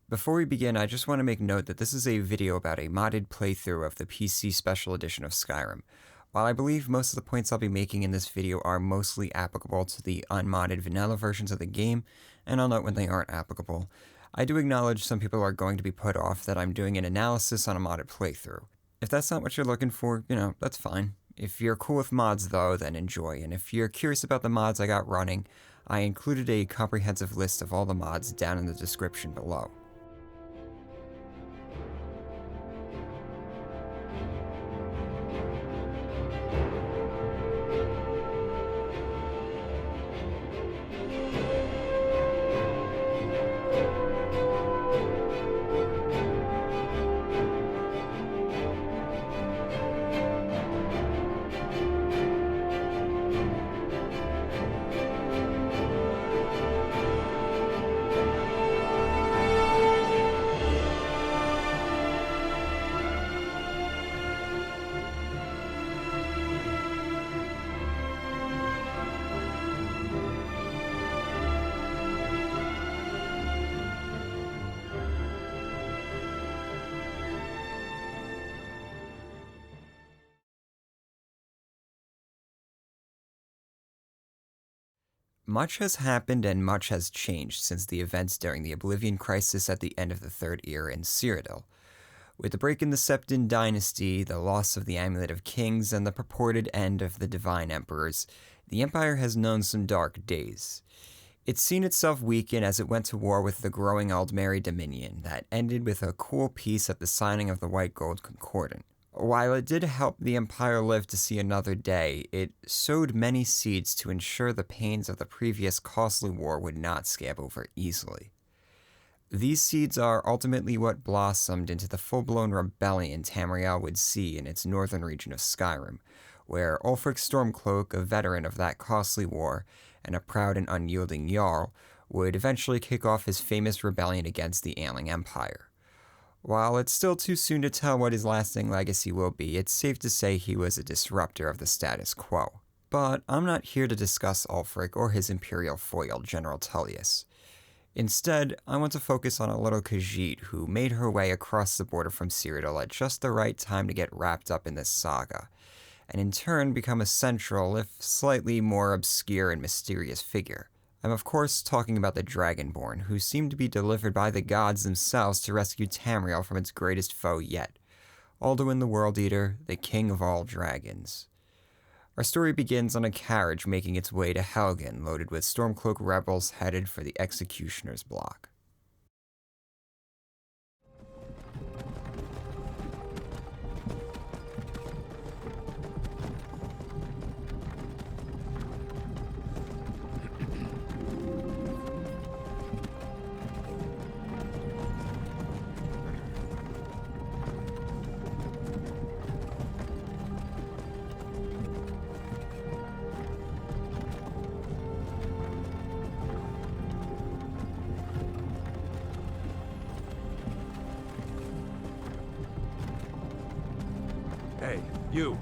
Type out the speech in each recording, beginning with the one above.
Before we begin, I just want to make note that this is a video about a modded playthrough of the PC Special Edition of Skyrim. While I believe most of the points I'll be making in this video are mostly applicable to the unmodded vanilla versions of the game, and I'll note when they aren't applicable, I do acknowledge some people are going to be put off that I'm doing an analysis on a modded playthrough. If that's not what you're looking for, that's fine. If you're cool with mods though, then enjoy, and if you're curious about the mods I got running, I included a comprehensive list of all the mods down in the description below. Much has happened and much has changed since the events during the Oblivion Crisis at the end of the Third Era in Cyrodiil. With the break in the Septon dynasty, the loss of the Amulet of Kings, and the purported end of the Divine Emperors, the Empire has known some dark days. It's seen itself weaken as it went to war with the growing Aldmeri Dominion that ended with a cool peace at the signing of the White Gold Concordant. While it did help the Empire live to see another day, it sowed many seeds to ensure the pains of the previous costly war would not scab over easily. These seeds are ultimately what blossomed into the full-blown rebellion Tamriel would see in its northern region of Skyrim, where Ulfric Stormcloak, a veteran of that costly war and a proud and unyielding Jarl, would eventually kick off his famous rebellion against the ailing Empire. While it's still too soon to tell what his lasting legacy will be, it's safe to say he was a disruptor of the status quo. But I'm not here to discuss Ulfric or his imperial foil, General Tullius. Instead, I want to focus on a little Khajiit who made her way across the border from Cyrodiil at just the right time to get wrapped up in this saga, and in turn become a central, if slightly more obscure and mysterious figure. I'm of course talking about the Dragonborn, who seem to be delivered by the gods themselves to rescue Tamriel from its greatest foe yet, Alduin the World Eater, the king of all dragons. Our story begins on a carriage making its way to Helgen, loaded with Stormcloak rebels headed for the Executioner's Block. Hey, you.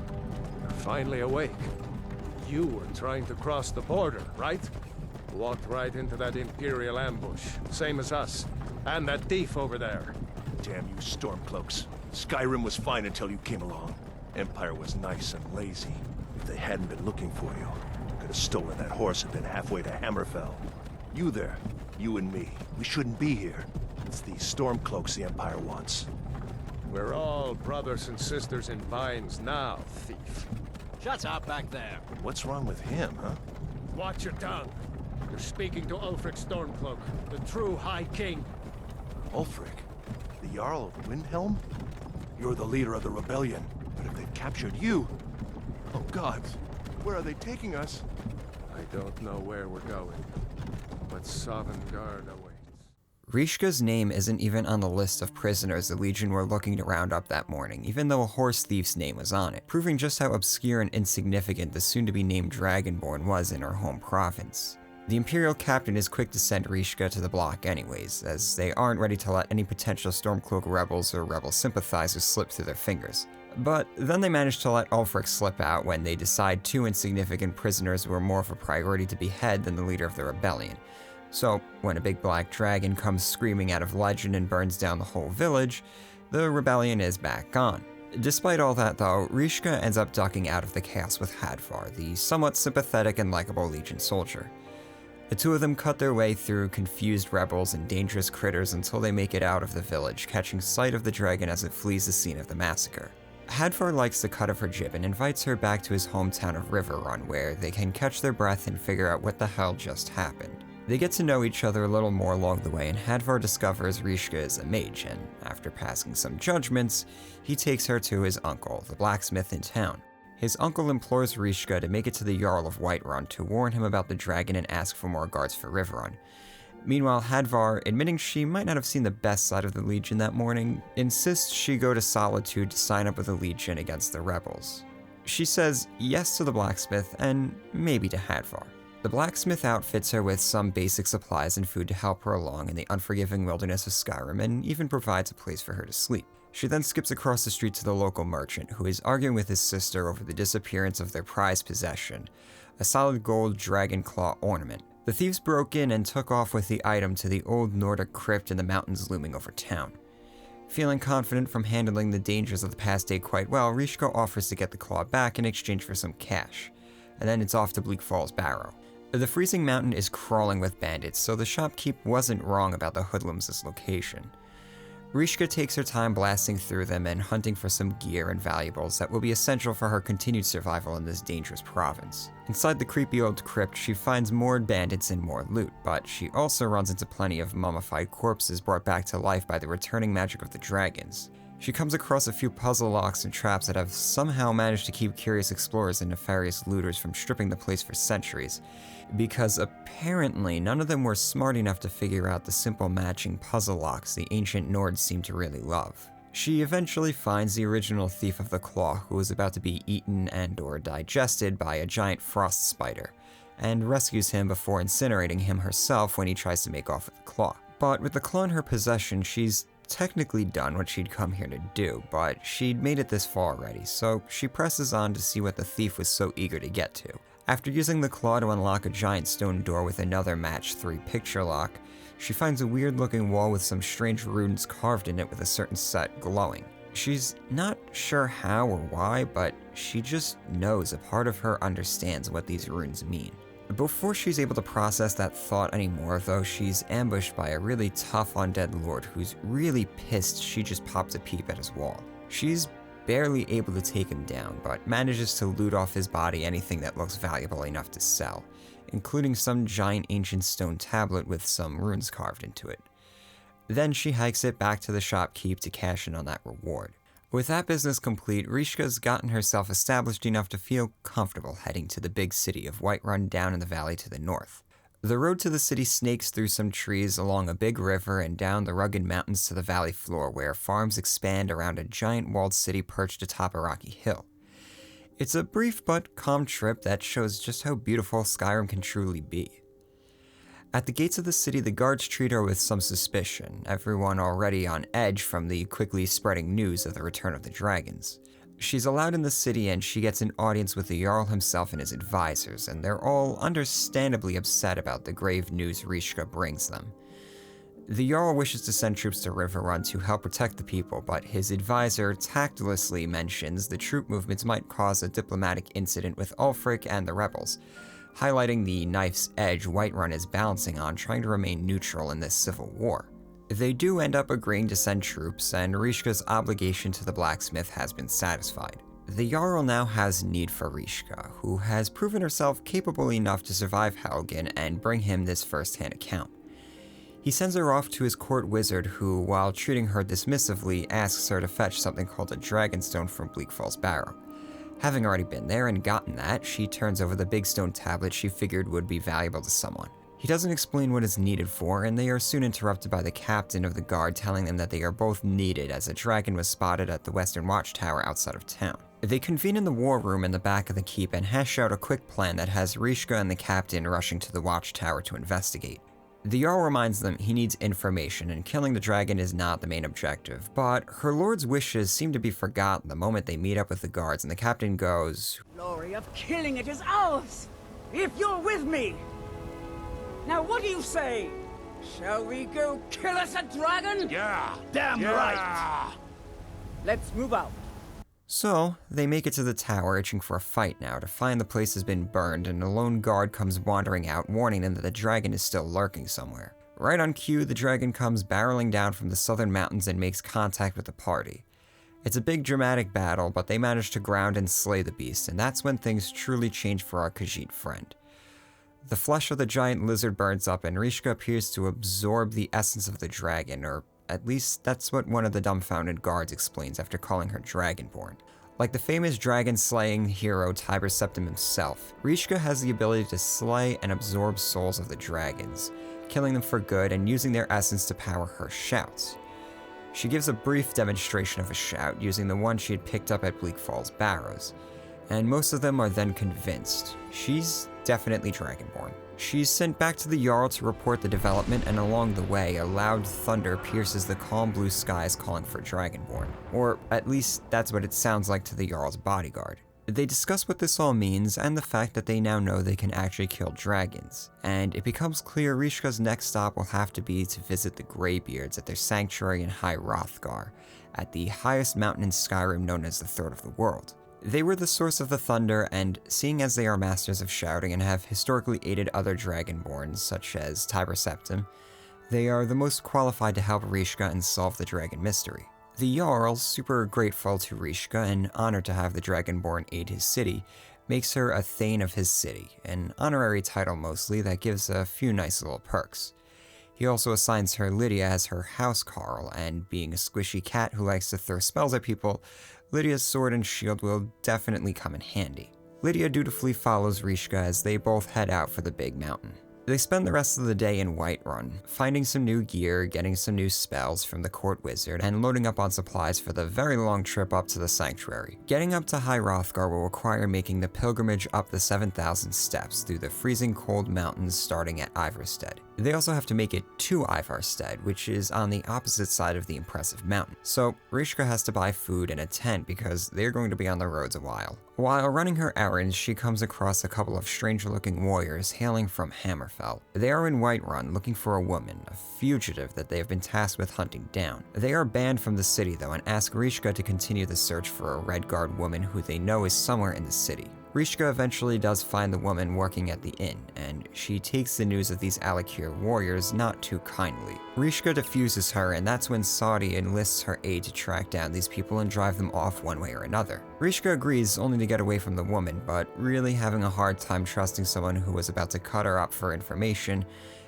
You're finally awake. You were trying to cross the border, right? Walked right into that Imperial ambush, same as us. And that thief over there. Damn you Stormcloaks. Skyrim was fine until you came along. Empire was nice and lazy. If they hadn't been looking for you, could have stolen that horse and been halfway to Hammerfell. You there, you and me, we shouldn't be here. It's these Stormcloaks the Empire wants. We're all brothers and sisters in binds now, thief. Shut up back there. What's wrong with him, huh? Watch your tongue. You're speaking to Ulfric Stormcloak, the true High King. Ulfric? The Jarl of Windhelm? You're the leader of the rebellion, but if they've captured you... Oh gods, where are they taking us? I don't know where we're going, but Sovngarde awaits. Rishka's name isn't even on the list of prisoners the Legion were looking to round up that morning, even though a horse thief's name was on it, proving just how obscure and insignificant the soon-to-be-named Dragonborn was in her home province. The Imperial captain is quick to send Rishka to the block anyways, as they aren't ready to let any potential Stormcloak rebels or rebel sympathizers slip through their fingers. But then they manage to let Ulfric slip out when they decide two insignificant prisoners were more of a priority to behead than the leader of the rebellion, So, when a big black dragon comes screaming out of legend and burns down the whole village, the rebellion is back on. Despite all that though, Rishka ends up ducking out of the chaos with Hadvar, the somewhat sympathetic and likable Legion soldier. The two of them cut their way through confused rebels and dangerous critters until they make it out of the village, catching sight of the dragon as it flees the scene of the massacre. Hadvar likes the cut of her jib and invites her back to his hometown of Riverrun, where they can catch their breath and figure out what the hell just happened. They get to know each other a little more along the way, and Hadvar discovers Rishka is a mage, and after passing some judgments, he takes her to his uncle, the blacksmith in town. His uncle implores Rishka to make it to the Jarl of Whiterun to warn him about the dragon and ask for more guards for Riverrun. Meanwhile, Hadvar, admitting she might not have seen the best side of the Legion that morning, insists she go to Solitude to sign up with the Legion against the rebels. She says yes to the blacksmith and maybe to Hadvar. The blacksmith outfits her with some basic supplies and food to help her along in the unforgiving wilderness of Skyrim and even provides a place for her to sleep. She then skips across the street to the local merchant, who is arguing with his sister over the disappearance of their prized possession, a solid gold dragon claw ornament. The thieves broke in and took off with the item to the old Nordic crypt in the mountains looming over town. Feeling confident from handling the dangers of the past day quite well, Rishka offers to get the claw back in exchange for some cash, and then it's off to Bleak Falls Barrow. The freezing mountain is crawling with bandits, so the shopkeep wasn't wrong about the hoodlums' location. Rishka takes her time blasting through them and hunting for some gear and valuables that will be essential for her continued survival in this dangerous province. Inside the creepy old crypt, she finds more bandits and more loot, but she also runs into plenty of mummified corpses brought back to life by the returning magic of the dragons. She comes across a few puzzle locks and traps that have somehow managed to keep curious explorers and nefarious looters from stripping the place for centuries, because apparently none of them were smart enough to figure out the simple matching puzzle locks the ancient Nords seemed to really love. She eventually finds the original thief of the claw, who is about to be eaten and/or digested by a giant frost spider, and rescues him before incinerating him herself when he tries to make off with the claw. But with the claw in her possession, she's technically done what she'd come here to do, but she'd made it this far already, so she presses on to see what the thief was so eager to get to. After using the claw to unlock a giant stone door with another match 3 picture lock, she finds a weird looking wall with some strange runes carved in it with a certain set glowing. She's not sure how or why, but she just knows a part of her understands what these runes mean. Before she's able to process that thought anymore though, she's ambushed by a really tough undead lord who's really pissed she just popped a peep at his wall. She's barely able to take him down, but manages to loot off his body anything that looks valuable enough to sell, including some giant ancient stone tablet with some runes carved into it. Then she hikes it back to the shopkeep to cash in on that reward. With that business complete, Rishka's gotten herself established enough to feel comfortable heading to the big city of Whiterun down in the valley to the north. The road to the city snakes through some trees along a big river and down the rugged mountains to the valley floor, where farms expand around a giant walled city perched atop a rocky hill. It's a brief but calm trip that shows just how beautiful Skyrim can truly be. At the gates of the city, the guards treat her with some suspicion, everyone already on edge from the quickly spreading news of the return of the dragons. She's allowed in the city and she gets an audience with the Jarl himself and his advisors, and they're all understandably upset about the grave news Rishka brings them. The Jarl wishes to send troops to Riverrun to help protect the people, but his advisor tactlessly mentions the troop movements might cause a diplomatic incident with Ulfric and the rebels, highlighting the knife's edge Whiterun is balancing on trying to remain neutral in this civil war. They do end up agreeing to send troops, and Rishka's obligation to the blacksmith has been satisfied. The Jarl now has need for Rishka, who has proven herself capable enough to survive Helgen and bring him this first-hand account. He sends her off to his court wizard who, while treating her dismissively, asks her to fetch something called a dragonstone from Bleak Falls Barrow. Having already been there and gotten that, she turns over the big stone tablet she figured would be valuable to someone. He doesn't explain what it's needed for, and they are soon interrupted by the captain of the guard telling them that they are both needed as a dragon was spotted at the western watchtower outside of town. They convene in the war room in the back of the keep and hash out a quick plan that has Rishka and the captain rushing to the watchtower to investigate. The Jarl reminds them he needs information and killing the dragon is not the main objective, but her lord's wishes seem to be forgotten the moment they meet up with the guards and the captain goes, "Glory of killing it is ours, if you're with me." Now what do you say? Shall we go kill us a dragon? Yeah, damn right! Let's move out. So, they make it to the tower itching for a fight now to find the place has been burned, and a lone guard comes wandering out warning them that the dragon is still lurking somewhere. Right on cue, the dragon comes barreling down from the southern mountains and makes contact with the party. It's a big dramatic battle, but they manage to ground and slay the beast, and that's when things truly change for our Khajiit friend. The flesh of the giant lizard burns up, and Rishka appears to absorb the essence of the dragon, or at least that's what one of the dumbfounded guards explains after calling her Dragonborn. Like the famous dragon-slaying hero Tiber Septim himself, Rishka has the ability to slay and absorb souls of the dragons, killing them for good and using their essence to power her shouts. She gives a brief demonstration of a shout using the one she had picked up at Bleak Falls Barrows, and most of them are then convinced she's definitely Dragonborn. She's sent back to the Jarl to report the development, and along the way, a loud thunder pierces the calm blue skies calling for Dragonborn. Or at least that's what it sounds like to the Jarl's bodyguard. They discuss what this all means, and the fact that they now know they can actually kill dragons. And it becomes clear Rishka's next stop will have to be to visit the Greybeards at their sanctuary in High Hrothgar, at the highest mountain in Skyrim known as the Third of the World. They were the source of the thunder, and seeing as they are masters of shouting and have historically aided other Dragonborns, such as Tiber Septim, they are the most qualified to help Rishka and solve the dragon mystery. The Jarl, super grateful to Rishka and honored to have the Dragonborn aid his city, makes her a Thane of his city, an honorary title mostly that gives a few nice little perks. He also assigns her Lydia as her housecarl, and being a squishy cat who likes to throw spells at people, Lydia's sword and shield will definitely come in handy. Lydia dutifully follows Rishka as they both head out for the big mountain. They spend the rest of the day in Whiterun, finding some new gear, getting some new spells from the court wizard, and loading up on supplies for the very long trip up to the sanctuary. Getting up to High Hrothgar will require making the pilgrimage up the 7,000 steps through the freezing cold mountains starting at Ivarstead. They also have to make it to Ivarstead, which is on the opposite side of the impressive mountain. So Rishka has to buy food and a tent because they're going to be on the roads a while. While running her errands, she comes across a couple of strange-looking warriors hailing from Hammerfell. They are in Whiterun looking for a woman, a fugitive that they have been tasked with hunting down. They are banned from the city though and ask Rishka to continue the search for a Redguard woman who they know is somewhere in the city. Rishka eventually does find the woman working at the inn, and she takes the news of these Alakir warriors not too kindly. Rishka defuses her, and that's when Saudi enlists her aid to track down these people and drive them off one way or another. Rishka agrees only to get away from the woman, but really having a hard time trusting someone who was about to cut her up for information,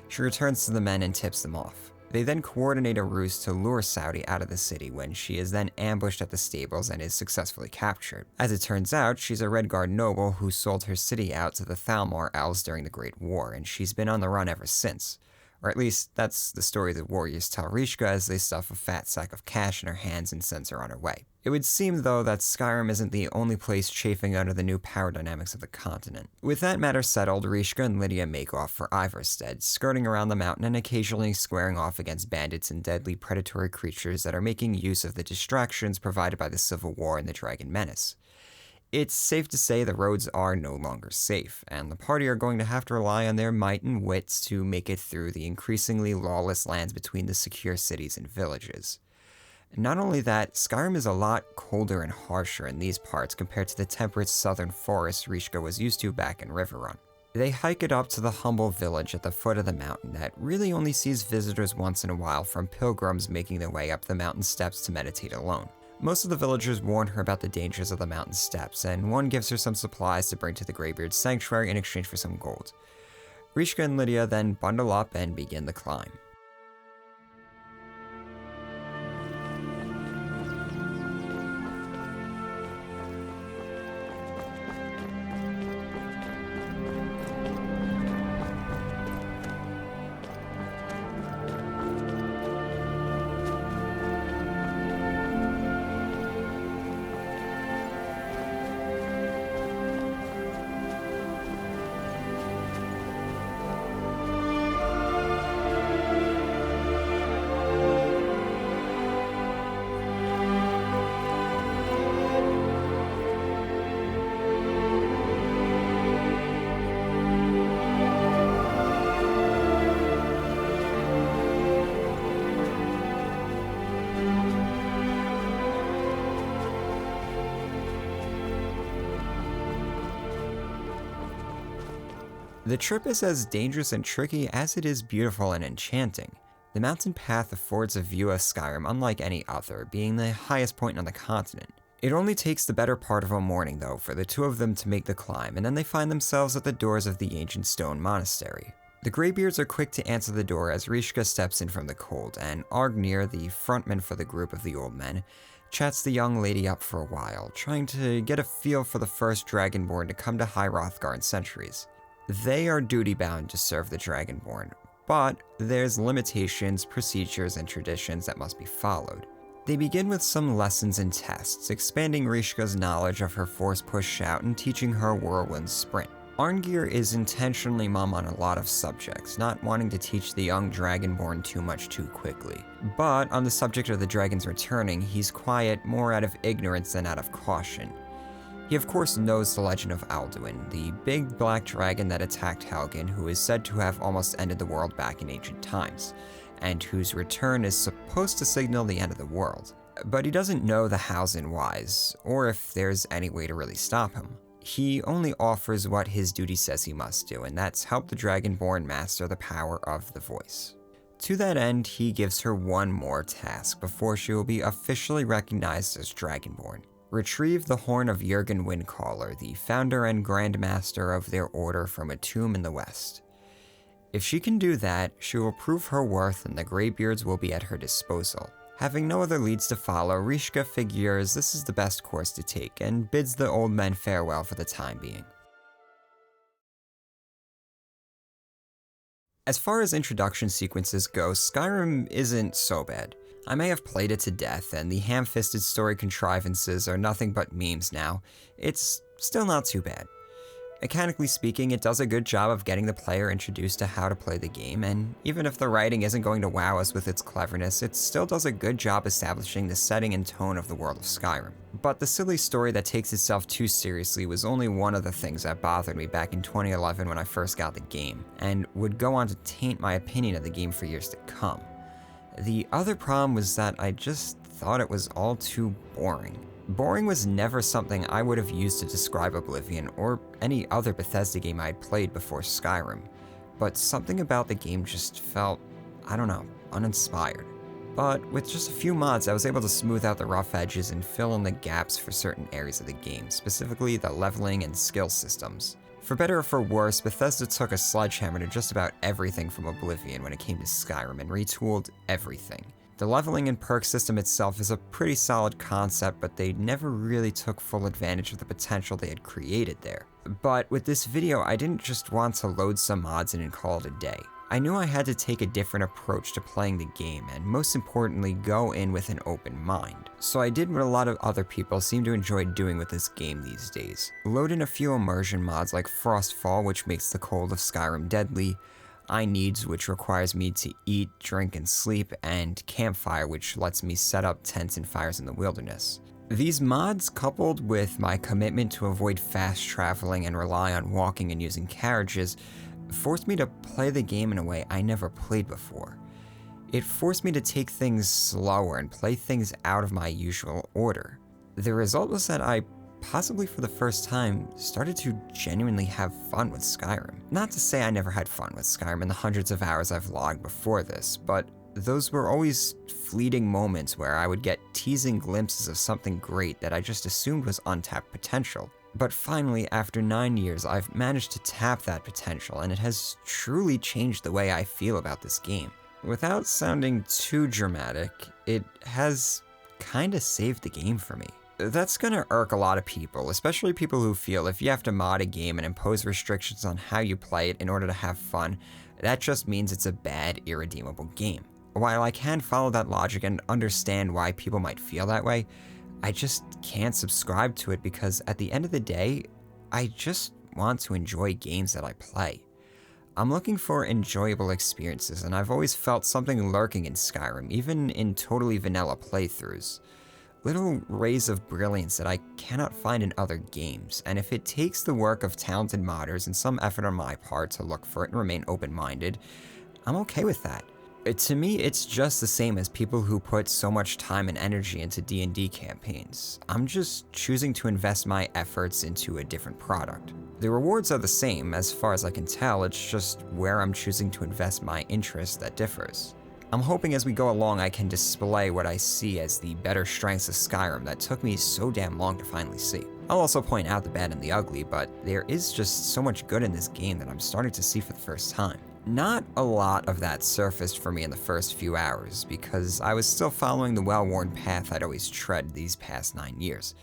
she returns to the men and tips them off. They then coordinate a ruse to lure Saudi out of the city when she is then ambushed at the stables and is successfully captured. As it turns out, she's a Redguard noble who sold her city out to the Thalmor elves during the Great War, and she's been on the run ever since. Or at least, that's the story the warriors tell Rishka as they stuff a fat sack of cash in her hands and sends her on her way. It would seem, though, that Skyrim isn't the only place chafing under the new power dynamics of the continent. With that matter settled, Rishka and Lydia make off for Ivarstead, skirting around the mountain and occasionally squaring off against bandits and deadly predatory creatures that are making use of the distractions provided by the Civil War and the Dragon Menace. It's safe to say the roads are no longer safe, and the party are going to have to rely on their might and wits to make it through the increasingly lawless lands between the secure cities and villages. Not only that, Skyrim is a lot colder and harsher in these parts compared to the temperate southern forests Rishka was used to back in Riverrun. They hike it up to the humble village at the foot of the mountain that really only sees visitors once in a while from pilgrims making their way up the mountain steps to meditate alone. Most of the villagers warn her about the dangers of the mountain steps, and one gives her some supplies to bring to the Greybeard sanctuary in exchange for some gold. Rishka and Lydia then bundle up and begin the climb. The trip is as dangerous and tricky as it is beautiful and enchanting. The mountain path affords a view of Skyrim unlike any other, being the highest point on the continent. It only takes the better part of a morning, though, for the two of them to make the climb, and then they find themselves at the doors of the ancient stone monastery. The Greybeards are quick to answer the door as Rishka steps in from the cold, and Argnir, the frontman for the group of the old men, chats the young lady up for a while, trying to get a feel for the first Dragonborn to come to High Hrothgar in centuries. They are duty-bound to serve the Dragonborn, but there's limitations, procedures, and traditions that must be followed. They begin with some lessons and tests, expanding Rishka's knowledge of her force push shout and teaching her whirlwind sprint. Arngir is intentionally mum on a lot of subjects, not wanting to teach the young Dragonborn too much too quickly. But on the subject of the dragons returning, he's quiet more out of ignorance than out of caution. He of course knows the legend of Alduin, the big black dragon that attacked Helgen, who is said to have almost ended the world back in ancient times, and whose return is supposed to signal the end of the world. But he doesn't know the hows and whys, or if there's any way to really stop him. He only offers what his duty says he must do, and that's help the Dragonborn master the power of the voice. To that end, he gives her one more task before she will be officially recognized as Dragonborn. Retrieve the horn of Jurgen Windcaller, the founder and Grand Master of their order, from a tomb in the west. If she can do that, she will prove her worth and the Greybeards will be at her disposal. Having no other leads to follow, Rishka figures this is the best course to take and bids the old men farewell for the time being. As far as introduction sequences go, Skyrim isn't so bad. I may have played it to death, and the ham-fisted story contrivances are nothing but memes now. It's still not too bad. Mechanically speaking, it does a good job of getting the player introduced to how to play the game, and even if the writing isn't going to wow us with its cleverness, it still does a good job establishing the setting and tone of the world of Skyrim. But the silly story that takes itself too seriously was only one of the things that bothered me back in 2011 when I first got the game, and would go on to taint my opinion of the game for years to come. The other problem was that I just thought it was all too boring. Boring was never something I would have used to describe Oblivion or any other Bethesda game I had played before Skyrim, but something about the game just felt, I don't know, uninspired. But with just a few mods, I was able to smooth out the rough edges and fill in the gaps for certain areas of the game, specifically the leveling and skill systems. For better or for worse, Bethesda took a sledgehammer to just about everything from Oblivion when it came to Skyrim and retooled everything. The leveling and perk system itself is a pretty solid concept, but they never really took full advantage of the potential they had created there. But with this video, I didn't just want to load some mods in and call it a day. I knew I had to take a different approach to playing the game, and most importantly, go in with an open mind. So I did what a lot of other people seem to enjoy doing with this game these days. Load in a few immersion mods like Frostfall, which makes the cold of Skyrim deadly, I Needs, which requires me to eat, drink, and sleep, and Campfire, which lets me set up tents and fires in the wilderness. These mods, coupled with my commitment to avoid fast traveling and rely on walking and using carriages, forced me to play the game in a way I never played before. It forced me to take things slower and play things out of my usual order. The result was that I, possibly for the first time, started to genuinely have fun with Skyrim. Not to say I never had fun with Skyrim in the hundreds of hours I've logged before this, but those were always fleeting moments where I would get teasing glimpses of something great that I just assumed was untapped potential. But finally, after 9 years, I've managed to tap that potential, and it has truly changed the way I feel about this game. Without sounding too dramatic, it has kinda saved the game for me. That's gonna irk a lot of people, especially people who feel if you have to mod a game and impose restrictions on how you play it in order to have fun, that just means it's a bad, irredeemable game. While I can follow that logic and understand why people might feel that way, I just can't subscribe to it because at the end of the day, I just want to enjoy games that I play. I'm looking for enjoyable experiences, and I've always felt something lurking in Skyrim, even in totally vanilla playthroughs. Little rays of brilliance that I cannot find in other games, and if it takes the work of talented modders and some effort on my part to look for it and remain open-minded, I'm okay with that. To me, it's just the same as people who put so much time and energy into D&D campaigns. I'm just choosing to invest my efforts into a different product. The rewards are the same as far as I can tell, it's just where I'm choosing to invest my interest that differs. I'm hoping as we go along I can display what I see as the better strengths of Skyrim that took me so damn long to finally see. I'll also point out the bad and the ugly, but there is just so much good in this game that I'm starting to see for the first time. Not a lot of that surfaced for me in the first few hours, because I was still following the well-worn path I'd always tread these past 9 years.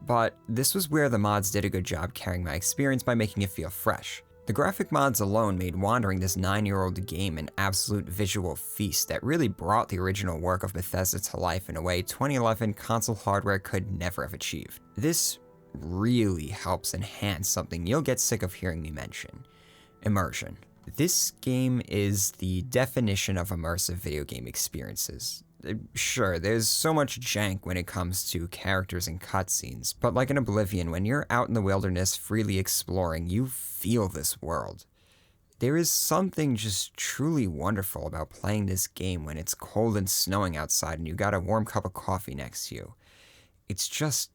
But this was where the mods did a good job carrying my experience by making it feel fresh. The graphic mods alone made wandering this 9-year-old game an absolute visual feast that really brought the original work of Bethesda to life in a way 2011 console hardware could never have achieved. This really helps enhance something you'll get sick of hearing me mention: immersion. This game is the definition of immersive video game experiences. Sure, there's so much jank when it comes to characters and cutscenes, but like in Oblivion, when you're out in the wilderness freely exploring, you feel this world. There is something just truly wonderful about playing this game when it's cold and snowing outside and you got a warm cup of coffee next to you. It's just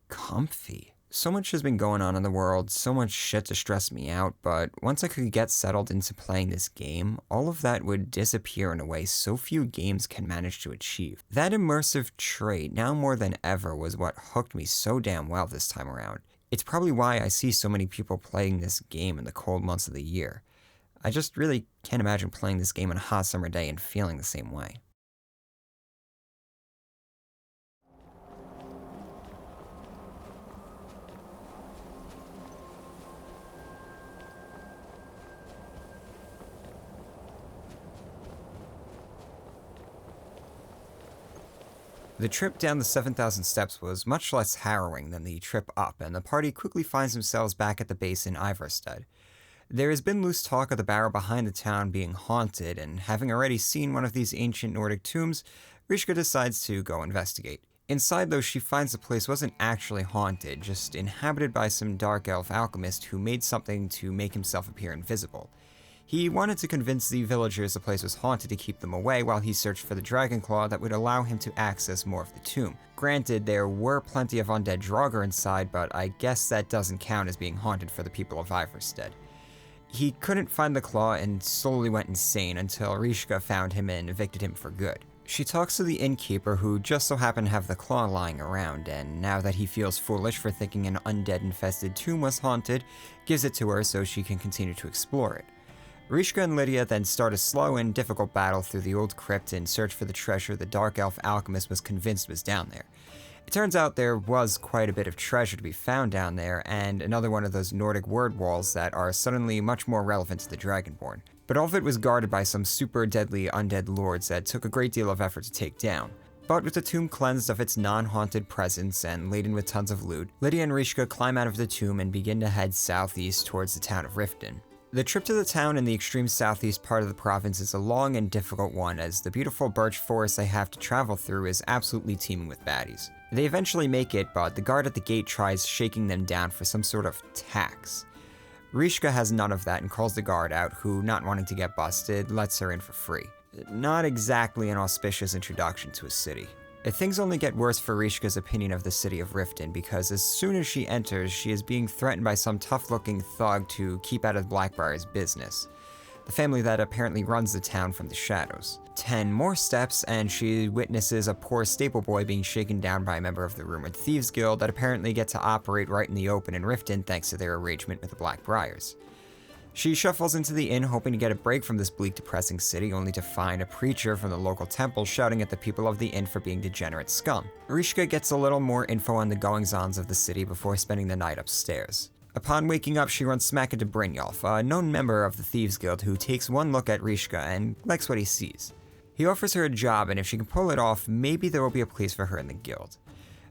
comfy. So much has been going on in the world, so much shit to stress me out, but once I could get settled into playing this game, all of that would disappear in a way so few games can manage to achieve. That immersive trait, now more than ever, was what hooked me so damn well this time around. It's probably why I see so many people playing this game in the cold months of the year. I just really can't imagine playing this game on a hot summer day and feeling the same way. The trip down the 7,000 steps was much less harrowing than the trip up, and the party quickly finds themselves back at the base in Ivarstead. There has been loose talk of the barrow behind the town being haunted, and having already seen one of these ancient Nordic tombs, Rishka decides to go investigate. Inside, though, she finds the place wasn't actually haunted, just inhabited by some dark elf alchemist who made something to make himself appear invisible. He wanted to convince the villagers the place was haunted to keep them away while he searched for the dragon claw that would allow him to access more of the tomb. Granted, there were plenty of undead Draugr inside, but I guess that doesn't count as being haunted for the people of Ivarstead. He couldn't find the claw and slowly went insane until Rishka found him and evicted him for good. She talks to the innkeeper, who just so happened to have the claw lying around, and now that he feels foolish for thinking an undead-infested tomb was haunted, gives it to her so she can continue to explore it. Rishka and Lydia then start a slow and difficult battle through the old crypt in search for the treasure the dark elf alchemist was convinced was down there. It turns out there was quite a bit of treasure to be found down there, and another one of those Nordic word walls that are suddenly much more relevant to the Dragonborn. But all of it was guarded by some super deadly undead lords that took a great deal of effort to take down. But with the tomb cleansed of its non-haunted presence and laden with tons of loot, Lydia and Rishka climb out of the tomb and begin to head southeast towards the town of Riften. The trip to the town in the extreme southeast part of the province is a long and difficult one, as the beautiful birch forest they have to travel through is absolutely teeming with baddies. They eventually make it, but the guard at the gate tries shaking them down for some sort of tax. Rishka has none of that and calls the guard out, who, not wanting to get busted, lets her in for free. Not exactly an auspicious introduction to a city. Things only get worse for Rishka's opinion of the city of Riften, because as soon as she enters, she is being threatened by some tough-looking thug to keep out of Blackbriar's business, the family that apparently runs the town from the shadows. 10 more steps, and she witnesses a poor stable boy being shaken down by a member of the rumored Thieves Guild that apparently get to operate right in the open in Riften thanks to their arrangement with the Blackbriars. She shuffles into the inn hoping to get a break from this bleak, depressing city, only to find a preacher from the local temple shouting at the people of the inn for being degenerate scum. Rishka gets a little more info on the goings-ons of the city before spending the night upstairs. Upon waking up, she runs smack into Brynjolf, a known member of the Thieves Guild who takes one look at Rishka and likes what he sees. He offers her a job, and if she can pull it off, maybe there will be a place for her in the guild.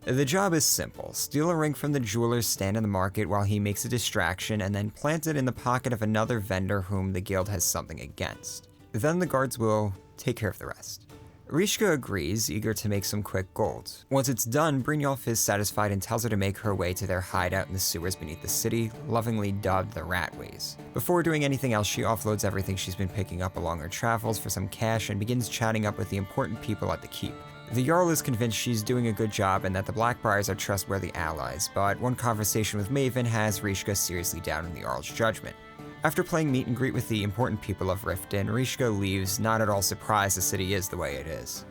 The job is simple: steal a ring from the jeweler's stand in the market while he makes a distraction, and then plant it in the pocket of another vendor whom the guild has something against. Then the guards will take care of the rest. Rishka agrees, eager to make some quick gold. Once it's done, Brynjolf is satisfied and tells her to make her way to their hideout in the sewers beneath the city, lovingly dubbed the Ratways. Before doing anything else, she offloads everything she's been picking up along her travels for some cash and begins chatting up with the important people at the keep. The Jarl is convinced she's doing a good job and that the Blackbriars are trustworthy allies, but one conversation with Maven has Rishka seriously doubting the Jarl's judgment. After playing meet and greet with the important people of Riften, Rishka leaves, not at all surprised the city is the way it is.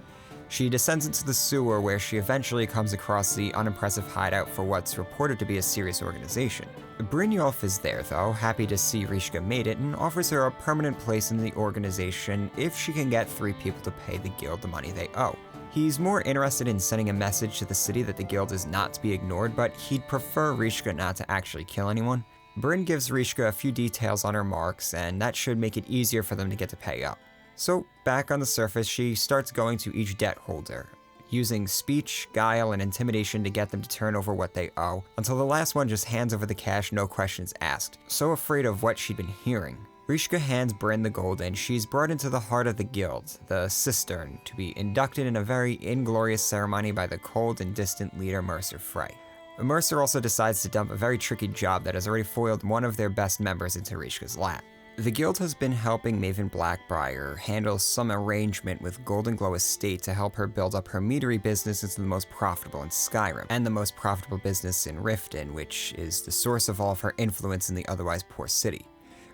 She descends into the sewer where she eventually comes across the unimpressive hideout for what's reported to be a serious organization. Brynjolf is there though, happy to see Rishka made it, and offers her a permanent place in the organization if she can get 3 people to pay the guild the money they owe. He's more interested in sending a message to the city that the guild is not to be ignored, but he'd prefer Rishka not to actually kill anyone. Bryn gives Rishka a few details on her marks, and that should make it easier for them to get to pay up. So, back on the surface, she starts going to each debt holder, using speech, guile, and intimidation to get them to turn over what they owe, until the last one just hands over the cash, no questions asked, so afraid of what she'd been hearing. Rishka hands Bryn the gold, and she's brought into the heart of the guild, the Cistern, to be inducted in a very inglorious ceremony by the cold and distant leader Mercer Frey. Mercer also decides to dump a very tricky job that has already foiled one of their best members into Rishka's lap. The guild has been helping Maven Blackbriar handle some arrangement with Golden Glow Estate to help her build up her meadery business into the most profitable in Skyrim, and the most profitable business in Riften, which is the source of all of her influence in the otherwise poor city.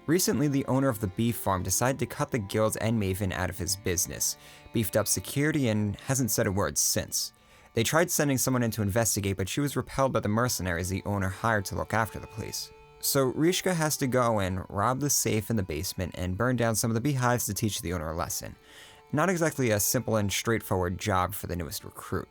Recently, the owner of the beef farm decided to cut the guild and Maven out of his business, beefed up security, and hasn't said a word since. They tried sending someone in to investigate, but she was repelled by the mercenaries the owner hired to look after the place. So Rishka has to go and rob the safe in the basement and burn down some of the beehives to teach the owner a lesson. Not exactly a simple and straightforward job for the newest recruit.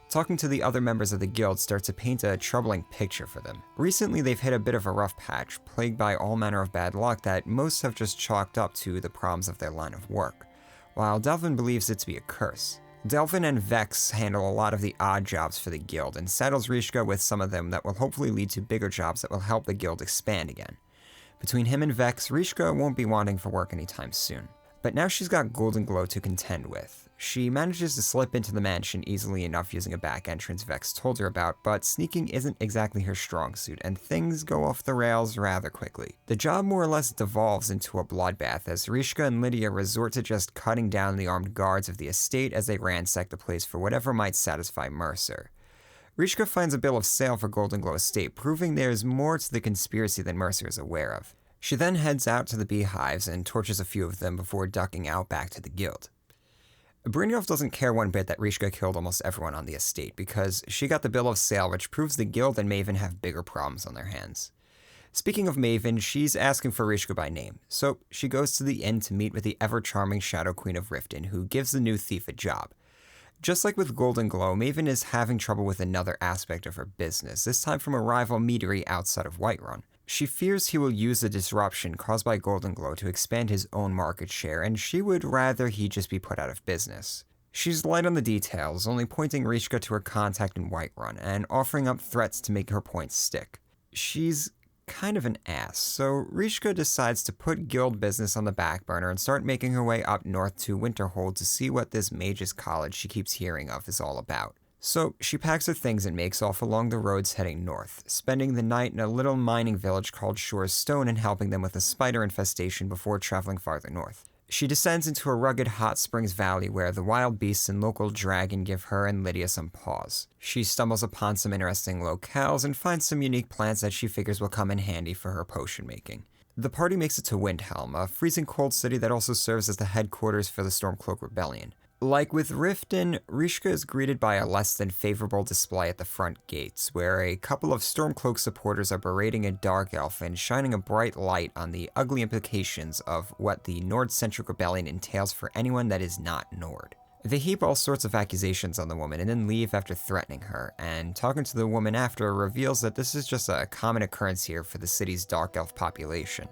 Talking to the other members of the guild starts to paint a troubling picture for them. Recently they've hit a bit of a rough patch, plagued by all manner of bad luck that most have just chalked up to the problems of their line of work, while Delvin believes it to be a curse. Delvin and Vex handle a lot of the odd jobs for the guild, and saddles Rishka with some of them that will hopefully lead to bigger jobs that will help the guild expand again. Between him and Vex, Rishka won't be wanting for work anytime soon. But now she's got Golden Glow to contend with. She manages to slip into the mansion easily enough using a back entrance Vex told her about, but sneaking isn't exactly her strong suit, and things go off the rails rather quickly. The job more or less devolves into a bloodbath as Rishka and Lydia resort to just cutting down the armed guards of the estate as they ransack the place for whatever might satisfy Mercer. Rishka finds a bill of sale for Golden Glow Estate, proving there's more to the conspiracy than Mercer is aware of. She then heads out to the beehives and torches a few of them before ducking out back to the guild. Brynjolf doesn't care one bit that Rishka killed almost everyone on the estate, because she got the bill of sale, which proves the guild and Maven have bigger problems on their hands. Speaking of Maven, she's asking for Rishka by name, so she goes to the inn to meet with the ever-charming Shadow Queen of Riften, who gives the new thief a job. Just like with Golden Glow, Maven is having trouble with another aspect of her business, this time from a rival meadery outside of Whiterun. She fears he will use the disruption caused by Golden Glow to expand his own market share, and she would rather he just be put out of business. She's light on the details, only pointing Rishka to her contact in Whiterun, and offering up threats to make her points stick. She's kind of an ass, so Rishka decides to put guild business on the back burner and start making her way up north to Winterhold to see what this mage's college she keeps hearing of is all about. So she packs her things and makes off along the roads heading north, spending the night in a little mining village called Shore's Stone and helping them with a spider infestation before traveling farther north. She descends into a rugged hot springs valley where the wild beasts and local dragon give her and Lydia some pause. She stumbles upon some interesting locales and finds some unique plants that she figures will come in handy for her potion making. The party makes it to Windhelm, a freezing cold city that also serves as the headquarters for the Stormcloak Rebellion. Like with Riften, Rishka is greeted by a less than favorable display at the front gates, where a couple of Stormcloak supporters are berating a dark elf and shining a bright light on the ugly implications of what the Nord-centric rebellion entails for anyone that is not Nord. They heap all sorts of accusations on the woman and then leave after threatening her, and talking to the woman after reveals that this is just a common occurrence here for the city's dark elf population.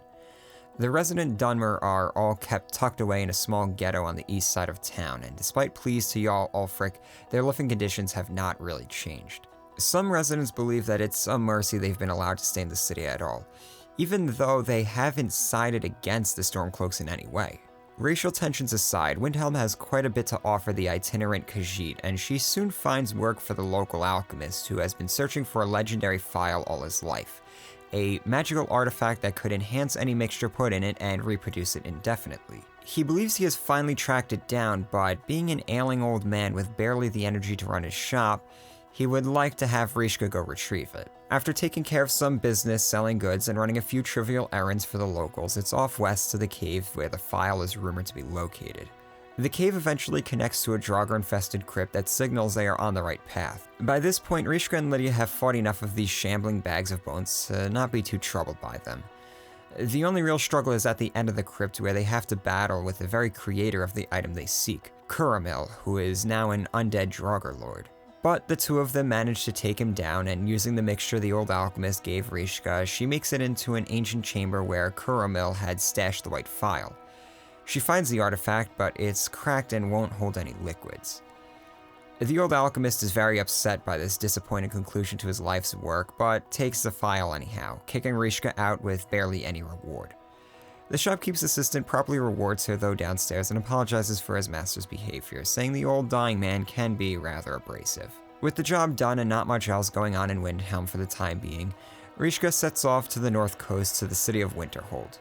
The resident Dunmer are all kept tucked away in a small ghetto on the east side of town, and despite pleas to Jarl Ulfric, their living conditions have not really changed. Some residents believe that it's a mercy they've been allowed to stay in the city at all, even though they haven't sided against the Stormcloaks in any way. Racial tensions aside, Windhelm has quite a bit to offer the itinerant Khajiit, and she soon finds work for the local alchemist who has been searching for a legendary phial all his life. A magical artifact that could enhance any mixture put in it and reproduce it indefinitely. He believes he has finally tracked it down, but being an ailing old man with barely the energy to run his shop, he would like to have Rishka go retrieve it. After taking care of some business, selling goods, and running a few trivial errands for the locals, it's off west to the cave where the file is rumored to be located. The cave eventually connects to a Draugr-infested crypt that signals they are on the right path. By this point, Rishka and Lydia have fought enough of these shambling bags of bones to not be too troubled by them. The only real struggle is at the end of the crypt where they have to battle with the very creator of the item they seek, Kuramil, who is now an undead Draugr lord. But the two of them manage to take him down, and using the mixture the old alchemist gave Rishka, she makes it into an ancient chamber where Kuramil had stashed the white file. She finds the artifact, but it's cracked and won't hold any liquids. The old alchemist is very upset by this disappointing conclusion to his life's work, but takes the file anyhow, kicking Rishka out with barely any reward. The shopkeep's assistant promptly rewards her though downstairs and apologizes for his master's behavior, saying the old dying man can be rather abrasive. With the job done and not much else going on in Windhelm for the time being, Rishka sets off to the north coast to the city of Winterhold.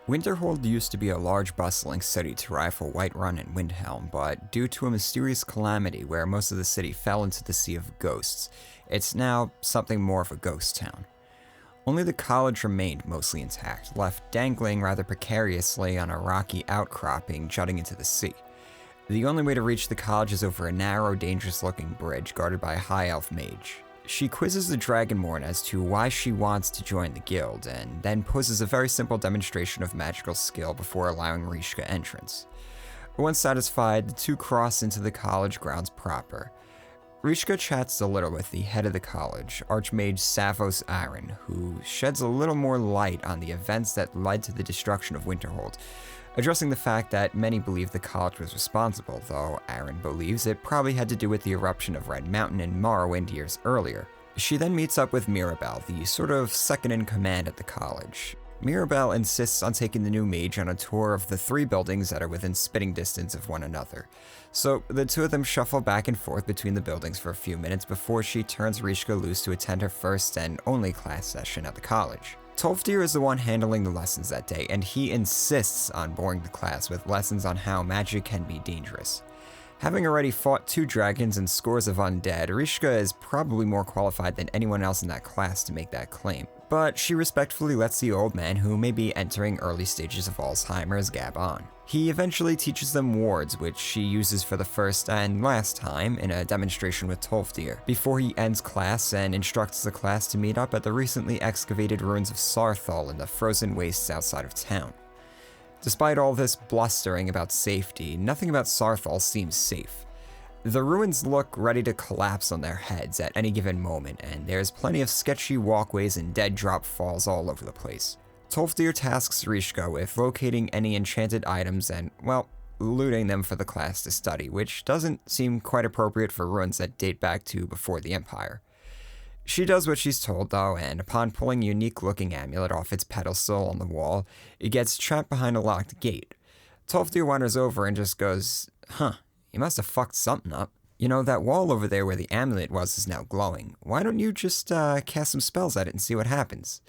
Winterhold used to be a large bustling city to rival Whiterun and Windhelm, but due to a mysterious calamity where most of the city fell into the Sea of Ghosts, it's now something more of a ghost town. Only the college remained mostly intact, left dangling rather precariously on a rocky outcropping jutting into the sea. The only way to reach the college is over a narrow, dangerous-looking bridge guarded by a high elf mage. She quizzes the Dragonborn as to why she wants to join the guild, and then poses a very simple demonstration of magical skill before allowing Rishka entrance. Once satisfied, the two cross into the college grounds proper. Rishka chats a little with the head of the college, Archmage Savos Aaron, who sheds a little more light on the events that led to the destruction of Winterhold, addressing the fact that many believe the college was responsible, though Aaron believes it probably had to do with the eruption of Red Mountain in Morrowind years earlier. She then meets up with Mirabelle, the sort of second-in-command at the college. Mirabelle insists on taking the new mage on a tour of the 3 buildings that are within spitting distance of one another. So the two of them shuffle back and forth between the buildings for a few minutes before she turns Rishka loose to attend her first and only class session at the college. Tolfdir is the one handling the lessons that day, and he insists on boring the class with lessons on how magic can be dangerous. Having already fought 2 dragons and scores of undead, Rishka is probably more qualified than anyone else in that class to make that claim. But she respectfully lets the old man, who may be entering early stages of Alzheimer's, gab on. He eventually teaches them wards, which she uses for the first and last time in a demonstration with Tolfdir, before he ends class and instructs the class to meet up at the recently excavated ruins of Sarthal in the frozen wastes outside of town. Despite all this blustering about safety, nothing about Sarthal seems safe. The ruins look ready to collapse on their heads at any given moment, and there's plenty of sketchy walkways and dead drop falls all over the place. Tolfdir tasks Rishka with locating any enchanted items and, well, looting them for the class to study, which doesn't seem quite appropriate for ruins that date back to before the Empire. She does what she's told, though, and upon pulling a unique-looking amulet off its pedestal on the wall, it gets trapped behind a locked gate. Tolfdir wanders over and just goes, "Huh, you must have fucked something up. You know, that wall over there where the amulet was is now glowing. Why don't you just cast some spells at it and see what happens?"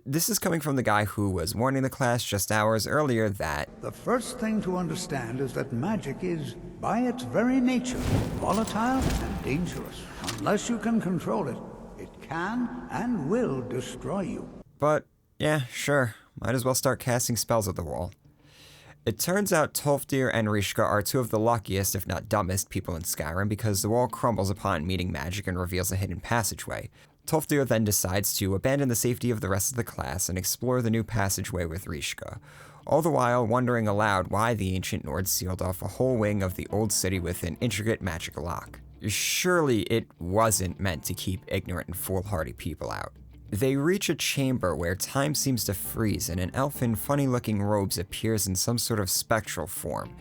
This is coming from the guy who was warning the class just hours earlier that the first thing to understand is that magic is, by its very nature, volatile and dangerous. Unless you can control it, it can and will destroy you. But, yeah, sure. Might as well start casting spells at the wall. It turns out Tolfdir and Rishka are 2 of the luckiest, if not dumbest, people in Skyrim because the wall crumbles upon meeting magic and reveals a hidden passageway. Tolfdir then decides to abandon the safety of the rest of the class and explore the new passageway with Rishka, all the while wondering aloud why the ancient Nords sealed off a whole wing of the old city with an intricate magic lock. Surely it wasn't meant to keep ignorant and foolhardy people out. They reach a chamber where time seems to freeze and an elf in funny-looking robes appears in some sort of spectral form,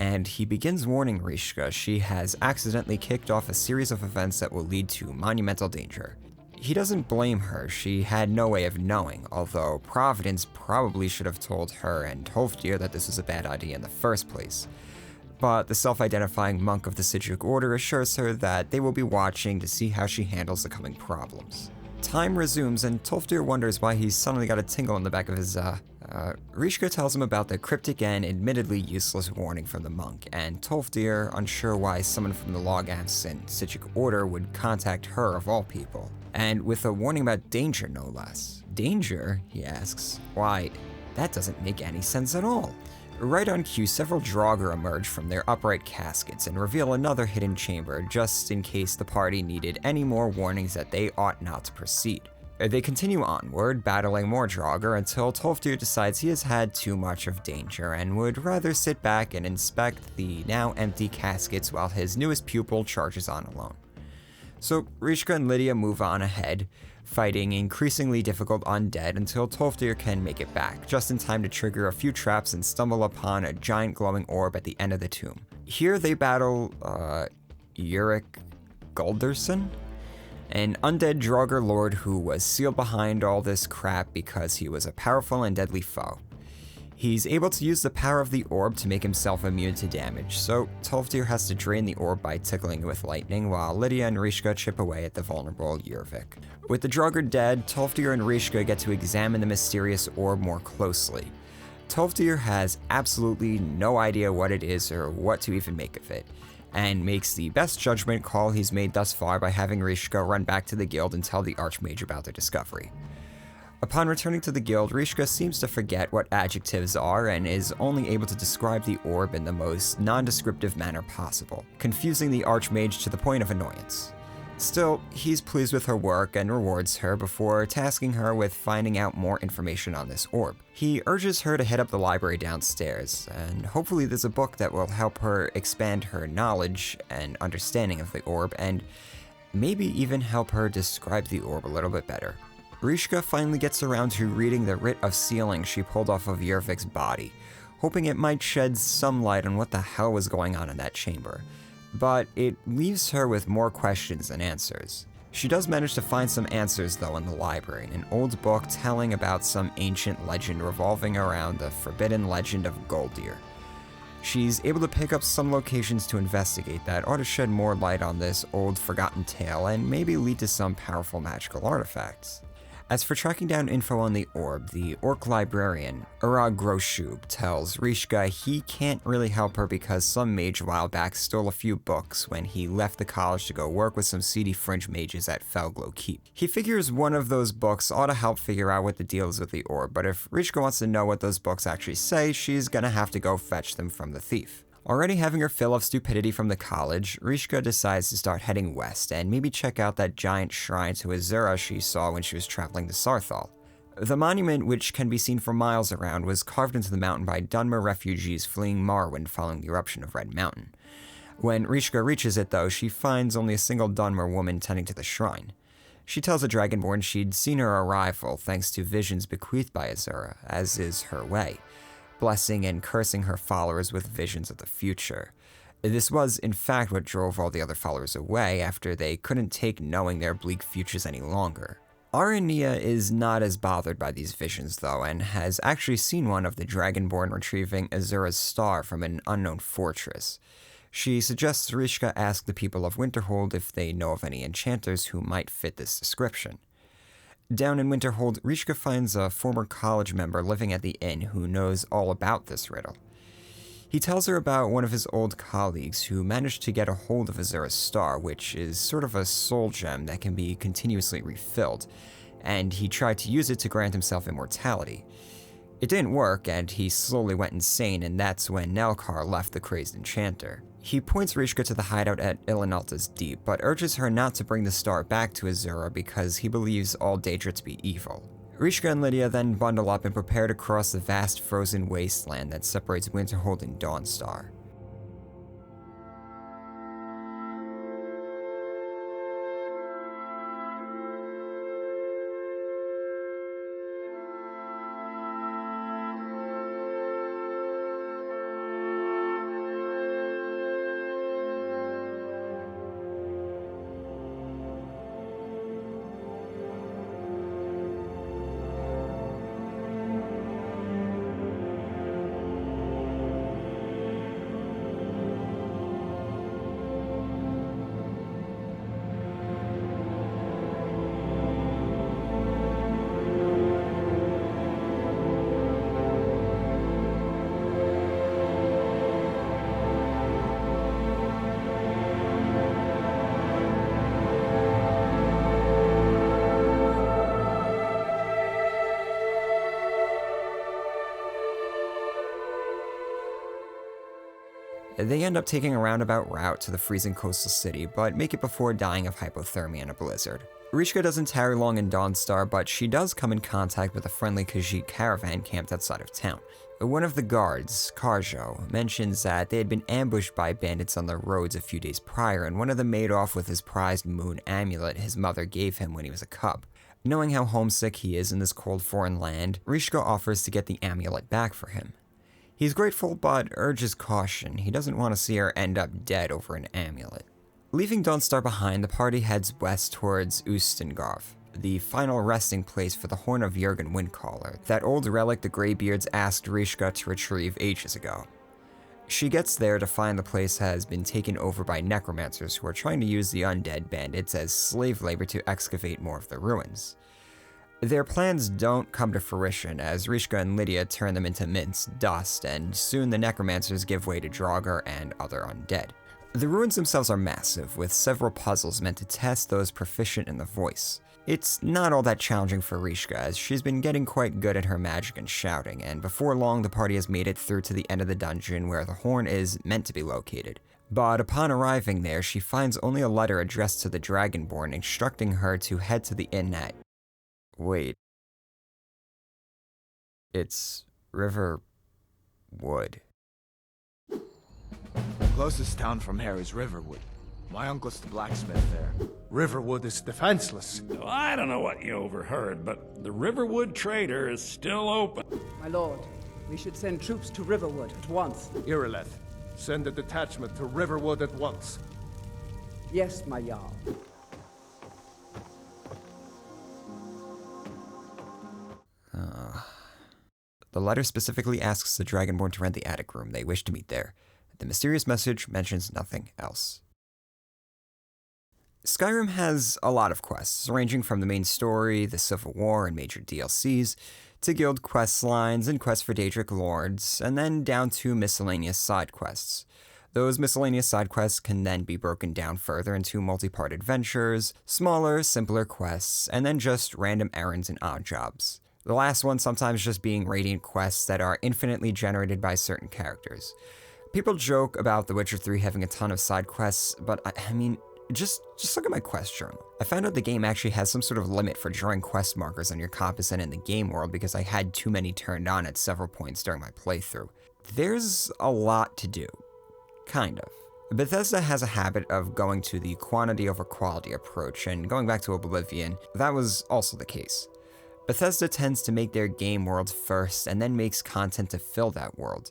and he begins warning Rishka she has accidentally kicked off a series of events that will lead to monumental danger. He doesn't blame her, she had no way of knowing, although Providence probably should have told her and Tolfdir that this was a bad idea in the first place. But the self-identifying monk of the Sigil Order assures her that they will be watching to see how she handles the coming problems. Time resumes, and Tolfdir wonders why he's suddenly got a tingle in the back of his, Rishka tells him about the cryptic and admittedly useless warning from the monk, and Tolfdir, unsure why someone from the Loghaps and Psijic Order would contact her of all people. And with a warning about danger, no less. Danger? He asks. Why, that doesn't make any sense at all. Right on cue, several Draugr emerge from their upright caskets and reveal another hidden chamber, just in case the party needed any more warnings that they ought not to proceed. They continue onward, battling more Draugr until Tolfdir decides he has had too much of danger and would rather sit back and inspect the now empty caskets while his newest pupil charges on alone. So Rishka and Lydia move on ahead, fighting increasingly difficult undead until Tolfdir can make it back, just in time to trigger a few traps and stumble upon a giant glowing orb at the end of the tomb. Here they battle, Uric Gulderson? An undead Draugr lord who was sealed behind all this crap because he was a powerful and deadly foe. He's able to use the power of the orb to make himself immune to damage, so Tolfdir has to drain the orb by tickling it with lightning, while Lydia and Rishka chip away at the vulnerable Yurvik. With the Draugr dead, Tolfdir and Rishka get to examine the mysterious orb more closely. Tolfdir has absolutely no idea what it is or what to even make of it, and makes the best judgment call he's made thus far by having Rishka run back to the guild and tell the Archmage about their discovery. Upon returning to the guild, Rishka seems to forget what adjectives are and is only able to describe the orb in the most non-descriptive manner possible, confusing the Archmage to the point of annoyance. Still, he's pleased with her work and rewards her before tasking her with finding out more information on this orb. He urges her to head up the library downstairs, and hopefully there's a book that will help her expand her knowledge and understanding of the orb, and maybe even help her describe the orb a little bit better. Rishka finally gets around to reading the writ of sealing she pulled off of Yurvik's body, hoping it might shed some light on what the hell was going on in that chamber. But it leaves her with more questions than answers. She does manage to find some answers though in the library, in an old book telling about some ancient legend revolving around the forbidden legend of Goldir. She's able to pick up some locations to investigate that ought to shed more light on this old forgotten tale and maybe lead to some powerful magical artifacts. As for tracking down info on the orb, the orc librarian, Urag Groshub, tells Rishka he can't really help her because some mage a while back stole a few books when he left the college to go work with some seedy fringe mages at Felglow Keep. He figures one of those books ought to help figure out what the deal is with the orb, but if Rishka wants to know what those books actually say, she's gonna have to go fetch them from the thief. Already having her fill of stupidity from the college, Rishka decides to start heading west and maybe check out that giant shrine to Azura she saw when she was traveling to Sarthal. The monument, which can be seen for miles around, was carved into the mountain by Dunmer refugees fleeing Morrowind following the eruption of Red Mountain. When Rishka reaches it though, she finds only a single Dunmer woman tending to the shrine. She tells the Dragonborn she'd seen her arrival thanks to visions bequeathed by Azura, as is her way, blessing and cursing her followers with visions of the future. This was, in fact, what drove all the other followers away after they couldn't take knowing their bleak futures any longer. Arania is not as bothered by these visions, though, and has actually seen one of the Dragonborn retrieving Azura's star from an unknown fortress. She suggests Rishka ask the people of Winterhold if they know of any enchanters who might fit this description. Down in Winterhold, Rishka finds a former college member living at the inn who knows all about this riddle. He tells her about one of his old colleagues who managed to get a hold of Azura's star, which is sort of a soul gem that can be continuously refilled, and he tried to use it to grant himself immortality. It didn't work, and he slowly went insane, and that's when Nelkar left the crazed enchanter. He points Rishka to the hideout at Ilinalta's Deep, but urges her not to bring the star back to Azura because he believes all Daedra to be evil. Rishka and Lydia then bundle up and prepare to cross the vast frozen wasteland that separates Winterhold and Dawnstar. They end up taking a roundabout route to the freezing coastal city, but make it before dying of hypothermia in a blizzard. Rishka doesn't tarry long in Dawnstar, but she does come in contact with a friendly Khajiit caravan camped outside of town. One of the guards, Karjo, mentions that they had been ambushed by bandits on the roads a few days prior, and one of them made off with his prized moon amulet his mother gave him when he was a cub. Knowing how homesick he is in this cold foreign land, Rishka offers to get the amulet back for him. He's grateful, but urges caution. He doesn't want to see her end up dead over an amulet. Leaving Dawnstar behind, the party heads west towards Ustengov, the final resting place for the Horn of Jurgen Windcaller, that old relic the Greybeards asked Rishka to retrieve ages ago. She gets there to find the place has been taken over by necromancers who are trying to use the undead bandits as slave labor to excavate more of the ruins. Their plans don't come to fruition as Rishka and Lydia turn them into minced dust, and soon the necromancers give way to Draugr and other undead. The ruins themselves are massive, with several puzzles meant to test those proficient in the voice. It's not all that challenging for Rishka, as she's been getting quite good at her magic and shouting, and before long the party has made it through to the end of the dungeon where the horn is meant to be located. But upon arriving there, she finds only a letter addressed to the Dragonborn instructing her to head to the inn at... Wait. It's Riverwood. The closest town from here is Riverwood. My uncle's the blacksmith there. Riverwood is defenseless. Well, I don't know what you overheard, but the Riverwood Trader is still open. My lord, we should send troops to Riverwood at once. Irileth, send a detachment to Riverwood at once. Yes, my Jarl. The letter specifically asks the Dragonborn to rent the attic room. They wish to meet there. The mysterious message mentions nothing else. Skyrim has a lot of quests, ranging from the main story, the Civil War, and major DLCs, to guild quest lines and quests for Daedric lords, and then down to miscellaneous side quests. Those miscellaneous side quests can then be broken down further into multi-part adventures, smaller, simpler quests, and then just random errands and odd jobs. The last one sometimes just being radiant quests that are infinitely generated by certain characters. People joke about The Witcher 3 having a ton of side quests, but I mean, just look at my quest journal. I found out the game actually has some sort of limit for drawing quest markers on your compass and in the game world because I had too many turned on at several points during my playthrough. There's a lot to do. Kind of. Bethesda has a habit of going to the quantity over quality approach, and going back to Oblivion, that was also the case. Bethesda tends to make their game worlds first and then makes content to fill that world.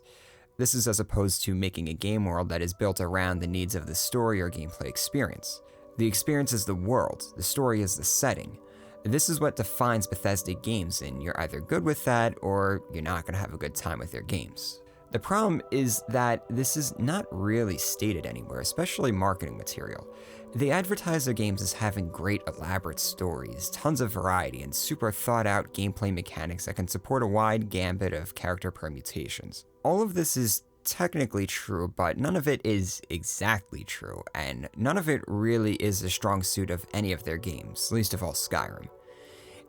This is as opposed to making a game world that is built around the needs of the story or gameplay experience. The experience is the world, the story is the setting. This is what defines Bethesda games, and you're either good with that or you're not going to have a good time with their games. The problem is that this is not really stated anywhere, especially marketing material. They advertise their games as having great elaborate stories, tons of variety, and super thought out gameplay mechanics that can support a wide gambit of character permutations. All of this is technically true, but none of it is exactly true, and none of it really is a strong suit of any of their games, least of all Skyrim.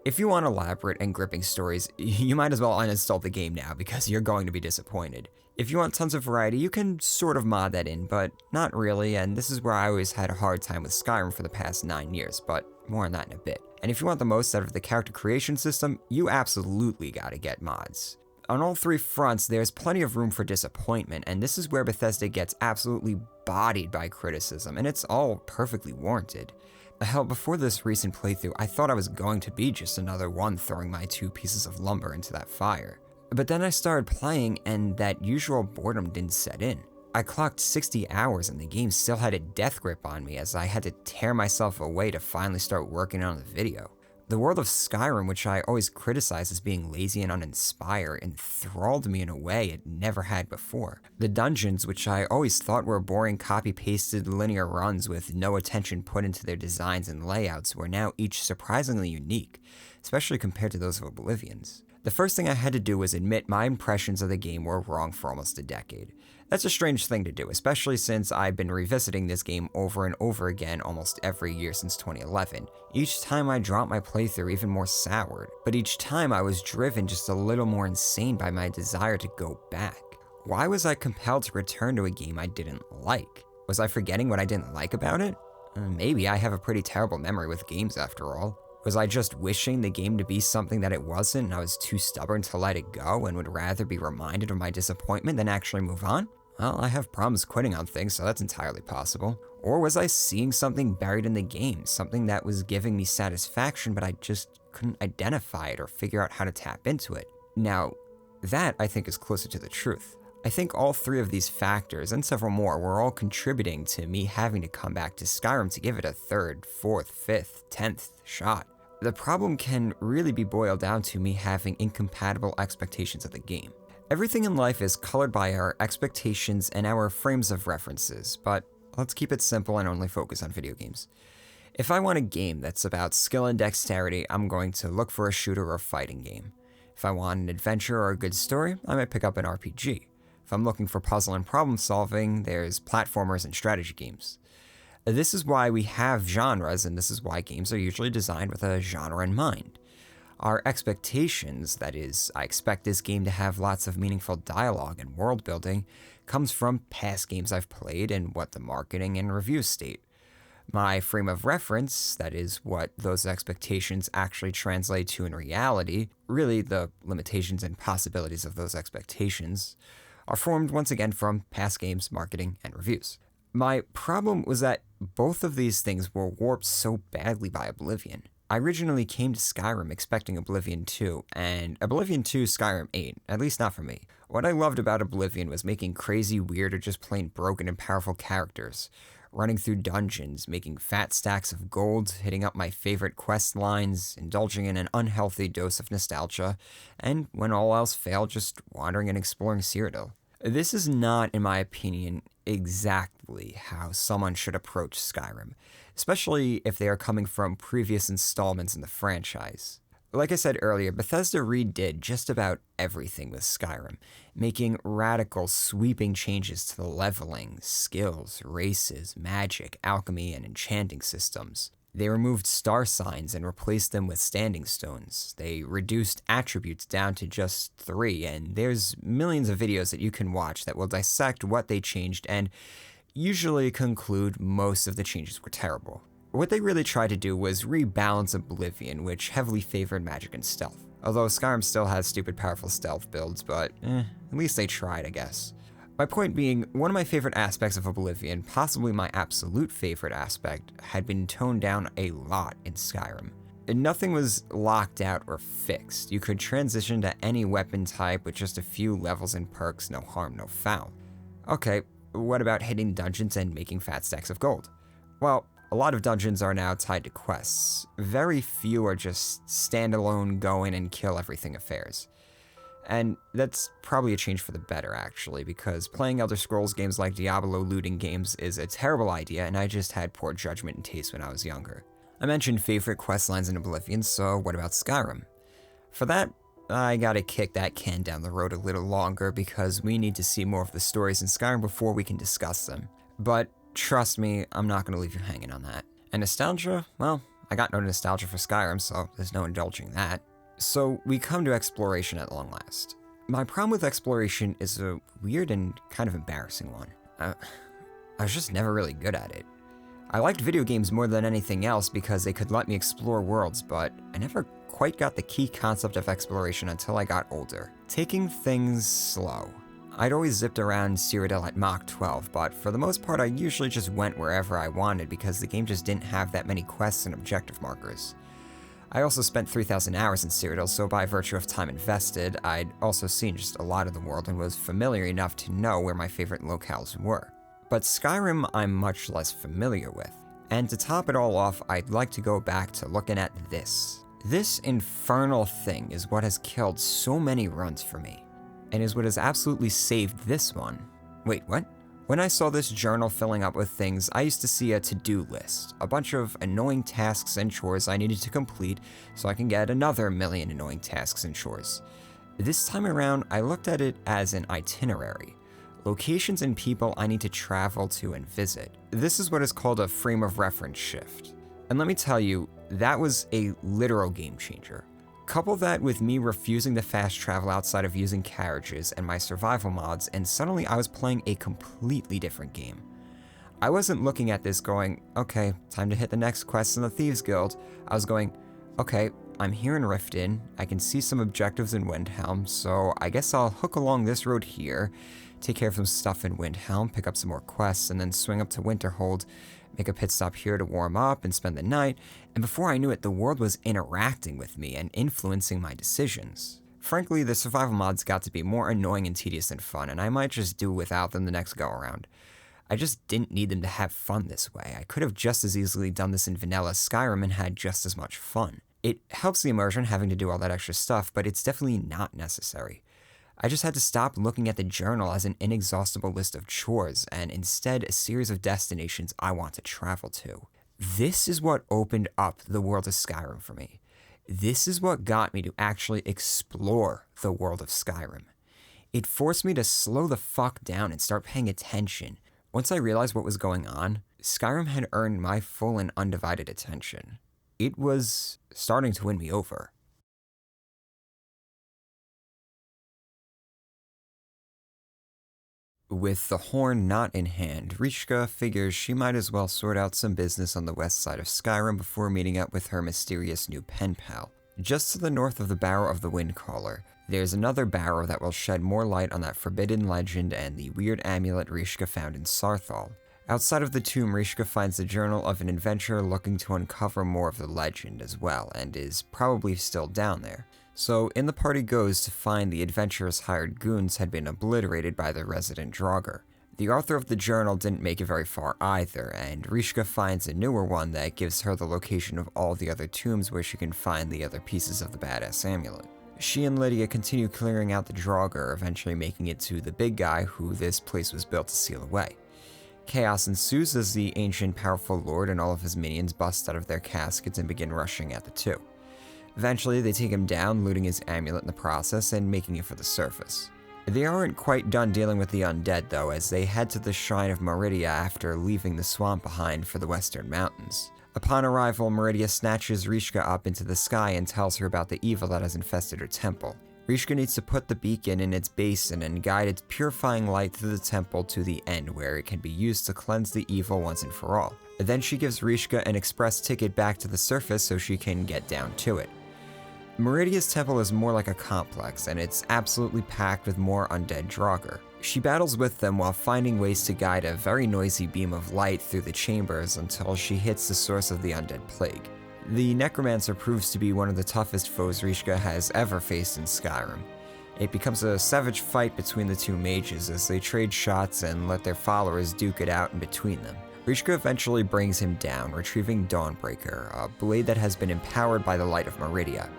If you want elaborate and gripping stories, you might as well uninstall the game now because you're going to be disappointed. If you want tons of variety, you can sort of mod that in, but not really, and this is where I always had a hard time with Skyrim for the past 9 years, but more on that in a bit. And if you want the most out of the character creation system, you absolutely gotta get mods. On all three fronts, there's plenty of room for disappointment, and this is where Bethesda gets absolutely bodied by criticism, and it's all perfectly warranted. Hell, before this recent playthrough, I thought I was going to be just another one throwing my 2 pieces of lumber into that fire. But then I started playing, and that usual boredom didn't set in. I clocked 60 hours and the game still had a death grip on me as I had to tear myself away to finally start working on the video. The world of Skyrim, which I always criticized as being lazy and uninspired, enthralled me in a way it never had before. The dungeons, which I always thought were boring copy-pasted linear runs with no attention put into their designs and layouts, were now each surprisingly unique, especially compared to those of Oblivion's. The first thing I had to do was admit my impressions of the game were wrong for almost a decade. That's a strange thing to do, especially since I've been revisiting this game over and over again almost every year since 2011. Each time I dropped my playthrough even more soured, but each time I was driven just a little more insane by my desire to go back. why was I compelled to return to a game I didn't like? Was I forgetting what I didn't like about it? Maybe I have a pretty terrible memory with games after all. Was I just wishing the game to be something that it wasn't and I was too stubborn to let it go and would rather be reminded of my disappointment than actually move on? Well, I have problems quitting on things, so that's entirely possible. Or was I seeing something buried in the game, something that was giving me satisfaction, but I just couldn't identify it or figure out how to tap into it? Now, that I think is closer to the truth. I think all three of these factors, and several more, were all contributing to me having to come back to Skyrim to give it a third, fourth, fifth, 10th shot. The problem can really be boiled down to me having incompatible expectations of the game. Everything in life is colored by our expectations and our frames of references, but let's keep it simple and only focus on video games. If I want a game that's about skill and dexterity, I'm going to look for a shooter or fighting game. If I want an adventure or a good story, I might pick up an RPG. If I'm looking for puzzle and problem solving, there's platformers and strategy games. This is why we have genres, and this is why games are usually designed with a genre in mind. Our expectations, that is, I expect this game to have lots of meaningful dialogue and world building, comes from past games I've played and what the marketing and reviews state. My frame of reference, that is, what those expectations actually translate to in reality, really the limitations and possibilities of those expectations, are formed once again from past games, marketing, and reviews. My problem was that both of these things were warped so badly by Oblivion. I originally came to Skyrim expecting Oblivion 2, and Oblivion 2 Skyrim 8, at least not for me. What I loved about Oblivion was making crazy, weird, or just plain broken and powerful characters, running through dungeons, making fat stacks of gold, hitting up my favorite quest lines, indulging in an unhealthy dose of nostalgia, and when all else failed, just wandering and exploring Cyrodiil. This is not, in my opinion, exactly how someone should approach Skyrim, especially if they are coming from previous installments in the franchise. Like I said earlier, Bethesda redid just about everything with Skyrim, making radical, sweeping changes to the leveling, skills, races, magic, alchemy, and enchanting systems. They removed star signs and replaced them with standing stones. They reduced attributes down to just 3, and there's millions of videos that you can watch that will dissect what they changed and usually conclude most of the changes were terrible. What they really tried to do was rebalance Oblivion, which heavily favored magic and stealth. Although Skyrim still has stupid powerful stealth builds, but at least they tried, I guess. My point being, one of my favorite aspects of Oblivion, possibly my absolute favorite aspect, had been toned down a lot in Skyrim. Nothing was locked out or fixed. You could transition to any weapon type with just a few levels and perks, no harm, no foul. Okay, what about hitting dungeons and making fat stacks of gold? Well, a lot of dungeons are now tied to quests. Very few are just standalone, go in and kill everything affairs. And that's probably a change for the better, actually, because playing Elder Scrolls games like Diablo looting games is a terrible idea, and I just had poor judgment and taste when I was younger. I mentioned favorite questlines in Oblivion, so what about Skyrim? For that, I gotta kick that can down the road a little longer because we need to see more of the stories in Skyrim before we can discuss them. But trust me, I'm not gonna leave you hanging on that. And nostalgia? Well, I got no nostalgia for Skyrim, so there's no indulging that. So we come to exploration at long last. My problem with exploration is a weird and kind of embarrassing one. I was just never really good at it. I liked video games more than anything else because they could let me explore worlds, but I never quite got the key concept of exploration until I got older. Taking things slow. I'd always zipped around Cyrodiil at Mach 12, but for the most part I usually just went wherever I wanted because the game just didn't have that many quests and objective markers. I also spent 3,000 hours in Cyrodiil, so by virtue of time invested, I'd also seen just a lot of the world and was familiar enough to know where my favorite locales were. But Skyrim I'm much less familiar with. And to top it all off, I'd like to go back to looking at this. This infernal thing is what has killed so many runs for me, and is what has absolutely saved this one. Wait, what? When I saw this journal filling up with things, I used to see a to-do list, a bunch of annoying tasks and chores I needed to complete so I can get another million annoying tasks and chores. This time around, I looked at it as an itinerary, locations and people I need to travel to and visit. This is what is called a frame of reference shift. And let me tell you, that was a literal game changer. Couple that with me refusing to fast travel outside of using carriages and my survival mods, and suddenly I was playing a completely different game. I wasn't looking at this going, okay, time to hit the next quest in the Thieves Guild. I was going, okay, I'm here in Riften, I can see some objectives in Windhelm, so I guess I'll hook along this road here, take care of some stuff in Windhelm, pick up some more quests, and then swing up to Winterhold, make a pit stop here to warm up and spend the night, and before I knew it, the world was interacting with me and influencing my decisions. Frankly, the survival mods got to be more annoying and tedious than fun, and I might just do without them the next go-around. I just didn't need them to have fun this way. I could have just as easily done this in vanilla Skyrim and had just as much fun. It helps the immersion having to do all that extra stuff, but it's definitely not necessary. I just had to stop looking at the journal as an inexhaustible list of chores, and instead a series of destinations I want to travel to. This is what opened up the world of Skyrim for me. This is what got me to actually explore the world of Skyrim. It forced me to slow the fuck down and start paying attention. Once I realized what was going on, Skyrim had earned my full and undivided attention. It was starting to win me over. With the horn not in hand, Rishka figures she might as well sort out some business on the west side of Skyrim before meeting up with her mysterious new pen pal. Just to the north of the Barrow of the Windcaller, there's another barrow that will shed more light on that forbidden legend and the weird amulet Rishka found in Sarthal. Outside of the tomb, Rishka finds the journal of an adventurer looking to uncover more of the legend as well, and is probably still down there. So in the party goes to find the adventurer's hired goons had been obliterated by the resident Draugr. The author of the journal didn't make it very far either, and Rishka finds a newer one that gives her the location of all the other tombs where she can find the other pieces of the badass amulet. She and Lydia continue clearing out the Draugr, eventually making it to the big guy who this place was built to seal away. Chaos ensues as the ancient powerful lord and all of his minions bust out of their caskets and begin rushing at the two. Eventually, they take him down, looting his amulet in the process and making it for the surface. They aren't quite done dealing with the undead though, as they head to the Shrine of Meridia after leaving the swamp behind for the Western Mountains. Upon arrival, Meridia snatches Rishka up into the sky and tells her about the evil that has infested her temple. Rishka needs to put the beacon in its basin and guide its purifying light through the temple to the end where it can be used to cleanse the evil once and for all. Then she gives Rishka an express ticket back to the surface so she can get down to it. Meridia's temple is more like a complex, and it's absolutely packed with more undead Draugr. She battles with them while finding ways to guide a very noisy beam of light through the chambers until she hits the source of the undead plague. The Necromancer proves to be one of the toughest foes Rishka has ever faced in Skyrim. It becomes a savage fight between the two mages as they trade shots and let their followers duke it out in between them. Rishka eventually brings him down, retrieving Dawnbreaker, a blade that has been empowered by the light of Meridia.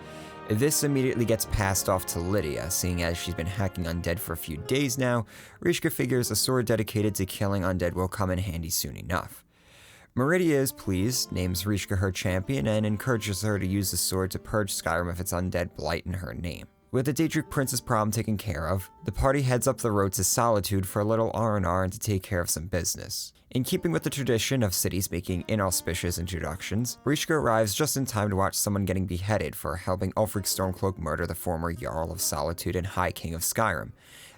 This immediately gets passed off to Lydia, seeing as she's been hacking undead for a few days now. Rishka figures a sword dedicated to killing undead will come in handy soon enough. Meridia is pleased, names Rishka her champion, and encourages her to use the sword to purge Skyrim of its undead blight in her name. With the Daedric Prince's problem taken care of, the party heads up the road to Solitude for a little R&R and to take care of some business. In keeping with the tradition of cities making inauspicious introductions, Rishka arrives just in time to watch someone getting beheaded for helping Ulfric Stormcloak murder the former Jarl of Solitude and High King of Skyrim.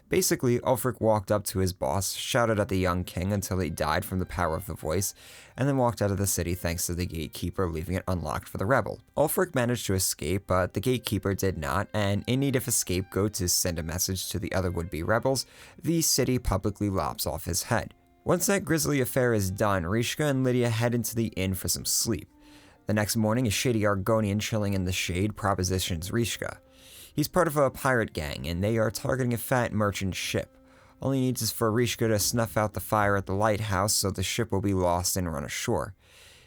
Basically, Ulfric walked up to his boss, shouted at the young king until he died from the power of the voice, and then walked out of the city thanks to the gatekeeper leaving it unlocked for the rebel. Ulfric managed to escape, but the gatekeeper did not, and in need of a scapegoat to send a message to the other would-be rebels, the city publicly lops off his head. Once that grisly affair is done, Rishka and Lydia head into the inn for some sleep. The next morning, a shady Argonian chilling in the shade propositions Rishka. He's part of a pirate gang, and they are targeting a fat merchant ship. All he needs is for Rishka to snuff out the fire at the lighthouse so the ship will be lost and run ashore.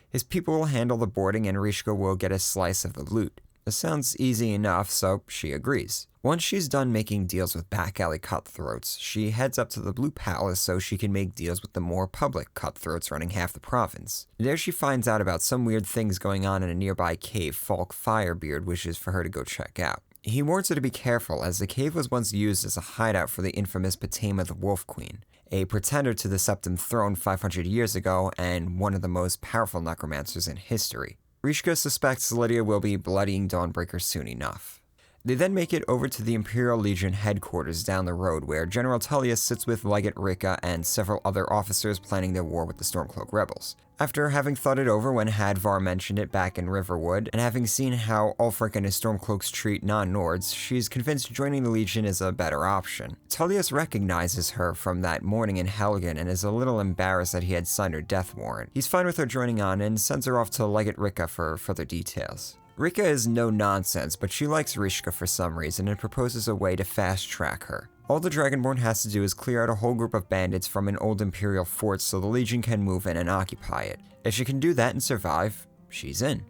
His people will handle the boarding and Rishka will get a slice of the loot. This sounds easy enough, so she agrees. Once she's done making deals with back alley cutthroats, she heads up to the Blue Palace so she can make deals with the more public cutthroats running half the province. There she finds out about some weird things going on in a nearby cave Falk Firebeard wishes for her to go check out. He warns her to be careful, as the cave was once used as a hideout for the infamous Patema the Wolf Queen, a pretender to the Septim throne 500 years ago and one of the most powerful necromancers in history. Rishka suspects Lydia will be bloodying Dawnbreaker soon enough. They then make it over to the Imperial Legion headquarters down the road, where General Tullius sits with Legate Rika and several other officers planning their war with the Stormcloak rebels. After having thought it over when Hadvar mentioned it back in Riverwood, and having seen how Ulfric and his Stormcloaks treat non-Nords, she's convinced joining the Legion is a better option. Tullius recognizes her from that morning in Helgen and is a little embarrassed that he had signed her death warrant. He's fine with her joining on and sends her off to Legate Rika for further details. Rika is no nonsense, but she likes Rishka for some reason and proposes a way to fast-track her. All the Dragonborn has to do is clear out a whole group of bandits from an old Imperial fort so the Legion can move in and occupy it. If she can do that and survive, she's in.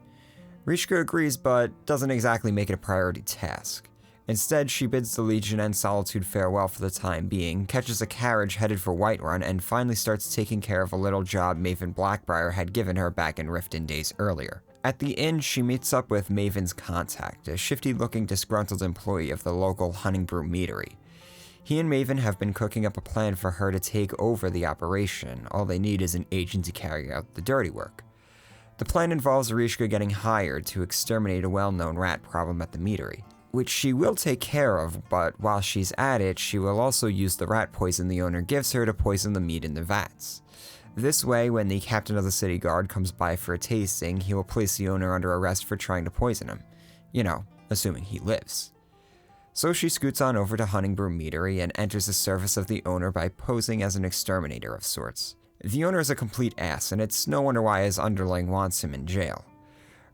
Rishka agrees, but doesn't exactly make it a priority task. Instead, she bids the Legion and Solitude farewell for the time being, catches a carriage headed for Whiterun, and finally starts taking care of a little job Maven Blackbriar had given her back in Riften days earlier. At the inn, she meets up with Maven's contact, a shifty-looking disgruntled employee of the local Honningbrew meadery. He and Maven have been cooking up a plan for her to take over the operation. All they need is an agent to carry out the dirty work. The plan involves Rishka getting hired to exterminate a well-known rat problem at the meadery, which she will take care of, but while she's at it, she will also use the rat poison the owner gives her to poison the meat in the vats. This way, when the captain of the city guard comes by for a tasting, he will place the owner under arrest for trying to poison him. You know, assuming he lives. So she scoots on over to Honningbrew meadery and enters the service of the owner by posing as an exterminator of sorts. The owner is a complete ass, and it's no wonder why his underling wants him in jail.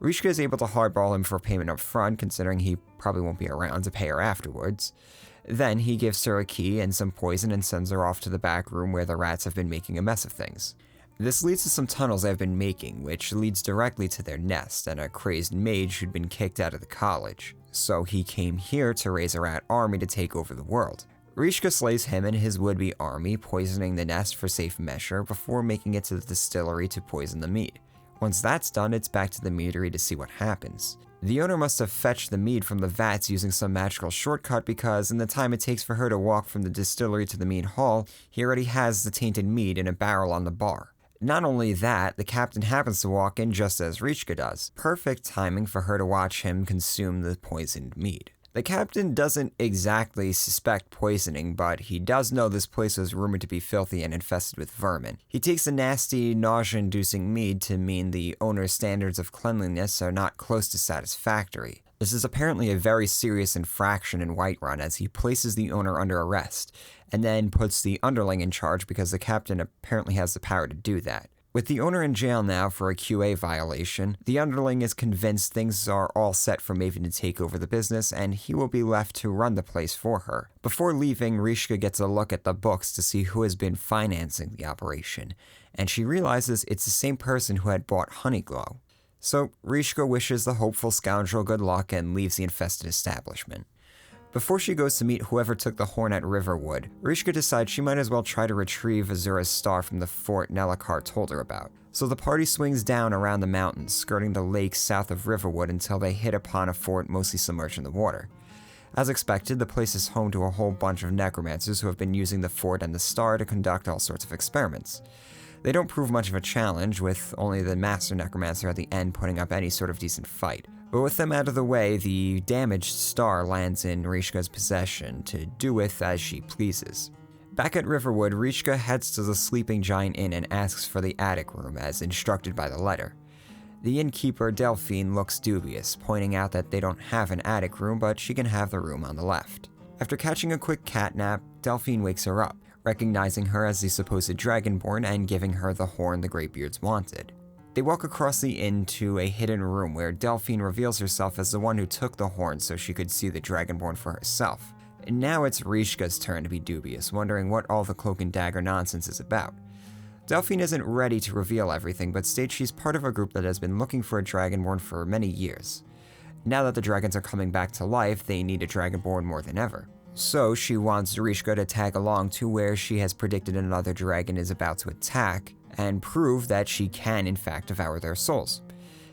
Rishka is able to hardball him for payment up front, considering he probably won't be around to pay her afterwards. Then he gives her a key and some poison and sends her off to the back room where the rats have been making a mess of things. This leads to some tunnels they've been making, which leads directly to their nest and a crazed mage who'd been kicked out of the college. So he came here to raise a rat army to take over the world. Rishka slays him and his would-be army, poisoning the nest for safe measure before making it to the distillery to poison the mead. Once that's done, it's back to the meadery to see what happens. The owner must have fetched the mead from the vats using some magical shortcut because in the time it takes for her to walk from the distillery to the mead hall, he already has the tainted mead in a barrel on the bar. Not only that, the captain happens to walk in just as Rishka does. Perfect timing for her to watch him consume the poisoned mead. The captain doesn't exactly suspect poisoning, but he does know this place was rumored to be filthy and infested with vermin. He takes the nasty, nausea-inducing mead to mean the owner's standards of cleanliness are not close to satisfactory. This is apparently a very serious infraction in Whiterun, as he places the owner under arrest, and then puts the underling in charge because the captain apparently has the power to do that. With the owner in jail now for a QA violation, the underling is convinced things are all set for Maven to take over the business, and he will be left to run the place for her. Before leaving, Rishka gets a look at the books to see who has been financing the operation, and she realizes it's the same person who had bought Honeyglow. So Rishka wishes the hopeful scoundrel good luck and leaves the infested establishment. Before she goes to meet whoever took the horn at Riverwood, Rishka decides she might as well try to retrieve Azura's star from the fort Nelakar told her about. So the party swings down around the mountains, skirting the lake south of Riverwood until they hit upon a fort mostly submerged in the water. As expected, the place is home to a whole bunch of necromancers who have been using the fort and the star to conduct all sorts of experiments. They don't prove much of a challenge, with only the master necromancer at the end putting up any sort of decent fight. But with them out of the way, the damaged star lands in Rishka's possession to do with as she pleases. Back at Riverwood, Rishka heads to the Sleeping Giant Inn and asks for the attic room as instructed by the letter. The innkeeper, Delphine, looks dubious, pointing out that they don't have an attic room, but she can have the room on the left. After catching a quick cat nap, Delphine wakes her up, recognizing her as the supposed Dragonborn and giving her the horn the Greybeards wanted. They walk across the inn to a hidden room where Delphine reveals herself as the one who took the horn so she could see the Dragonborn for herself. And now it's Rishka's turn to be dubious, wondering what all the cloak and dagger nonsense is about. Delphine isn't ready to reveal everything, but states she's part of a group that has been looking for a Dragonborn for many years. Now that the dragons are coming back to life, they need a Dragonborn more than ever. So she wants Rishka to tag along to where she has predicted another dragon is about to attack, and prove that she can in fact devour their souls.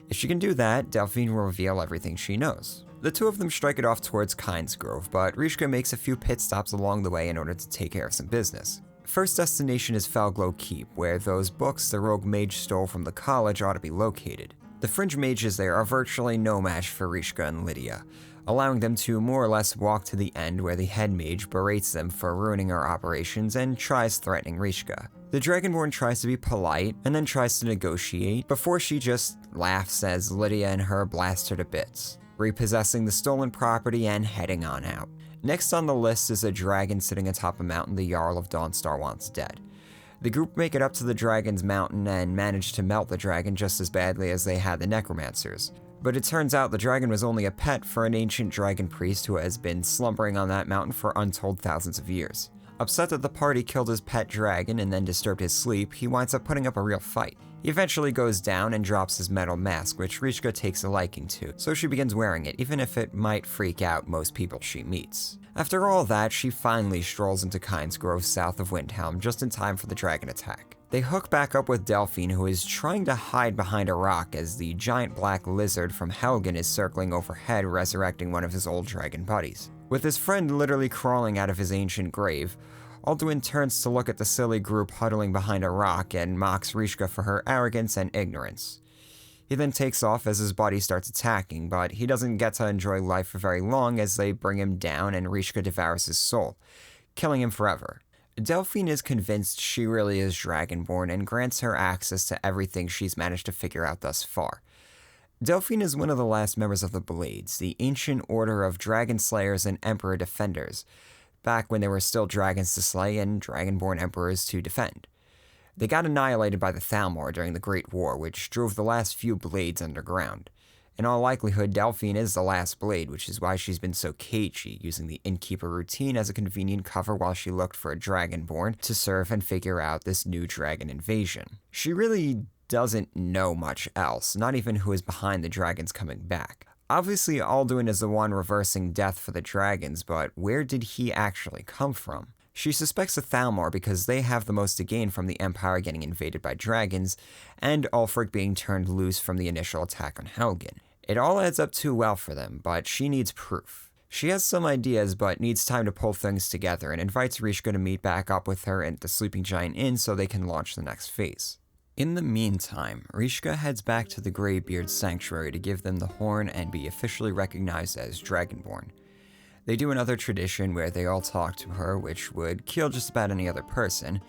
If she can do that, Delphine will reveal everything she knows. The two of them strike it off towards Kynesgrove, but Rishka makes a few pit stops along the way in order to take care of some business. First destination is Felglow Keep, where those books the rogue mage stole from the college ought to be located. The fringe mages there are virtually no match for Rishka and Lydia, allowing them to more or less walk to the end where the head mage berates them for ruining her operations and tries threatening Rishka. The Dragonborn tries to be polite and then tries to negotiate before she just laughs as Lydia and her blast her to bits, repossessing the stolen property and heading on out. Next on the list is a dragon sitting atop a mountain the Jarl of Dawnstar wants dead. The group make it up to the dragon's mountain and manage to melt the dragon just as badly as they had the necromancers. But it turns out the dragon was only a pet for an ancient dragon priest who has been slumbering on that mountain for untold thousands of years. Upset that the party killed his pet dragon and then disturbed his sleep, he winds up putting up a real fight. He eventually goes down and drops his metal mask, which Rishka takes a liking to, so she begins wearing it, even if it might freak out most people she meets. After all that, she finally strolls into Kynes Grove south of Windhelm just in time for the dragon attack. They hook back up with Delphine, who is trying to hide behind a rock as the giant black lizard from Helgen is circling overhead, resurrecting one of his old dragon buddies. With his friend literally crawling out of his ancient grave, Alduin turns to look at the silly group huddling behind a rock and mocks Rishka for her arrogance and ignorance. He then takes off as his buddy starts attacking, but he doesn't get to enjoy life for very long as they bring him down and Rishka devours his soul, killing him forever. Delphine is convinced she really is Dragonborn and grants her access to everything she's managed to figure out thus far. Delphine is one of the last members of the Blades, the ancient order of Dragon Slayers and Emperor Defenders, back when there were still dragons to slay and Dragonborn emperors to defend. They got annihilated by the Thalmor during the Great War, which drove the last few Blades underground. In all likelihood, Delphine is the last Blade, which is why she's been so cagey, using the Innkeeper routine as a convenient cover while she looked for a Dragonborn to serve and figure out this new dragon invasion. She really doesn't know much else, not even who is behind the dragons coming back. Obviously, Alduin is the one reversing death for the dragons, but where did he actually come from? She suspects the Thalmor because they have the most to gain from the Empire getting invaded by dragons, and Ulfric being turned loose from the initial attack on Helgen. It all adds up too well for them, but she needs proof. She has some ideas, but needs time to pull things together, and invites Rishka to meet back up with her at the Sleeping Giant Inn so they can launch the next phase. In the meantime, Rishka heads back to the Greybeard Sanctuary to give them the horn and be officially recognized as Dragonborn. They do another tradition where they all talk to her, which would kill just about any other person,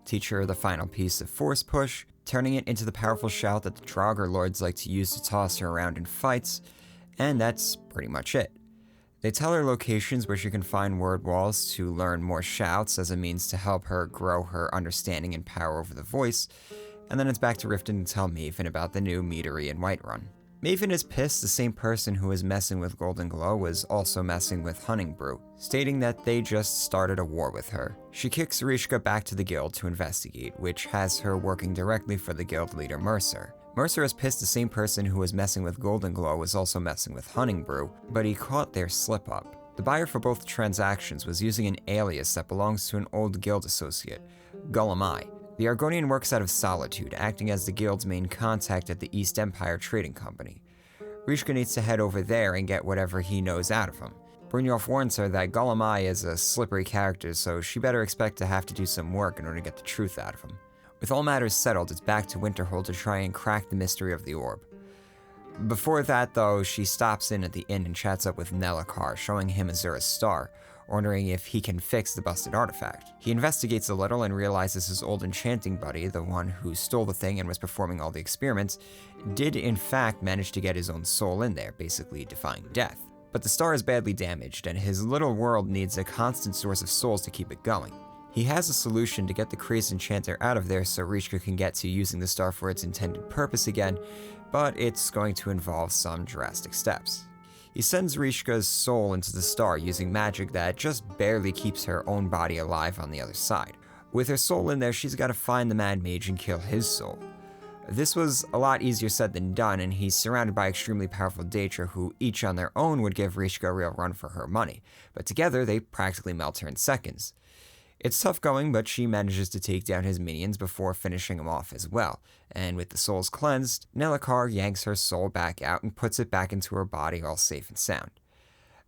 teach her the final piece of Force Push, turning it into the powerful shout that the Draugr Lords like to use to toss her around in fights, and that's pretty much it. They tell her locations where she can find word walls to learn more shouts as a means to help her grow her understanding and power over the voice, and then it's back to Riften to tell Maven about the new meadery in Whiterun. Maven is pissed the same person who was messing with Golden Glow was also messing with Hunningbrew, stating that they just started a war with her. She kicks Rishka back to the guild to investigate, which has her working directly for the guild leader Mercer. Mercer is pissed the same person who was messing with Golden Glow was also messing with Hunningbrew, but he caught their slip-up. The buyer for both transactions was using an alias that belongs to an old guild associate, Gullumai. The Argonian works out of Solitude, acting as the guild's main contact at the East Empire Trading Company. Rishka needs to head over there and get whatever he knows out of him. Brynjolf warns her that Gullumai is a slippery character, so she better expect to have to do some work in order to get the truth out of him. With all matters settled, it's back to Winterhold to try and crack the mystery of the orb. Before that, though, she stops in at the inn and chats up with Nelacar, showing him Azura's star, wondering if he can fix the busted artifact. He investigates a little and realizes his old enchanting buddy, the one who stole the thing and was performing all the experiments, did in fact manage to get his own soul in there, basically defying death. But the star is badly damaged, and his little world needs a constant source of souls to keep it going. He has a solution to get the crazed enchanter out of there so Rishka can get to using the star for its intended purpose again, but it's going to involve some drastic steps. He sends Rishka's soul into the star using magic that just barely keeps her own body alive on the other side. With her soul in there, she's got to find the Mad Mage and kill his soul. This was a lot easier said than done, and he's surrounded by extremely powerful Daedra who each on their own would give Rishka a real run for her money, but together they practically melt her in seconds. It's tough going, but she manages to take down his minions before finishing them off as well, and with the souls cleansed, Nelacar yanks her soul back out and puts it back into her body all safe and sound.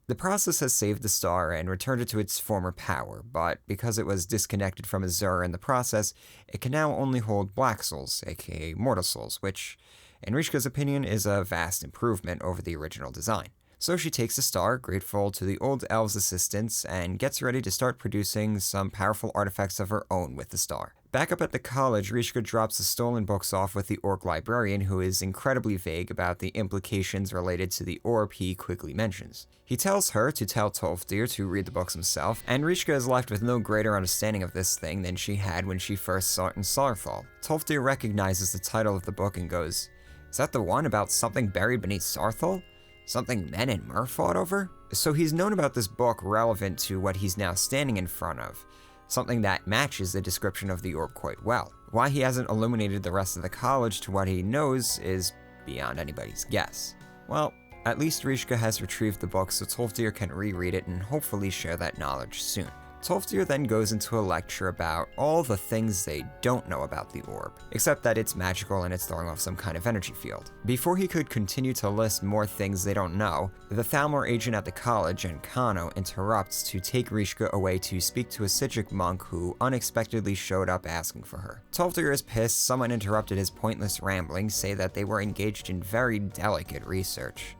The process has saved the star and returned it to its former power, but because it was disconnected from Azura in the process, it can now only hold black souls, aka mortal souls, which In Rishka's opinion, is a vast improvement over the original design. So she takes the star, grateful to the old elf's assistance, and gets ready to start producing some powerful artifacts of her own with the star. Back up at the college, Rishka drops the stolen books off with the orc librarian, who is incredibly vague about the implications related to the orb he quickly mentions. He tells her to tell Tolfdir to read the books himself, and Rishka is left with no greater understanding of this thing than she had when she first saw it in Saarthal. Tolfdir recognizes the title of the book and goes, "Is that the one about something buried beneath Saarthal? Something men and Myr fought over?" So he's known about this book relevant to what he's now standing in front of, something that matches the description of the orb quite well. Why he hasn't illuminated the rest of the college to what he knows is beyond anybody's guess. Well, at least Rishka has retrieved the book so Tolfdir can reread it and hopefully share that knowledge soon. Tolfdir then goes into a lecture about all the things they don't know about the orb, except that it's magical and it's throwing off some kind of energy field. Before he could continue to list more things they don't know, the Thalmor agent at the college, Kano, interrupts to take Rishka away to speak to a Sijic monk who unexpectedly showed up asking for her. Tolfdir is pissed someone interrupted his pointless ramblings, say that they were engaged in very delicate research.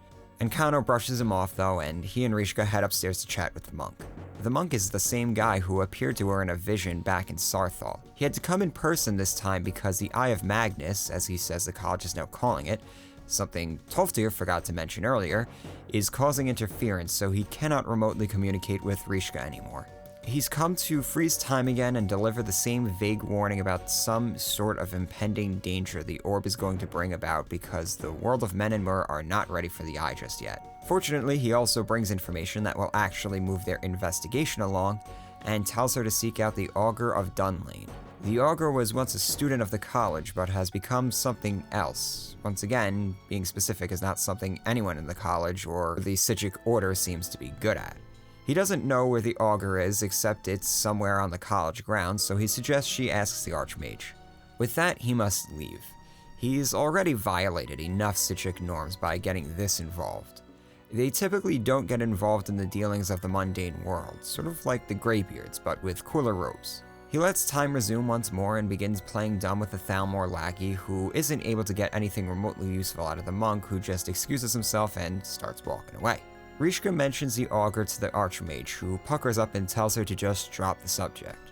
Kano brushes him off though, and he and Rishka head upstairs to chat with the monk. The monk is the same guy who appeared to her in a vision back in Saarthal. He had to come in person this time because the Eye of Magnus, as he says the college is now calling it, something Tolfdir forgot to mention earlier, is causing interference, so he cannot remotely communicate with Rishka anymore. He's come to freeze time again and deliver the same vague warning about some sort of impending danger the orb is going to bring about because the world of men and Myr are not ready for the Eye just yet. Fortunately, he also brings information that will actually move their investigation along and tells her to seek out the Augur of Dunlane. The Augur was once a student of the college, but has become something else. Once again, being specific is not something anyone in the college or the Sijic Order seems to be good at. He doesn't know where the Augur is, except it's somewhere on the college grounds, so he suggests she asks the Archmage. With that, he must leave. He's already violated enough Sijic norms by getting this involved. They typically don't get involved in the dealings of the mundane world, sort of like the Greybeards, but with cooler robes. He lets time resume once more and begins playing dumb with the Thalmor lackey, who isn't able to get anything remotely useful out of the monk, who just excuses himself and starts walking away. Rishka mentions the Augur to the Archmage, who puckers up and tells her to just drop the subject.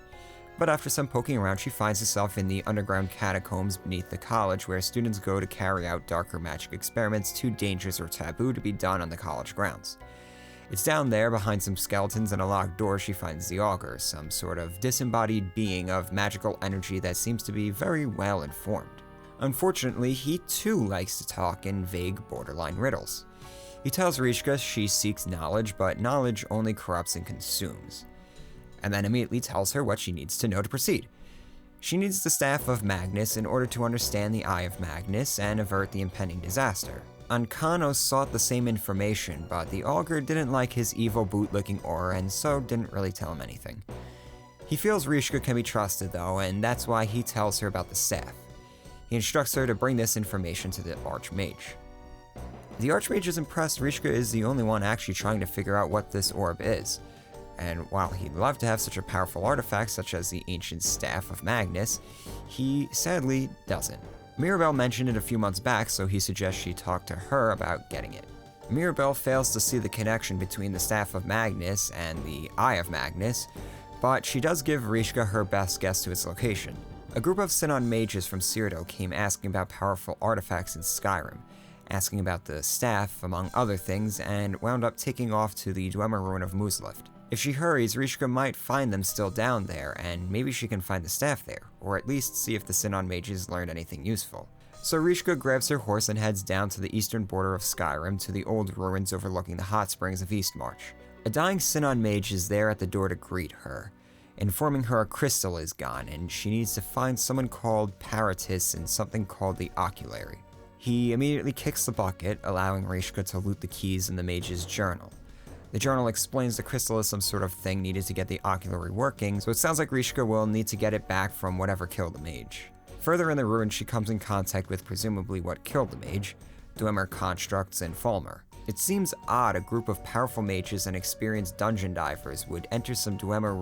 But after some poking around, she finds herself in the underground catacombs beneath the college, where students go to carry out darker magic experiments too dangerous or taboo to be done on the college grounds. It's down there, behind some skeletons and a locked door, she finds the Augur, some sort of disembodied being of magical energy that seems to be very well informed. Unfortunately, he too likes to talk in vague, borderline riddles. He tells Rishka she seeks knowledge, but knowledge only corrupts and consumes, and then immediately tells her what she needs to know to proceed. She needs the Staff of Magnus in order to understand the Eye of Magnus and avert the impending disaster. Kano sought the same information, but the Augur didn't like his evil bootlicking aura and so didn't really tell him anything. He feels Rishka can be trusted though, and that's why he tells her about the staff. He instructs her to bring this information to the Archmage. The Archmage is impressed Rishka is the only one actually trying to figure out what this orb is, and while he'd love to have such a powerful artifact such as the ancient Staff of Magnus, he sadly doesn't. Mirabelle mentioned it a few months back, so he suggests she talk to her about getting it. Mirabelle fails to see the connection between the Staff of Magnus and the Eye of Magnus, but she does give Rishka her best guess to its location. A group of Sinon mages from Cyrodiil came asking about powerful artifacts in Skyrim, asking about the staff, among other things, and wound up taking off to the Dwemer ruin of MODLIST. If she hurries, Rishka might find them still down there, and maybe she can find the staff there, or at least see if the Sinon mages learned anything useful. So Rishka grabs her horse and heads down to the eastern border of Skyrim to the old ruins overlooking the hot springs of Eastmarch. A dying Sinon mage is there at the door to greet her, informing her a crystal is gone, and she needs to find someone called Paratus and something called the Oculary. He immediately kicks the bucket, allowing Rishka to loot the keys in the mage's journal. The journal explains the crystal is some sort of thing needed to get the oculary working, so it sounds like Rishka will need to get it back from whatever killed the mage. Further in the ruin, she comes in contact with presumably what killed the mage, Dwemer constructs and Falmer. It seems odd a group of powerful mages and experienced dungeon divers would enter some Dwemer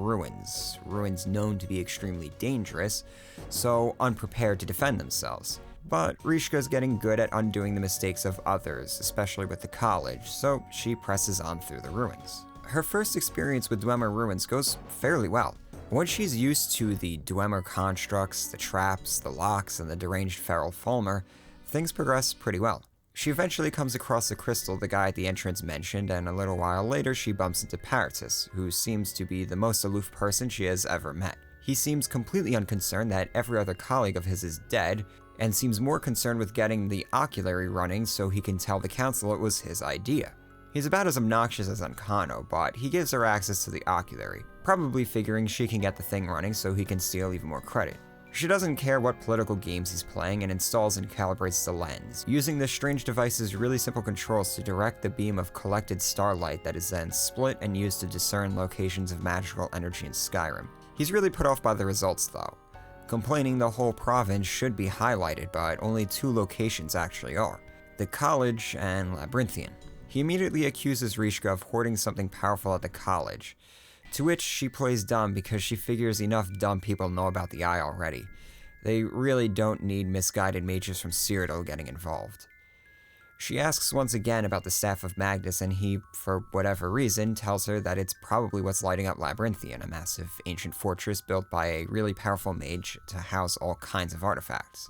ruins known to be extremely dangerous, so unprepared to defend themselves. but Rishka's getting good at undoing the mistakes of others, especially with the college, so she presses on through the ruins. Her first experience with Dwemer ruins goes fairly well. Once she's used to the Dwemer constructs, the traps, the locks, and the deranged feral Fulmer, things progress pretty well. She eventually comes across the crystal the guy at the entrance mentioned, and a little while later she bumps into Paratus, who seems to be the most aloof person she has ever met. He seems completely unconcerned that every other colleague of his is dead, and seems more concerned with getting the oculary running so he can tell the council it was his idea. He's about as obnoxious as Ancano, but he gives her access to the oculary, probably figuring she can get the thing running so he can steal even more credit. She doesn't care what political games he's playing and installs and calibrates the lens, using the strange device's really simple controls to direct the beam of collected starlight that is then split and used to discern locations of magical energy in Skyrim. He's really put off by the results though, complaining the whole province should be highlighted, but only 2 locations actually are: the college and Labyrinthian. He immediately accuses Rishka of hoarding something powerful at the college, to which she plays dumb because she figures enough dumb people know about the Eye already. They really don't need misguided mages from Cyrodiil getting involved. She asks once again about the Staff of Magnus, and he, for whatever reason, tells her that it's probably what's lighting up Labyrinthian, a massive ancient fortress built by a really powerful mage to house all kinds of artifacts.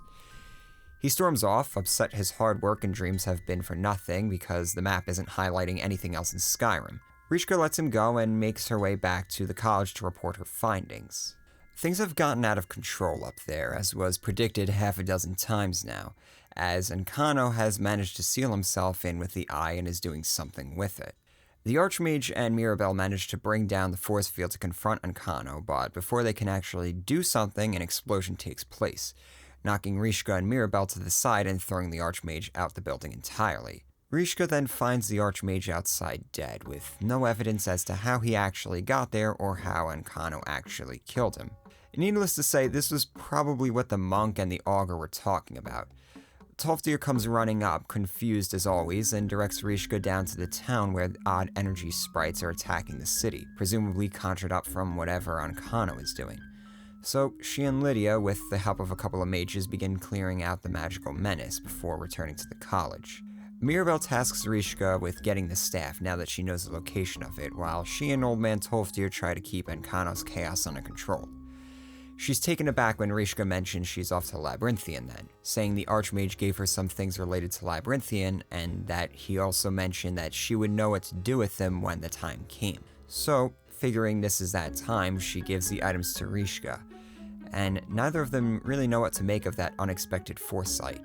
He storms off, upset his hard work and dreams have been for nothing because the map isn't highlighting anything else in Skyrim. Rishka lets him go and makes her way back to the college to report her findings. Things have gotten out of control up there, as was predicted half a dozen times now, as Ancano has managed to seal himself in with the Eye and is doing something with it. The Archmage and Mirabelle manage to bring down the force field to confront Ancano, but before they can actually do something, an explosion takes place, knocking Rishka and Mirabelle to the side and throwing the Archmage out the building entirely. Rishka then finds the Archmage outside dead, with no evidence as to how he actually got there or how Ancano actually killed him. Needless to say, this was probably what the monk and the augur were talking about. Tolfdir comes running up, confused as always, and directs Rishka down to the town where odd energy sprites are attacking the city, presumably conjured up from whatever Ancano is doing. So she and Lydia, with the help of a couple of mages, begin clearing out the magical menace before returning to the college. Mirabelle tasks Rishka with getting the staff now that she knows the location of it, while she and Old Man Tolfdir try to keep Ancano's chaos under control. She's taken aback when Rishka mentions she's off to Labyrinthian then, saying the Archmage gave her some things related to Labyrinthian, and that he also mentioned that she would know what to do with them when the time came. So, figuring this is that time, she gives the items to Rishka, and neither of them really know what to make of that unexpected foresight.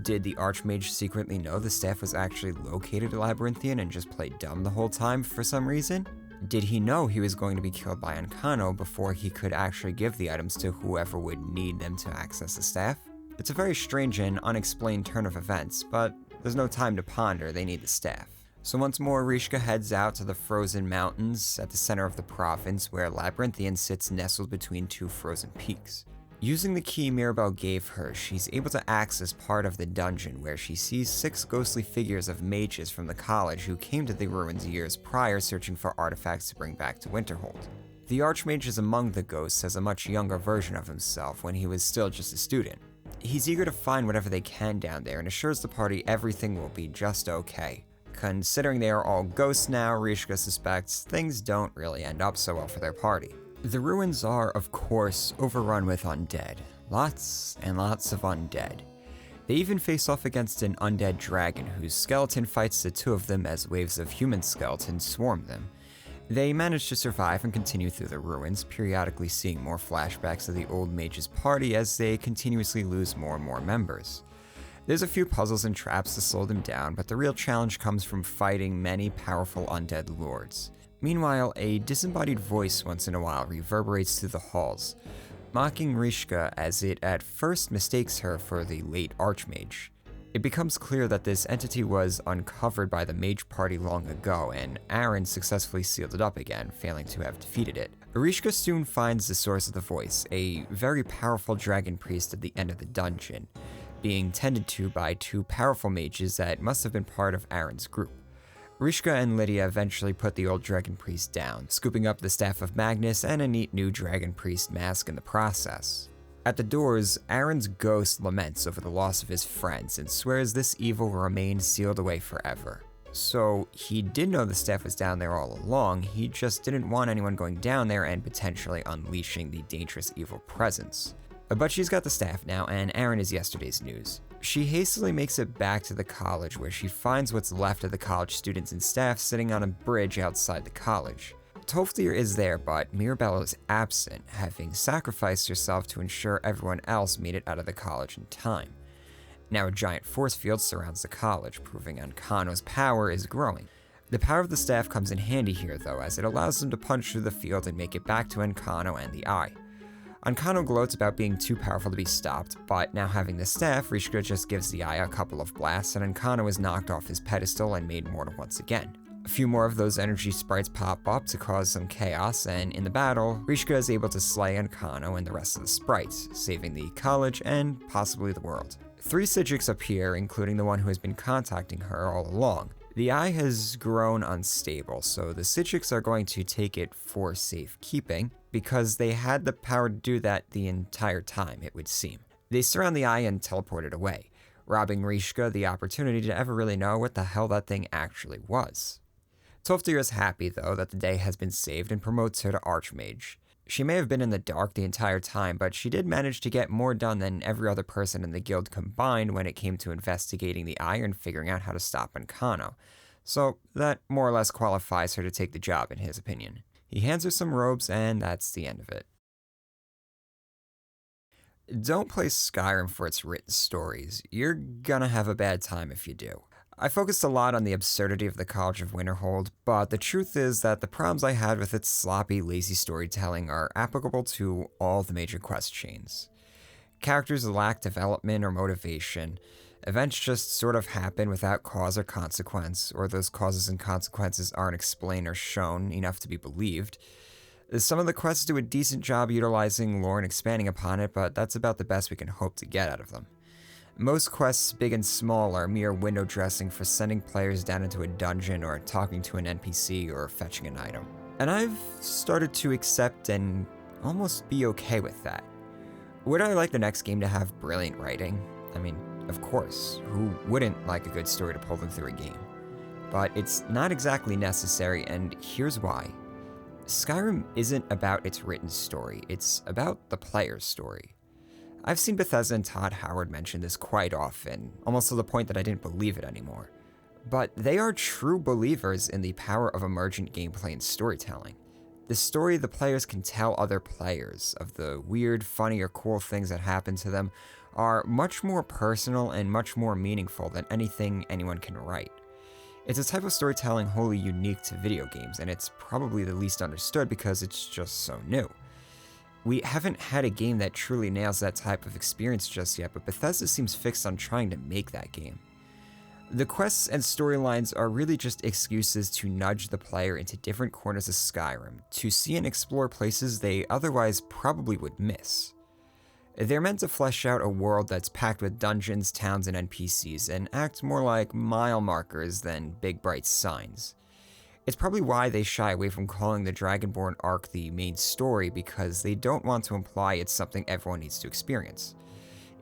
Did the Archmage secretly know the staff was actually located at Labyrinthian and just play dumb the whole time for some reason? Did he know he was going to be killed by Ancano before he could actually give the items to whoever would need them to access the staff? It's a very strange and unexplained turn of events, but there's no time to ponder, they need the staff. So once more, Rishka heads out to the frozen mountains at the center of the province where Labyrinthian sits nestled between 2 frozen peaks. Using the key Mirabelle gave her, she's able to access part of the dungeon where she sees 6 ghostly figures of mages from the college who came to the ruins years prior searching for artifacts to bring back to Winterhold. The Archmage is among the ghosts as a much younger version of himself when he was still just a student. He's eager to find whatever they can down there and assures the party everything will be just okay. Considering they are all ghosts now, Rishka suspects things don't really end up so well for their party. The ruins are, of course, overrun with undead. Lots and lots of undead. They even face off against an undead dragon whose skeleton fights the 2 of them as waves of human skeletons swarm them. They manage to survive and continue through the ruins, periodically seeing more flashbacks of the old mage's party as they continuously lose more and more members. There's a few puzzles and traps to slow them down, but the real challenge comes from fighting many powerful undead lords. Meanwhile, a disembodied voice once in a while reverberates through the halls, mocking Rishka as it at first mistakes her for the late Archmage. It becomes clear that this entity was uncovered by the mage party long ago, and Aaron successfully sealed it up again, failing to have defeated it. Rishka soon finds the source of the voice, a very powerful dragon priest at the end of the dungeon, being tended to by 2 powerful mages that must have been part of Aaron's group. Rishka and Lydia eventually put the old dragon priest down, scooping up the Staff of Magnus and a neat new dragon priest mask in the process. At the doors, Aaron's ghost laments over the loss of his friends and swears this evil will remain sealed away forever. So he did know the staff was down there all along, he just didn't want anyone going down there and potentially unleashing the dangerous evil presence. But she's got the staff now, and Aaron is yesterday's news. She hastily makes it back to the college where she finds what's left of the college students and staff sitting on a bridge outside the college. Tolfdir is there, but Mirabelle is absent, having sacrificed herself to ensure everyone else made it out of the college in time. Now a giant force field surrounds the college, proving Ancano's power is growing. The power of the staff comes in handy here though, as it allows them to punch through the field and make it back to Ancano and the Eye. Ancano gloats about being too powerful to be stopped, but now having the staff, Rishka just gives the Eye a couple of blasts and Ancano is knocked off his pedestal and made mortal once again. A few more of those energy sprites pop up to cause some chaos, and in the battle, Rishka is able to slay Ancano and the rest of the sprites, saving the college and possibly the world. 3 Psijics appear, including the one who has been contacting her all along. The Eye has grown unstable, so the Psijics are going to take it for safekeeping, because they had the power to do that the entire time, it would seem. They surround the Eye and teleport it away, robbing Rishka the opportunity to ever really know what the hell that thing actually was. Tolfdir is happy, though, that the day has been saved and promotes her to Archmage. She may have been in the dark the entire time, but she did manage to get more done than every other person in the guild combined when it came to investigating the Eye and figuring out how to stop Ancano. So that more or less qualifies her to take the job in his opinion. He hands her some robes and that's the end of it. Don't play Skyrim for its written stories. You're gonna have a bad time if you do. I focused a lot on the absurdity of the College of Winterhold, but the truth is that the problems I had with its sloppy, lazy storytelling are applicable to all the major quest chains. Characters lack development or motivation, events just sort of happen without cause or consequence, or those causes and consequences aren't explained or shown enough to be believed. Some of the quests do a decent job utilizing lore and expanding upon it, but that's about the best we can hope to get out of them. Most quests, big and small, are mere window dressing for sending players down into a dungeon or talking to an NPC or fetching an item. And I've started to accept and almost be okay with that. Would I like the next game to have brilliant writing? I mean, of course, who wouldn't like a good story to pull them through a game? But it's not exactly necessary, and here's why. Skyrim isn't about its written story, it's about the player's story. I've seen Bethesda and Todd Howard mention this quite often, almost to the point that I didn't believe it anymore. But they are true believers in the power of emergent gameplay and storytelling. The story the players can tell other players of the weird, funny, or cool things that happen to them are much more personal and much more meaningful than anything anyone can write. It's a type of storytelling wholly unique to video games, and it's probably the least understood because it's just so new. We haven't had a game that truly nails that type of experience just yet, but Bethesda seems fixed on trying to make that game. The quests and storylines are really just excuses to nudge the player into different corners of Skyrim, to see and explore places they otherwise probably would miss. They're meant to flesh out a world that's packed with dungeons, towns, and NPCs, and act more like mile markers than big bright signs. It's probably why they shy away from calling the Dragonborn arc the main story, because they don't want to imply it's something everyone needs to experience.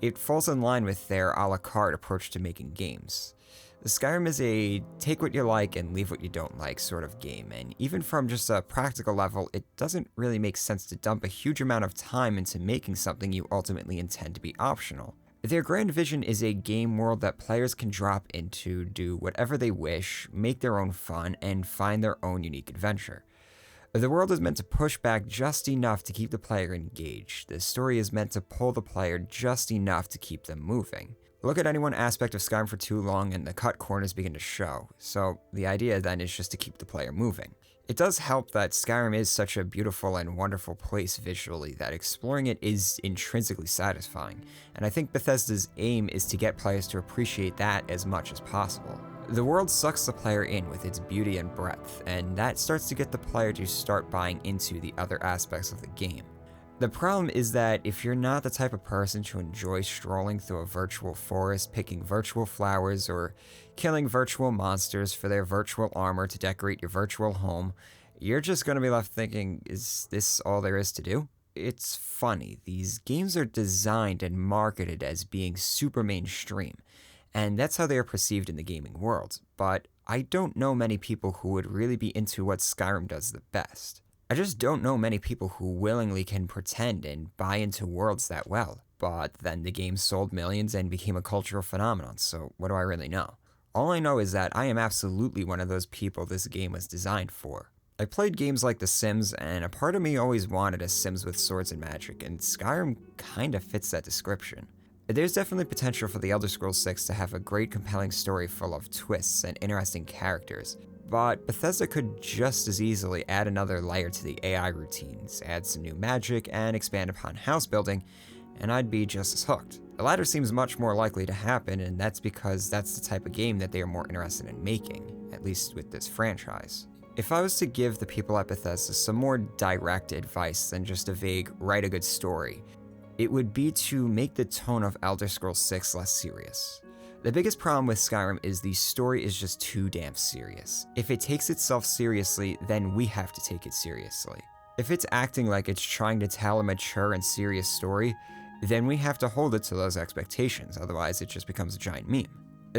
It falls in line with their a la carte approach to making games. The Skyrim is a take what you like and leave what you don't like sort of game, and even from just a practical level, it doesn't really make sense to dump a huge amount of time into making something you ultimately intend to be optional. Their grand vision is a game world that players can drop into, do whatever they wish, make their own fun, and find their own unique adventure. The world is meant to push back just enough to keep the player engaged. The story is meant to pull the player just enough to keep them moving. Look at any one aspect of Skyrim for too long and the cut corners begin to show, so the idea then is just to keep the player moving. It does help that Skyrim is such a beautiful and wonderful place visually that exploring it is intrinsically satisfying, and I think Bethesda's aim is to get players to appreciate that as much as possible. The world sucks the player in with its beauty and breadth, and that starts to get the player to start buying into the other aspects of the game. The problem is that if you're not the type of person to enjoy strolling through a virtual forest, picking virtual flowers, or killing virtual monsters for their virtual armor to decorate your virtual home, you're just going to be left thinking, is this all there is to do? it's funny. These games are designed and marketed as being super mainstream, and that's how they are perceived in the gaming world. But I don't know many people who would really be into what Skyrim does the best. I just don't know many people who willingly can pretend and buy into worlds that well. But then the game sold millions and became a cultural phenomenon, so what do I really know? All I know is that I am absolutely one of those people this game was designed for. I played games like The Sims, and a part of me always wanted a Sims with swords and magic, and Skyrim kinda fits that description. There's definitely potential for the Elder Scrolls 6 to have a great compelling story full of twists and interesting characters, but Bethesda could just as easily add another layer to the AI routines, add some new magic, and expand upon house building, and I'd be just as hooked. The latter seems much more likely to happen, and that's because that's the type of game that they are more interested in making, at least with this franchise. If I was to give the people at Bethesda some more direct advice than just a vague, write a good story, it would be to make the tone of Elder Scrolls 6 less serious. The biggest problem with Skyrim is the story is just too damn serious. If it takes itself seriously, then we have to take it seriously. If it's acting like it's trying to tell a mature and serious story, then we have to hold it to those expectations, otherwise it just becomes a giant meme.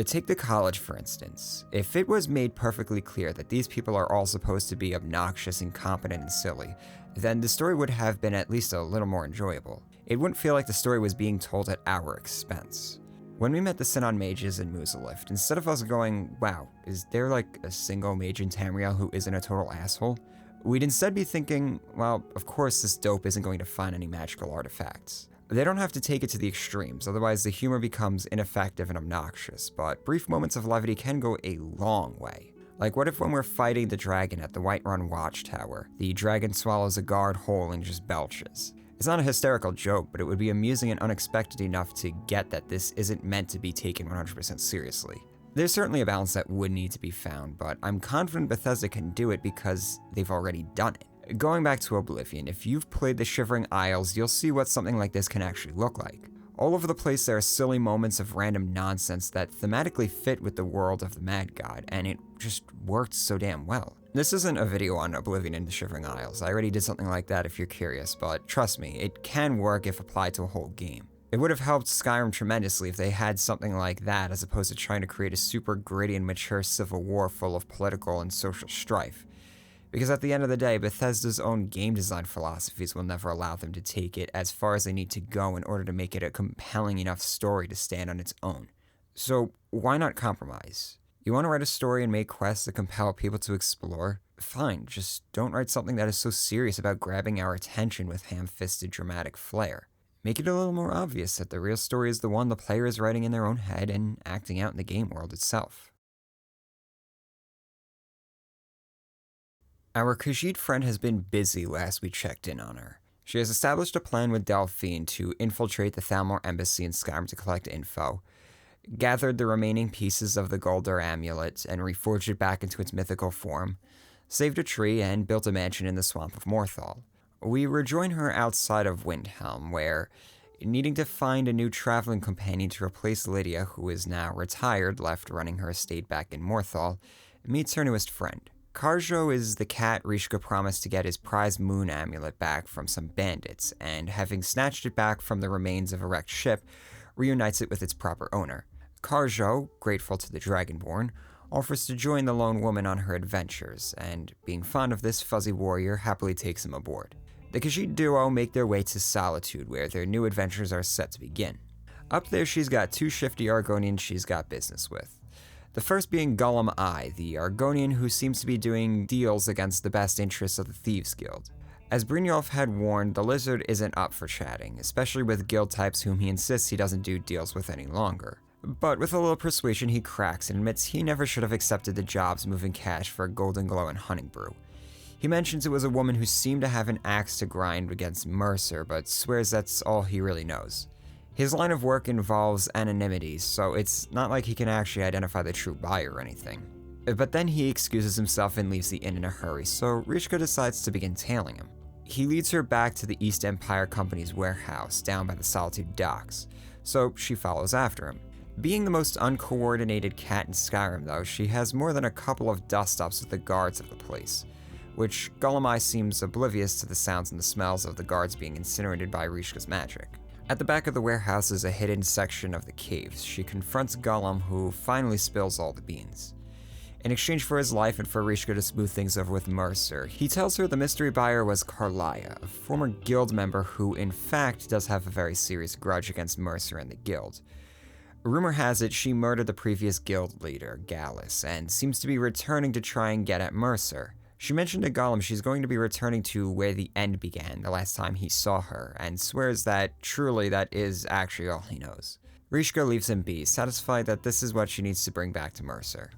Take the college, for instance. If it was made perfectly clear that these people are all supposed to be obnoxious, incompetent, and silly, then the story would have been at least a little more enjoyable. It wouldn't feel like the story was being told at our expense. When we met the Sinon mages in MODLIST, instead of us going, wow, is there like a single mage in Tamriel who isn't a total asshole? We'd instead be thinking, well, of course this dope isn't going to find any magical artifacts. They don't have to take it to the extremes, otherwise the humor becomes ineffective and obnoxious, but brief moments of levity can go a long way. Like what if when we're fighting the dragon at the Whiterun Watchtower, the dragon swallows a guard whole and just belches? It's not a hysterical joke, but it would be amusing and unexpected enough to get that this isn't meant to be taken 100% seriously. There's certainly a balance that would need to be found, but I'm confident Bethesda can do it because they've already done it. Going back to Oblivion, if you've played the Shivering Isles, you'll see what something like this can actually look like. All over the place there are silly moments of random nonsense that thematically fit with the world of the Mad God, and it just worked so damn well. This isn't a video on Oblivion and the Shivering Isles. I already did something like that if you're curious, but trust me, it can work if applied to a whole game. It would have helped Skyrim tremendously if they had something like that as opposed to trying to create a super gritty and mature civil war full of political and social strife. Because at the end of the day, Bethesda's own game design philosophies will never allow them to take it as far as they need to go in order to make it a compelling enough story to stand on its own. So why not compromise? You want to write a story and make quests that compel people to explore? Fine, just don't write something that is so serious about grabbing our attention with ham-fisted dramatic flair. Make it a little more obvious that the real story is the one the player is writing in their own head and acting out in the game world itself. Our Khajiit friend has been busy last we checked in on her. She has established a plan with Delphine to infiltrate the Thalmor embassy in Skyrim to collect info, gathered the remaining pieces of the Goldur amulet and reforged it back into its mythical form, saved a tree, and built a mansion in the swamp of Morthal. We rejoin her outside of Windhelm, where, needing to find a new traveling companion to replace Lydia, who is now retired, left running her estate back in Morthal, meets her newest friend. Karjo is the cat Rishka promised to get his prized moon amulet back from some bandits, and having snatched it back from the remains of a wrecked ship, reunites it with its proper owner. Karjo, grateful to the Dragonborn, offers to join the lone woman on her adventures, and, being fond of this fuzzy warrior, happily takes him aboard. The Khajiit duo make their way to Solitude, where their new adventures are set to begin. Up there she's got two shifty Argonians she's got business with. The first being Gollum I, the Argonian who seems to be doing deals against the best interests of the Thieves Guild. As Brynjolf had warned, the lizard isn't up for chatting, especially with guild types whom he insists he doesn't do deals with any longer. But with a little persuasion he cracks and admits he never should have accepted the jobs moving cash for Golden Glow and Hunting Brew. He mentions it was a woman who seemed to have an axe to grind against Mercer, but swears that's all he really knows. His line of work involves anonymity, so it's not like he can actually identify the true buyer or anything. But then he excuses himself and leaves the inn in a hurry, so Rishka decides to begin tailing him. He leads her back to the East Empire Company's warehouse down by the Solitude docks, so she follows after him. Being the most uncoordinated cat in Skyrim though, she has more than a couple of dust-ups with the guards of the place. which Golemai seems oblivious to the sounds and the smells of the guards being incinerated by Rishka's magic. At the back of the warehouse is a hidden section of the caves. She confronts Gollum, who finally spills all the beans. In exchange for his life and for Rishka to smooth things over with Mercer, he tells her the mystery buyer was Carlia, a former guild member who in fact does have a very serious grudge against Mercer and the guild. Rumor has it she murdered the previous guild leader, Gallus, and seems to be returning to try and get at Mercer. She mentioned to Gollum she's going to be returning to where the end began the last time he saw her, and swears that truly that is actually all he knows. Rishka leaves him be, satisfied that this is what she needs to bring back to Mercer.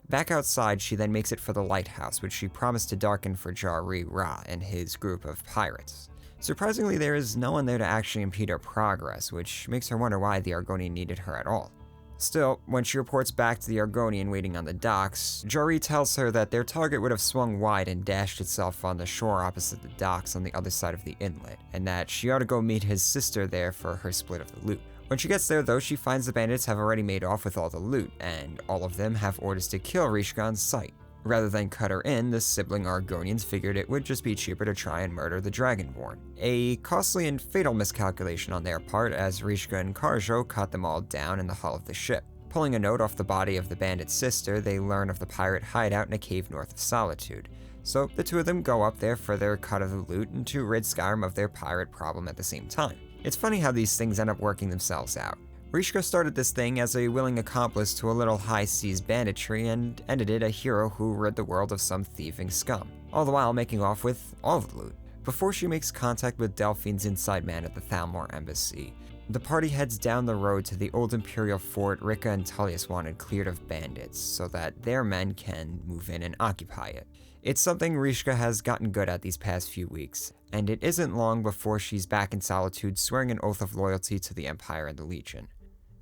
Back outside, she then makes it for the lighthouse, which she promised to darken for Jari Ra and his group of pirates. Surprisingly, there is no one there to actually impede her progress, which makes her wonder why the Argonian needed her at all. Still, when she reports back to the Argonian waiting on the docks, Jari tells her that their target would have swung wide and dashed itself on the shore opposite the docks on the other side of the inlet, and that she ought to go meet his sister there for her split of the loot. When she gets there though, she finds the bandits have already made off with all the loot, and all of them have orders to kill Rishka on sight. Rather than cut her in, the sibling Argonians figured it would just be cheaper to try and murder the Dragonborn. A costly and fatal miscalculation on their part, as Rishka and Karjo cut them all down in the hull of the ship. Pulling a note off the body of the bandit's sister, they learn of the pirate hideout in a cave north of Solitude. So the two of them go up there for their cut of the loot and to rid Skyrim of their pirate problem at the same time. It's funny how these things end up working themselves out. Rishka started this thing as a willing accomplice to a little high-seas banditry and ended it a hero who rid the world of some thieving scum, all the while making off with all the loot. Before she makes contact with Delphine's inside man at the Thalmor embassy, the party heads down the road to the old Imperial fort Rika and Tullius wanted cleared of bandits so that their men can move in and occupy it. It's something Rishka has gotten good at these past few weeks, and it isn't long before she's back in Solitude swearing an oath of loyalty to the Empire and the Legion.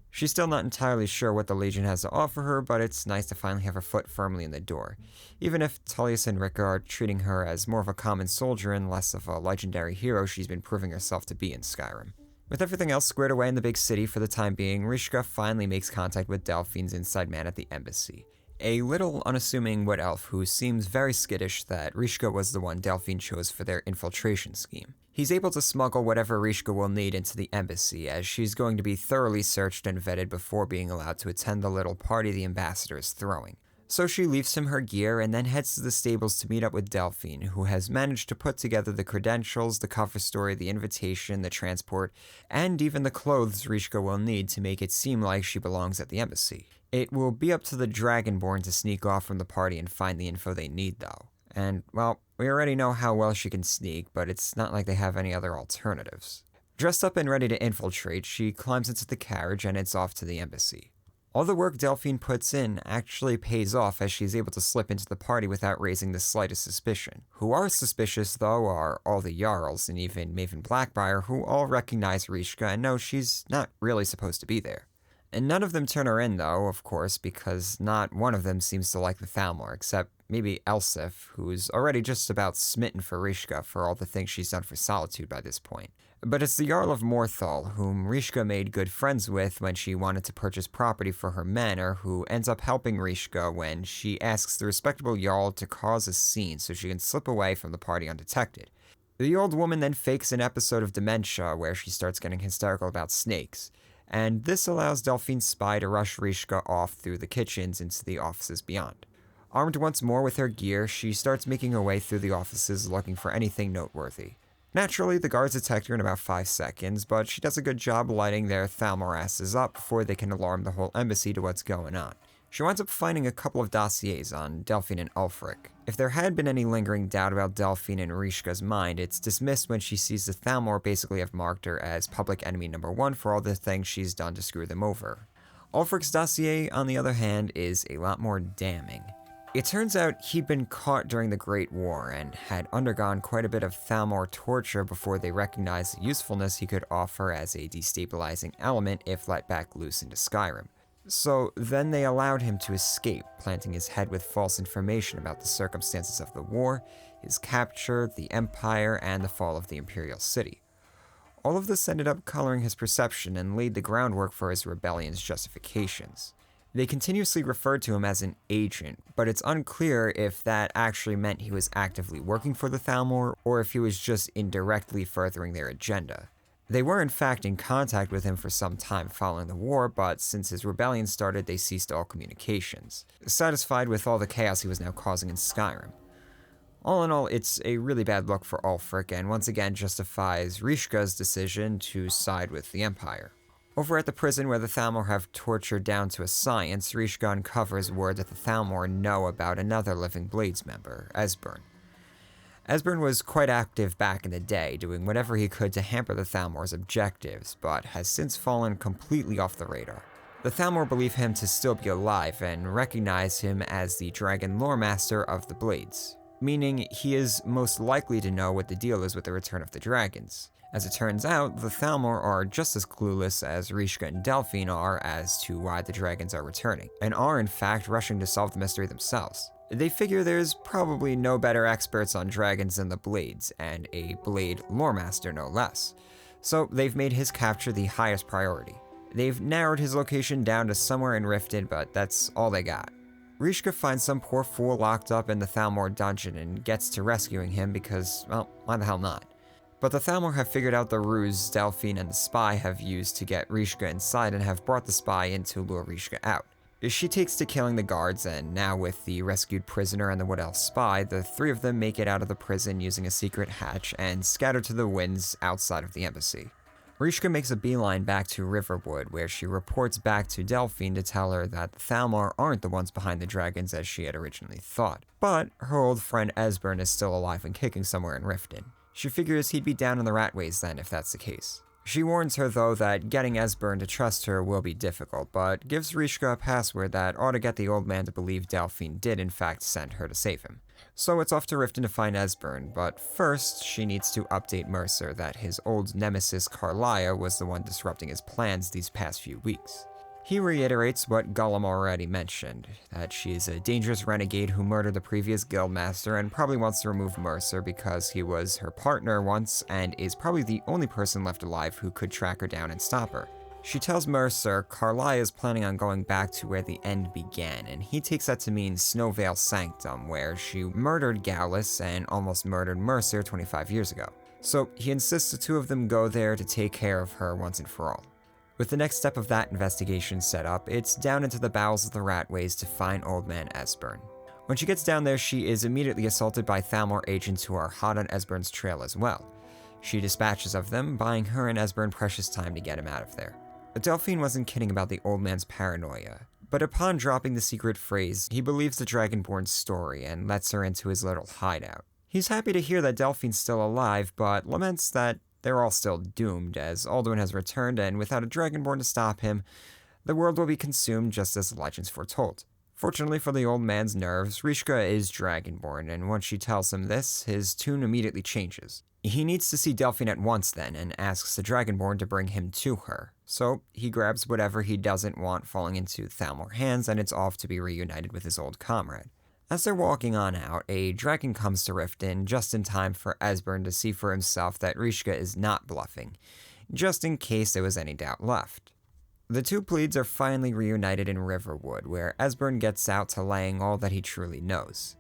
She's still not entirely sure what the Legion has to offer her, but it's nice to finally have her foot firmly in the door, even if Tullius and Rika are treating her as more of a common soldier and less of a legendary hero she's been proving herself to be in Skyrim. With everything else squared away in the big city for the time being, Rishka finally makes contact with Delphine's inside man at the embassy. A little unassuming wood elf who seems very skittish that Rishka was the one Delphine chose for their infiltration scheme. He's able to smuggle whatever Rishka will need into the embassy, as she's going to be thoroughly searched and vetted before being allowed to attend the little party the ambassador is throwing. So she leaves him her gear and then heads to the stables to meet up with Delphine, who has managed to put together the credentials, the cover story, the invitation, the transport, and even the clothes Rishka will need to make it seem like she belongs at the embassy. It will be up to the Dragonborn to sneak off from the party and find the info they need though. And, well, we already know how well she can sneak, but it's not like they have any other alternatives. Dressed up and ready to infiltrate, she climbs into the carriage and it's off to the embassy. All the work Delphine puts in actually pays off as she's able to slip into the party without raising the slightest suspicion. Who are suspicious, though, are all the Jarls and even Maven Blackbriar, who all recognize Rishka and know she's not really supposed to be there. And none of them turn her in, though, of course, because not one of them seems to like the Thalmor, except maybe Elsif, who's already just about smitten for Rishka for all the things she's done for Solitude by this point. But it's the Jarl of Morthal, whom Rishka made good friends with when she wanted to purchase property for her manor, who ends up helping Rishka when she asks the respectable Jarl to cause a scene so she can slip away from the party undetected. The old woman then fakes an episode of dementia where she starts getting hysterical about snakes, and this allows Delphine's spy to rush Rishka off through the kitchens into the offices beyond. Armed once more with her gear, she starts making her way through the offices looking for anything noteworthy. Naturally, the guards detect her in about 5 seconds, but she does a good job lighting their Thalmor asses up before they can alarm the whole embassy to what's going on. She winds up finding a couple of dossiers on Delphine and Ulfric. If there had been any lingering doubt about Delphine and Rishka's mind, it's dismissed when she sees the Thalmor basically have marked her as public enemy number 1 for all the things she's done to screw them over. Ulfric's dossier, on the other hand, is a lot more damning. It turns out he'd been caught during the Great War and had undergone quite a bit of Thalmor torture before they recognized the usefulness he could offer as a destabilizing element if let back loose into Skyrim. So then they allowed him to escape, planting his head with false information about the circumstances of the war, his capture, the Empire, and the fall of the Imperial City. All of this ended up coloring his perception and laid the groundwork for his rebellion's justifications. They continuously referred to him as an agent, but it's unclear if that actually meant he was actively working for the Thalmor or if he was just indirectly furthering their agenda. They were in fact in contact with him for some time following the war, but since his rebellion started, they ceased all communications, satisfied with all the chaos he was now causing in Skyrim. All in all, it's a really bad look for Ulfric, and once again justifies Rishka's decision to side with the Empire. Over at the prison where the Thalmor have tortured down to a science, Rishka uncovers word that the Thalmor know about another living Blades member, Esbern. Esbern was quite active back in the day, doing whatever he could to hamper the Thalmor's objectives, but has since fallen completely off the radar. The Thalmor believe him to still be alive and recognize him as the Dragon Lore Master of the Blades, meaning he is most likely to know what the deal is with the return of the dragons. As it turns out, the Thalmor are just as clueless as Rishka and Delphine are as to why the dragons are returning, and are in fact rushing to solve the mystery themselves. They figure there's probably no better experts on dragons than the Blades, and a Blade Lore Master no less. So they've made his capture the highest priority. They've narrowed his location down to somewhere in Riften, but that's all they got. Rishka finds some poor fool locked up in the Thalmor dungeon and gets to rescuing him because, well, why the hell not? But the Thalmor have figured out the ruse Delphine and the spy have used to get Rishka inside and have brought the spy in to lure Rishka out. She takes to killing the guards, and now with the rescued prisoner and the Wood Elf spy, the three of them make it out of the prison using a secret hatch and scatter to the winds outside of the embassy. Rishka makes a beeline back to Riverwood, where she reports back to Delphine to tell her that the Thalmor aren't the ones behind the dragons as she had originally thought, but her old friend Esbern is still alive and kicking somewhere in Riften. She figures he'd be down in the Ratways then if that's the case. She warns her though that getting Esbern to trust her will be difficult, but gives Rishka a password that ought to get the old man to believe Delphine did in fact send her to save him. So it's off to Riften to find Esbern, but first she needs to update Mercer that his old nemesis Carlia was the one disrupting his plans these past few weeks. He reiterates what Gollum already mentioned, that she is a dangerous renegade who murdered the previous guildmaster and probably wants to remove Mercer because he was her partner once and is probably the only person left alive who could track her down and stop her. She tells Mercer Carlia is planning on going back to where the end began, and he takes that to mean Snowvale Sanctum, where she murdered Gallus and almost murdered Mercer 25 years ago. So he insists the two of them go there to take care of her once and for all. With the next step of that investigation set up, it's down into the bowels of the Ratways to find Old Man Esbern. When she gets down there, she is immediately assaulted by Thalmor agents who are hot on Esbern's trail as well. She dispatches of them, buying her and Esbern precious time to get him out of there. Delphine wasn't kidding about the old man's paranoia, but upon dropping the secret phrase, he believes the Dragonborn's story and lets her into his little hideout. He's happy to hear that Delphine's still alive, but laments that they're all still doomed, as Alduin has returned, and without a Dragonborn to stop him, the world will be consumed just as the legends foretold. Fortunately for the old man's nerves, Rishka is Dragonborn, and once she tells him this, his tune immediately changes. He needs to see Delphine at once then, and asks the Dragonborn to bring him to her. So he grabs whatever he doesn't want falling into Thalmor hands, and it's off to be reunited with his old comrade. As they're walking on out, a dragon comes to Riften just in time for Esbern to see for himself that Rishka is not bluffing, just in case there was any doubt left. The two Bleeds are finally reunited in Riverwood, where Esbern gets out to laying all that he truly knows.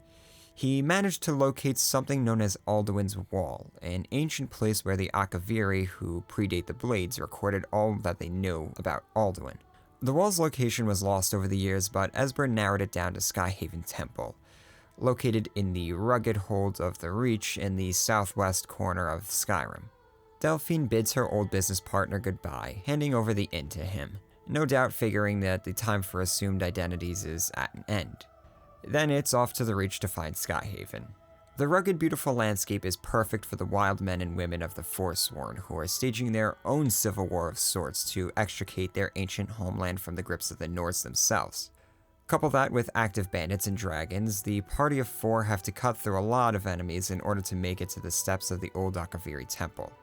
He managed to locate something known as Alduin's Wall, an ancient place where the Akaviri, who predate the Blades, recorded all that they knew about Alduin. The wall's location was lost over the years, but Esbern narrowed it down to Skyhaven Temple, located in the rugged hold of the Reach in the southwest corner of Skyrim. Delphine bids her old business partner goodbye, handing over the inn to him, no doubt figuring that the time for assumed identities is at an end. Then it's off to the Reach to find Skyhaven. The rugged, beautiful landscape is perfect for the wild men and women of the Forsworn, who are staging their own civil war of sorts to extricate their ancient homeland from the grips of the Nords themselves. Couple that with active bandits and dragons, the party of four have to cut through a lot of enemies in order to make it to the steps of the old Akaviri temple.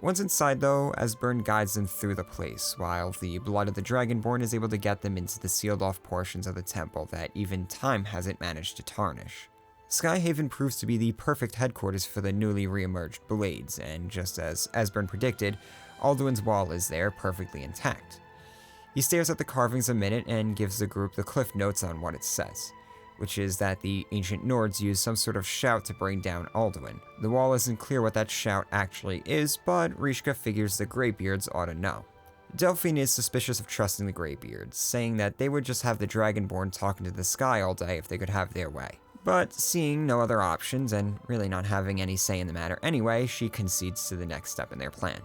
Once inside though, Esbern guides them through the place, while the blood of the Dragonborn is able to get them into the sealed-off portions of the temple that even time hasn't managed to tarnish. Skyhaven proves to be the perfect headquarters for the newly re-emerged Blades, and just as Esbern predicted, Alduin's Wall is there perfectly intact. He stares at the carvings a minute and gives the group the cliff notes on what it says, which is that the ancient Nords used some sort of shout to bring down Alduin. The wall isn't clear what that shout actually is, but Rishka figures the Greybeards ought to know. Delphine is suspicious of trusting the Greybeards, saying that they would just have the Dragonborn talking to the sky all day if they could have their way. But seeing no other options, and really not having any say in the matter anyway, she concedes to the next step in their plan.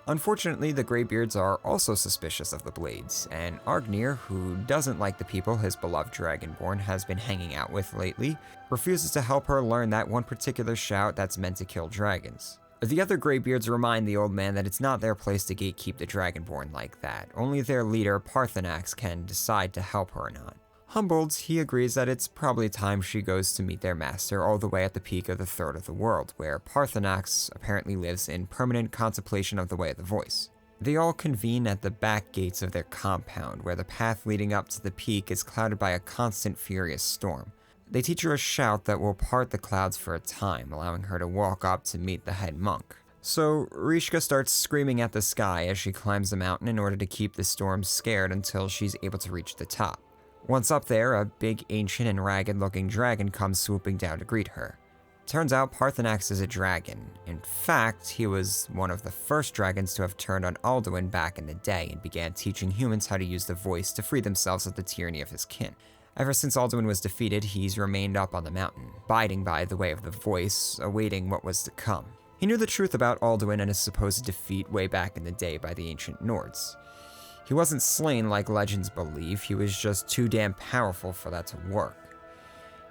Unfortunately, the Greybeards are also suspicious of the Blades, and Argnir, who doesn't like the people his beloved Dragonborn has been hanging out with lately, refuses to help her learn that one particular shout that's meant to kill dragons. The other Greybeards remind the old man that it's not their place to gatekeep the Dragonborn like that. Only their leader, Parthenax, can decide to help her or not. Humbled, he agrees that it's probably time she goes to meet their master all the way at the peak of the Third of the World, where Parthenax apparently lives in permanent contemplation of the Way of the Voice. They all convene at the back gates of their compound, where the path leading up to the peak is clouded by a constant furious storm. They teach her a shout that will part the clouds for a time, allowing her to walk up to meet the head monk. So Rishka starts screaming at the sky as she climbs the mountain in order to keep the storm scared until she's able to reach the top. Once up there, a big, ancient, and ragged-looking dragon comes swooping down to greet her. Turns out Parthenax is a dragon. In fact, he was one of the first dragons to have turned on Alduin back in the day and began teaching humans how to use the voice to free themselves of the tyranny of his kin. Ever since Alduin was defeated, he's remained up on the mountain, biding by the Way of the Voice, awaiting what was to come. He knew the truth about Alduin and his supposed defeat way back in the day by the ancient Nords. He wasn't slain like legends believe, he was just too damn powerful for that to work.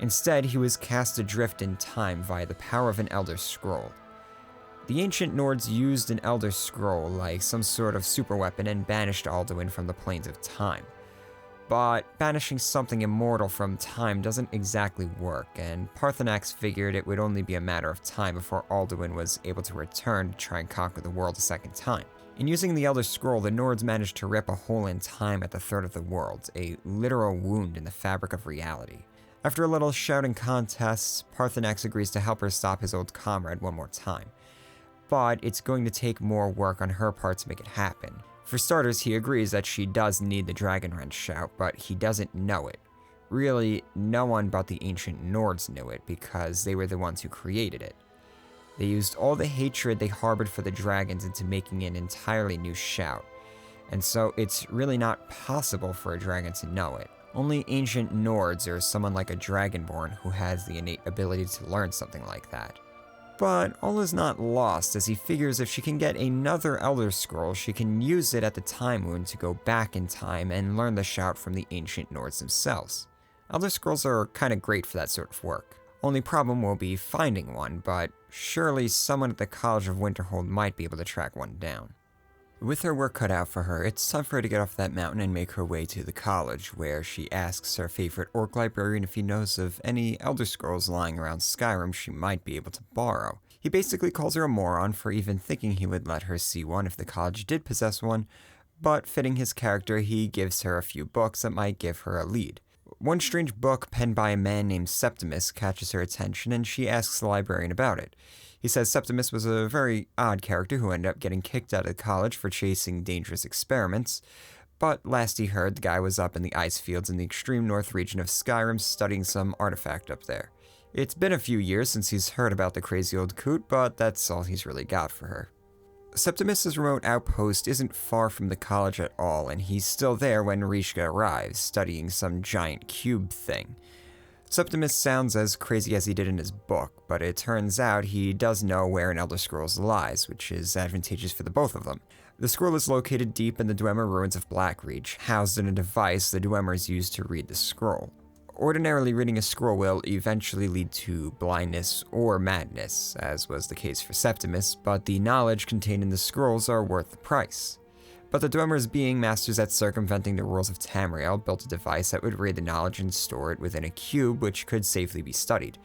Instead, he was cast adrift in time via the power of an Elder Scroll. The ancient Nords used an Elder Scroll like some sort of superweapon and banished Alduin from the planes of time. But banishing something immortal from time doesn't exactly work, and Parthenax figured it would only be a matter of time before Alduin was able to return to try and conquer the world a second time. In using the Elder Scroll, the Nords managed to rip a hole in time at the Third of the World, a literal wound in the fabric of reality. After a little shouting contest, Parthenax agrees to help her stop his old comrade one more time. But it's going to take more work on her part to make it happen. For starters, he agrees that she does need the Dragon Wrench shout, but he doesn't know it. Really, no one but the ancient Nords knew it, because they were the ones who created it. They used all the hatred they harbored for the dragons into making an entirely new shout, and so it's really not possible for a dragon to know it. Only ancient Nords or someone like a Dragonborn who has the innate ability to learn something like that. But all is not lost, as he figures if she can get another Elder Scroll, she can use it at the Time Wound to go back in time and learn the shout from the ancient Nords themselves. Elder Scrolls are kinda great for that sort of work. Only problem will be finding one, but surely someone at the College of Winterhold might be able to track one down. With her work cut out for her, it's time for her to get off that mountain and make her way to the college, where she asks her favorite orc librarian if he knows of any Elder Scrolls lying around Skyrim she might be able to borrow. He basically calls her a moron for even thinking he would let her see one if the college did possess one, but fitting his character, he gives her a few books that might give her a lead. One strange book penned by a man named Septimus catches her attention, and she asks the librarian about it. He says Septimus was a very odd character who ended up getting kicked out of college for chasing dangerous experiments, but last he heard, the guy was up in the ice fields in the extreme north region of Skyrim studying some artifact up there. It's been a few years since he's heard about the crazy old coot, but that's all he's really got for her. Septimus's remote outpost isn't far from the college at all, and he's still there when Rishka arrives, studying some giant cube thing. Septimus sounds as crazy as he did in his book, but it turns out he does know where an Elder Scrolls lies, which is advantageous for the both of them. The scroll is located deep in the Dwemer ruins of Blackreach, housed in a device the Dwemers use to read the scroll. Ordinarily, reading a scroll will eventually lead to blindness or madness, as was the case for Septimus, but the knowledge contained in the scrolls are worth the price. But the Dwemers, being masters at circumventing the rules of Tamriel, built a device that would read the knowledge and store it within a cube which could safely be studied.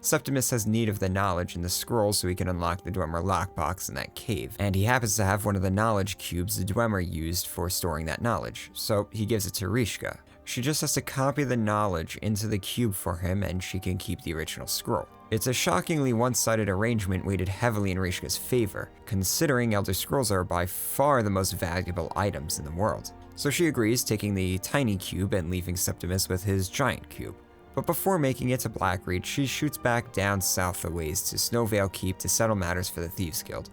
Septimus has need of the knowledge in the scroll so he can unlock the Dwemer lockbox in that cave, and he happens to have one of the knowledge cubes the Dwemer used for storing that knowledge, so he gives it to Rishka. She just has to copy the knowledge into the cube for him, and she can keep the original scroll. It's a shockingly one-sided arrangement weighted heavily in Rishka's favor, considering Elder Scrolls are by far the most valuable items in the world. So she agrees, taking the tiny cube and leaving Septimus with his giant cube. But before making it to Blackreach, she shoots back down south a ways to Snowvale Keep to settle matters for the Thieves Guild.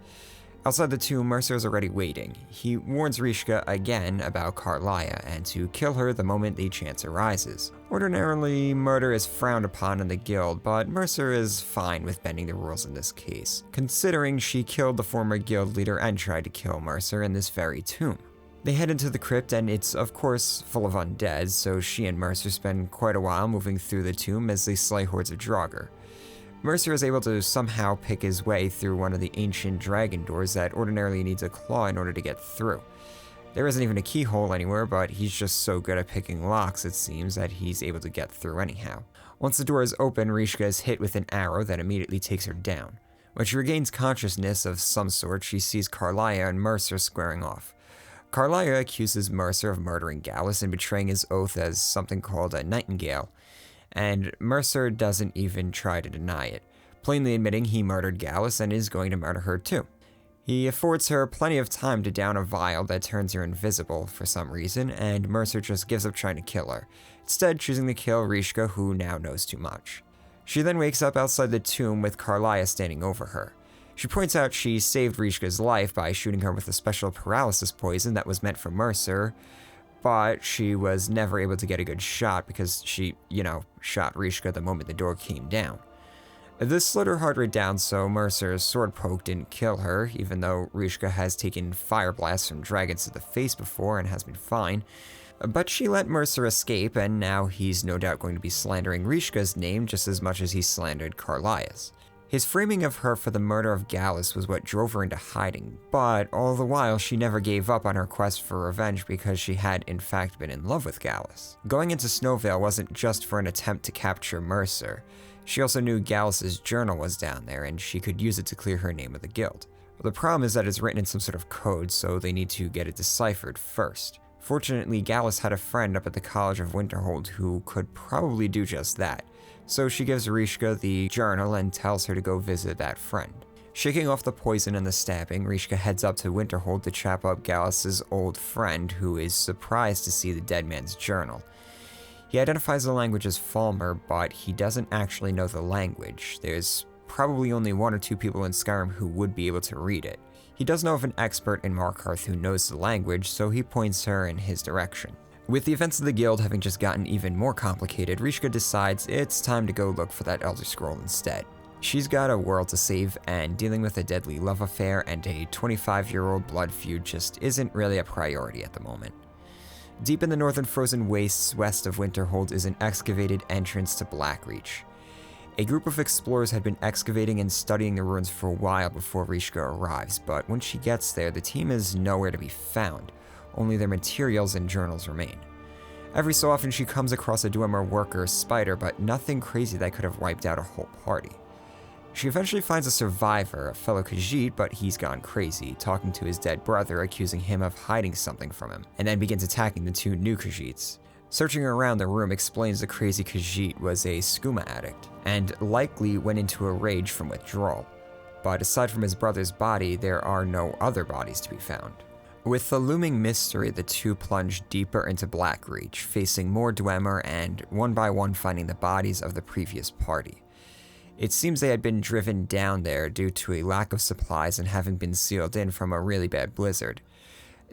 Outside the tomb, Mercer is already waiting. He warns Rishka again about Karliah and to kill her the moment the chance arises. Ordinarily, murder is frowned upon in the guild, but Mercer is fine with bending the rules in this case, considering she killed the former guild leader and tried to kill Mercer in this very tomb. They head into the crypt and it's of course full of undead, so she and Mercer spend quite a while moving through the tomb as they slay hordes of Draugr. Mercer is able to somehow pick his way through one of the ancient dragon doors that ordinarily needs a claw in order to get through. There isn't even a keyhole anywhere, but he's just so good at picking locks, it seems, that he's able to get through anyhow. Once the door is open, Rishka is hit with an arrow that immediately takes her down. When she regains consciousness of some sort, she sees Karliah and Mercer squaring off. Karliah accuses Mercer of murdering Gallus and betraying his oath as something called a nightingale, and Mercer doesn't even try to deny it, plainly admitting he murdered Gallus and is going to murder her too. He affords her plenty of time to down a vial that turns her invisible for some reason, and Mercer just gives up trying to kill her, instead choosing to kill Rishka, who now knows too much. She then wakes up outside the tomb with Karliah standing over her. She points out she saved Rishka's life by shooting her with a special paralysis poison that was meant for Mercer, but she was never able to get a good shot because she, shot Rishka the moment the door came down. This slowed her heart rate down, so Mercer's sword poke didn't kill her, even though Rishka has taken fire blasts from dragons to the face before and has been fine. But she let Mercer escape, and now he's no doubt going to be slandering Rishka's name just as much as he slandered Karliah's. His framing of her for the murder of Gallus was what drove her into hiding, but all the while she never gave up on her quest for revenge because she had in fact been in love with Gallus. Going into Snowvale wasn't just for an attempt to capture Mercer. She also knew Gallus's journal was down there and she could use it to clear her name of the guild. The problem is that it's written in some sort of code, so they need to get it deciphered first. Fortunately, Gallus had a friend up at the College of Winterhold who could probably do just that. So she gives Rishka the journal and tells her to go visit that friend. Shaking off the poison and the stabbing, Rishka heads up to Winterhold to chop up Gallus's old friend, who is surprised to see the dead man's journal. He identifies the language as Falmer, but he doesn't actually know the language. There's probably only one or two people in Skyrim who would be able to read it. He does know of an expert in Markarth who knows the language, so he points her in his direction. With the events of the guild having just gotten even more complicated, Rishka decides it's time to go look for that Elder Scroll instead. She's got a world to save, and dealing with a deadly love affair and a 25-year-old blood feud just isn't really a priority at the moment. Deep in the northern frozen wastes west of Winterhold is an excavated entrance to Blackreach. A group of explorers had been excavating and studying the ruins for a while before Rishka arrives, but when she gets there, the team is nowhere to be found. Only their materials and journals remain. Every so often she comes across a Dwemer worker spider, but nothing crazy that could have wiped out a whole party. She eventually finds a survivor, a fellow Khajiit, but he's gone crazy, talking to his dead brother, accusing him of hiding something from him, and then begins attacking the two new Khajiits. Searching around the room explains the crazy Khajiit was a skooma addict, and likely went into a rage from withdrawal. But aside from his brother's body, there are no other bodies to be found. With the looming mystery, the two plunge deeper into Blackreach, facing more Dwemer and one by one finding the bodies of the previous party. It seems they had been driven down there due to a lack of supplies and having been sealed in from a really bad blizzard.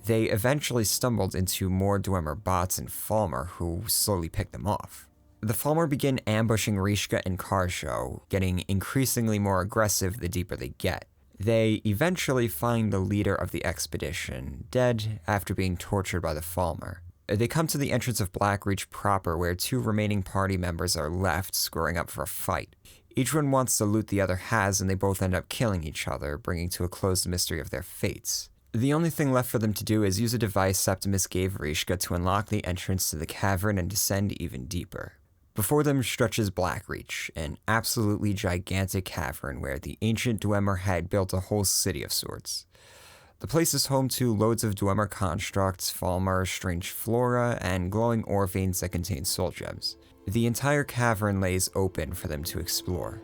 They eventually stumbled into more Dwemer bots and Falmer, who slowly picked them off. The Falmer begin ambushing Rishka and Karsho, getting increasingly more aggressive the deeper they get. They eventually find the leader of the expedition, dead after being tortured by the Falmer. They come to the entrance of Blackreach proper, where two remaining party members are left, scoring up for a fight. Each one wants the loot the other has, and they both end up killing each other, bringing to a close the mystery of their fates. The only thing left for them to do is use a device Septimus gave Rishka to unlock the entrance to the cavern and descend even deeper. Before them stretches Blackreach, an absolutely gigantic cavern where the ancient Dwemer had built a whole city of sorts. The place is home to loads of Dwemer constructs, Falmer, strange flora, and glowing ore veins that contain soul gems. The entire cavern lays open for them to explore.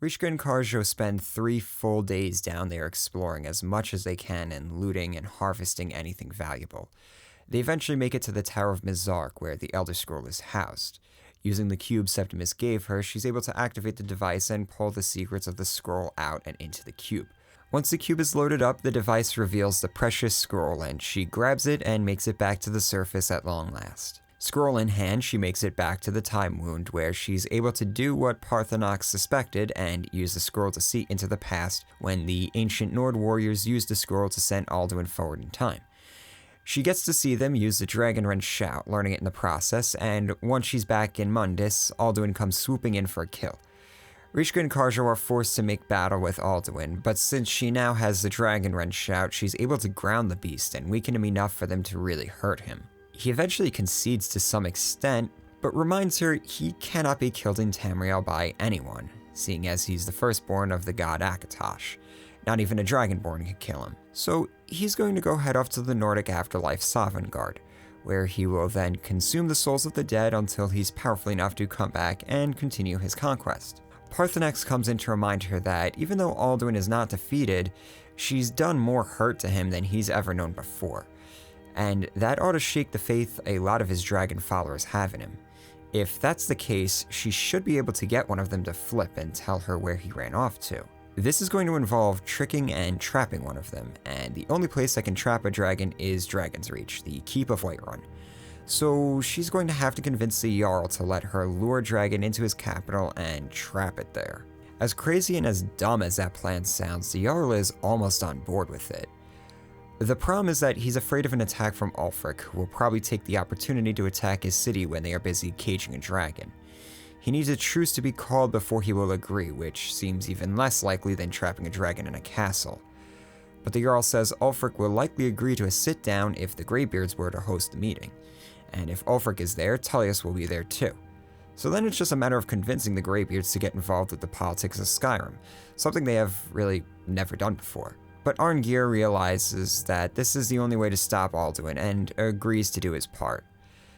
Rishka and Karjo spend 3 full days down there exploring as much as they can and looting and harvesting anything valuable. They eventually make it to the Tower of Mizark, where the Elder Scroll is housed. Using the cube Septimus gave her, she's able to activate the device and pull the secrets of the scroll out and into the cube. Once the cube is loaded up, the device reveals the precious scroll, and she grabs it and makes it back to the surface at long last. Scroll in hand, she makes it back to the Time Wound, where she's able to do what Parthenox suspected and use the scroll to see into the past when the ancient Nord warriors used the scroll to send Alduin forward in time. She gets to see them use the Dragon Wrench shout, learning it in the process, and once she's back in Mundus, Alduin comes swooping in for a kill. Rishka and Karjo are forced to make battle with Alduin, but since she now has the Dragon Wrench shout, she's able to ground the beast and weaken him enough for them to really hurt him. He eventually concedes to some extent, but reminds her he cannot be killed in Tamriel by anyone, seeing as he's the firstborn of the god Akatosh. Not even a Dragonborn could kill him. So he's going to go head off to the Nordic afterlife Sovngarde, where he will then consume the souls of the dead until he's powerful enough to come back and continue his conquest. Parthenex comes in to remind her that even though Alduin is not defeated, she's done more hurt to him than he's ever known before. And that ought to shake the faith a lot of his dragon followers have in him. If that's the case, she should be able to get one of them to flip and tell her where he ran off to. This is going to involve tricking and trapping one of them, and the only place that can trap a dragon is Dragon's Reach, the Keep of Whiterun. So she's going to have to convince the Jarl to let her lure a dragon into his capital and trap it there. As crazy and as dumb as that plan sounds, the Jarl is almost on board with it. The problem is that he's afraid of an attack from Ulfric, who will probably take the opportunity to attack his city when they are busy caging a dragon. He needs a truce to be called before he will agree, which seems even less likely than trapping a dragon in a castle. But the Jarl says Ulfric will likely agree to a sit-down if the Greybeards were to host the meeting. And if Ulfric is there, Tullius will be there too. So then it's just a matter of convincing the Greybeards to get involved with the politics of Skyrim, something they have really never done before. But Arngeir realizes that this is the only way to stop Alduin and agrees to do his part.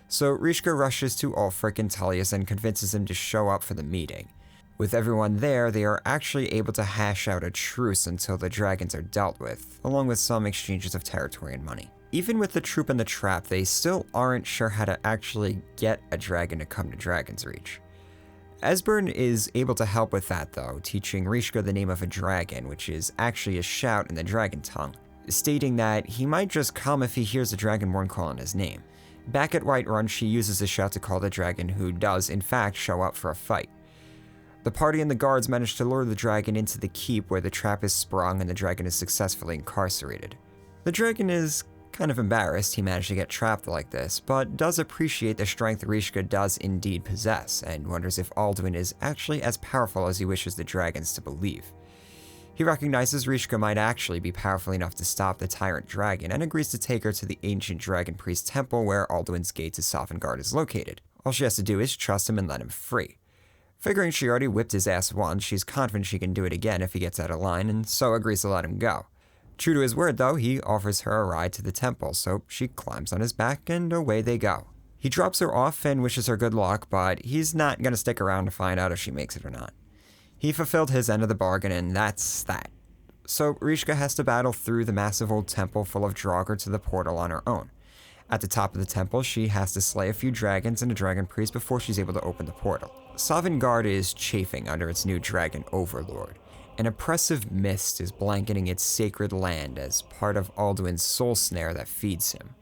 So Rishka rushes to Ulfric and Tullius and convinces him to show up for the meeting. With everyone there, they are actually able to hash out a truce until the dragons are dealt with, along with some exchanges of territory and money. Even with the troop and the trap, they still aren't sure how to actually get a dragon to come to Dragon's Reach. Esbern is able to help with that though, teaching Rishka the name of a dragon, which is actually a shout in the dragon tongue, stating that he might just come if he hears a dragonborn calling his name. Back at Whiterun, she uses the shout to call the dragon, who does in fact show up for a fight. The party and the guards manage to lure the dragon into the keep where the trap is sprung and the dragon is successfully incarcerated. The dragon is kind of embarrassed he managed to get trapped like this, but does appreciate the strength Rishka does indeed possess, and wonders if Alduin is actually as powerful as he wishes the dragons to believe. He recognizes Rishka might actually be powerful enough to stop the tyrant dragon, and agrees to take her to the ancient dragon priest temple where Alduin's gate to Sovngarde is located. All she has to do is trust him and let him free. Figuring she already whipped his ass once, she's confident she can do it again if he gets out of line, and so agrees to let him go. True to his word, though, he offers her a ride to the temple, so she climbs on his back and away they go. He drops her off and wishes her good luck, but he's not going to stick around to find out if she makes it or not. He fulfilled his end of the bargain, and that's that. So Rishka has to battle through the massive old temple full of Draugr to the portal on her own. At the top of the temple, she has to slay a few dragons and a dragon priest before she's able to open the portal. Sovngarde is chafing under its new dragon overlord. An oppressive mist is blanketing its sacred land as part of Alduin's soul snare that feeds him.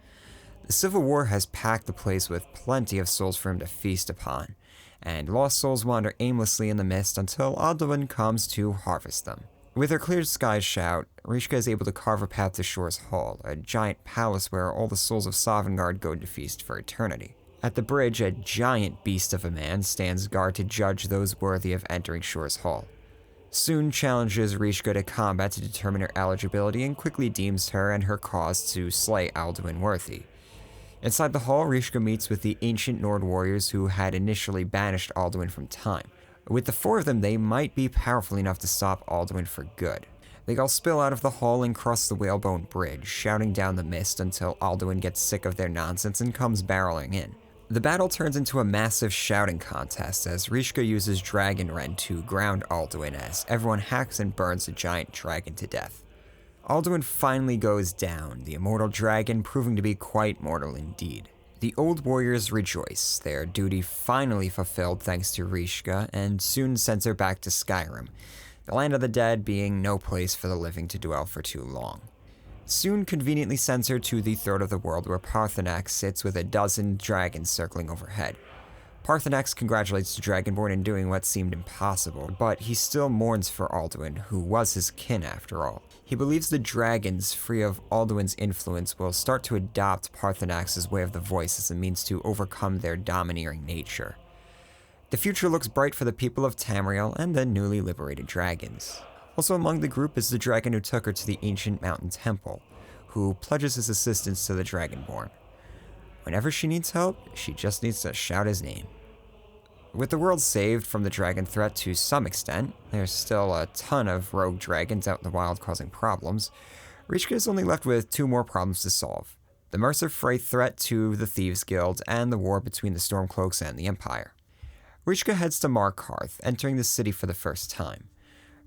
The Civil War has packed the place with plenty of souls for him to feast upon, and lost souls wander aimlessly in the mist until Alduin comes to harvest them. With her clear skies shout, Rishka is able to carve a path to Shor's Hall, a giant palace where all the souls of Sovngarde go to feast for eternity. At the bridge, a giant beast of a man stands guard to judge those worthy of entering Shor's Hall. Soon challenges Rishka to combat to determine her eligibility and quickly deems her and her cause to slay Alduin worthy. Inside the hall, Rishka meets with the ancient Nord warriors who had initially banished Alduin from time. With the 4 of them, they might be powerful enough to stop Alduin for good. They all spill out of the hall and cross the Whalebone Bridge, shouting down the mist until Alduin gets sick of their nonsense and comes barreling in. The battle turns into a massive shouting contest as Rishka uses Dragon Rend to ground Alduin as everyone hacks and burns the giant dragon to death. Alduin finally goes down, the immortal dragon proving to be quite mortal indeed. The old warriors rejoice, their duty finally fulfilled thanks to Rishka, and soon sends her back to Skyrim, the land of the dead being no place for the living to dwell for too long. Soon conveniently sends her to the throat of the world where Paarthurnax sits with a dozen dragons circling overhead. Paarthurnax congratulates the Dragonborn in doing what seemed impossible, but he still mourns for Alduin, who was his kin after all. He believes the dragons, free of Alduin's influence, will start to adopt Paarthurnax's way of the voice as a means to overcome their domineering nature. The future looks bright for the people of Tamriel and the newly liberated dragons. Also among the group is the dragon who took her to the ancient mountain temple, who pledges his assistance to the Dragonborn. Whenever she needs help, she just needs to shout his name. With the world saved from the dragon threat to some extent, there's still a ton of rogue dragons out in the wild causing problems. Rishka is only left with 2 more problems to solve: the Mercer Frey threat to the Thieves Guild and the war between the Stormcloaks and the Empire. Rishka heads to Markarth, entering the city for the first time.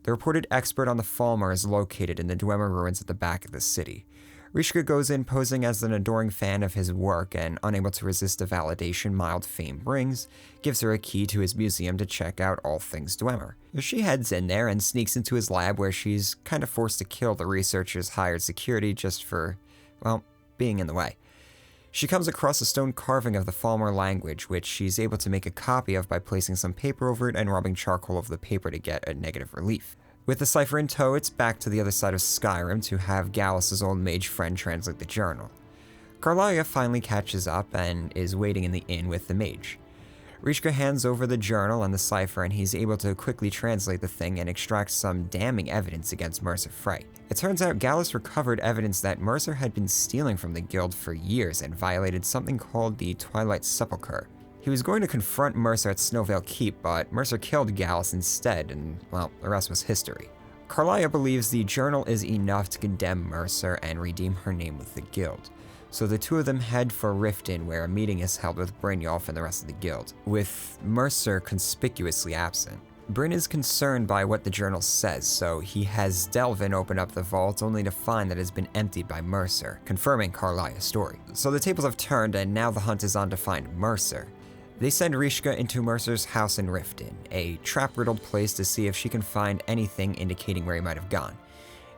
The reported expert on the Falmer is located in the Dwemer ruins at the back of the city. Rishka goes in posing as an adoring fan of his work and, unable to resist the validation mild fame brings, gives her a key to his museum to check out all things Dwemer. She heads in there and sneaks into his lab where she's kind of forced to kill the researcher's hired security just for, well, being in the way. She comes across a stone carving of the Falmer language, which she's able to make a copy of by placing some paper over it and rubbing charcoal over the paper to get a negative relief. With the cipher in tow, it's back to the other side of Skyrim to have Gallus' old mage friend translate the journal. Karliah finally catches up and is waiting in the inn with the mage. Rishka hands over the journal and the cipher, and he's able to quickly translate the thing and extract some damning evidence against Mercer Frey. It turns out Gallus recovered evidence that Mercer had been stealing from the guild for years and violated something called the Twilight Sepulchre. He was going to confront Mercer at Snowvale Keep, but Mercer killed Gallus instead, and, well, the rest was history. Karliah believes the journal is enough to condemn Mercer and redeem her name with the guild, so the two of them head for Riften, where a meeting is held with Brynjolf and the rest of the guild, with Mercer conspicuously absent. Bryn is concerned by what the journal says, so he has Delvin open up the vault only to find that it has been emptied by Mercer, confirming Karliah's story. So the tables have turned, and now the hunt is on to find Mercer. They send Rishka into Mercer's house in Riften, a trap-riddled place to see if she can find anything indicating where he might have gone.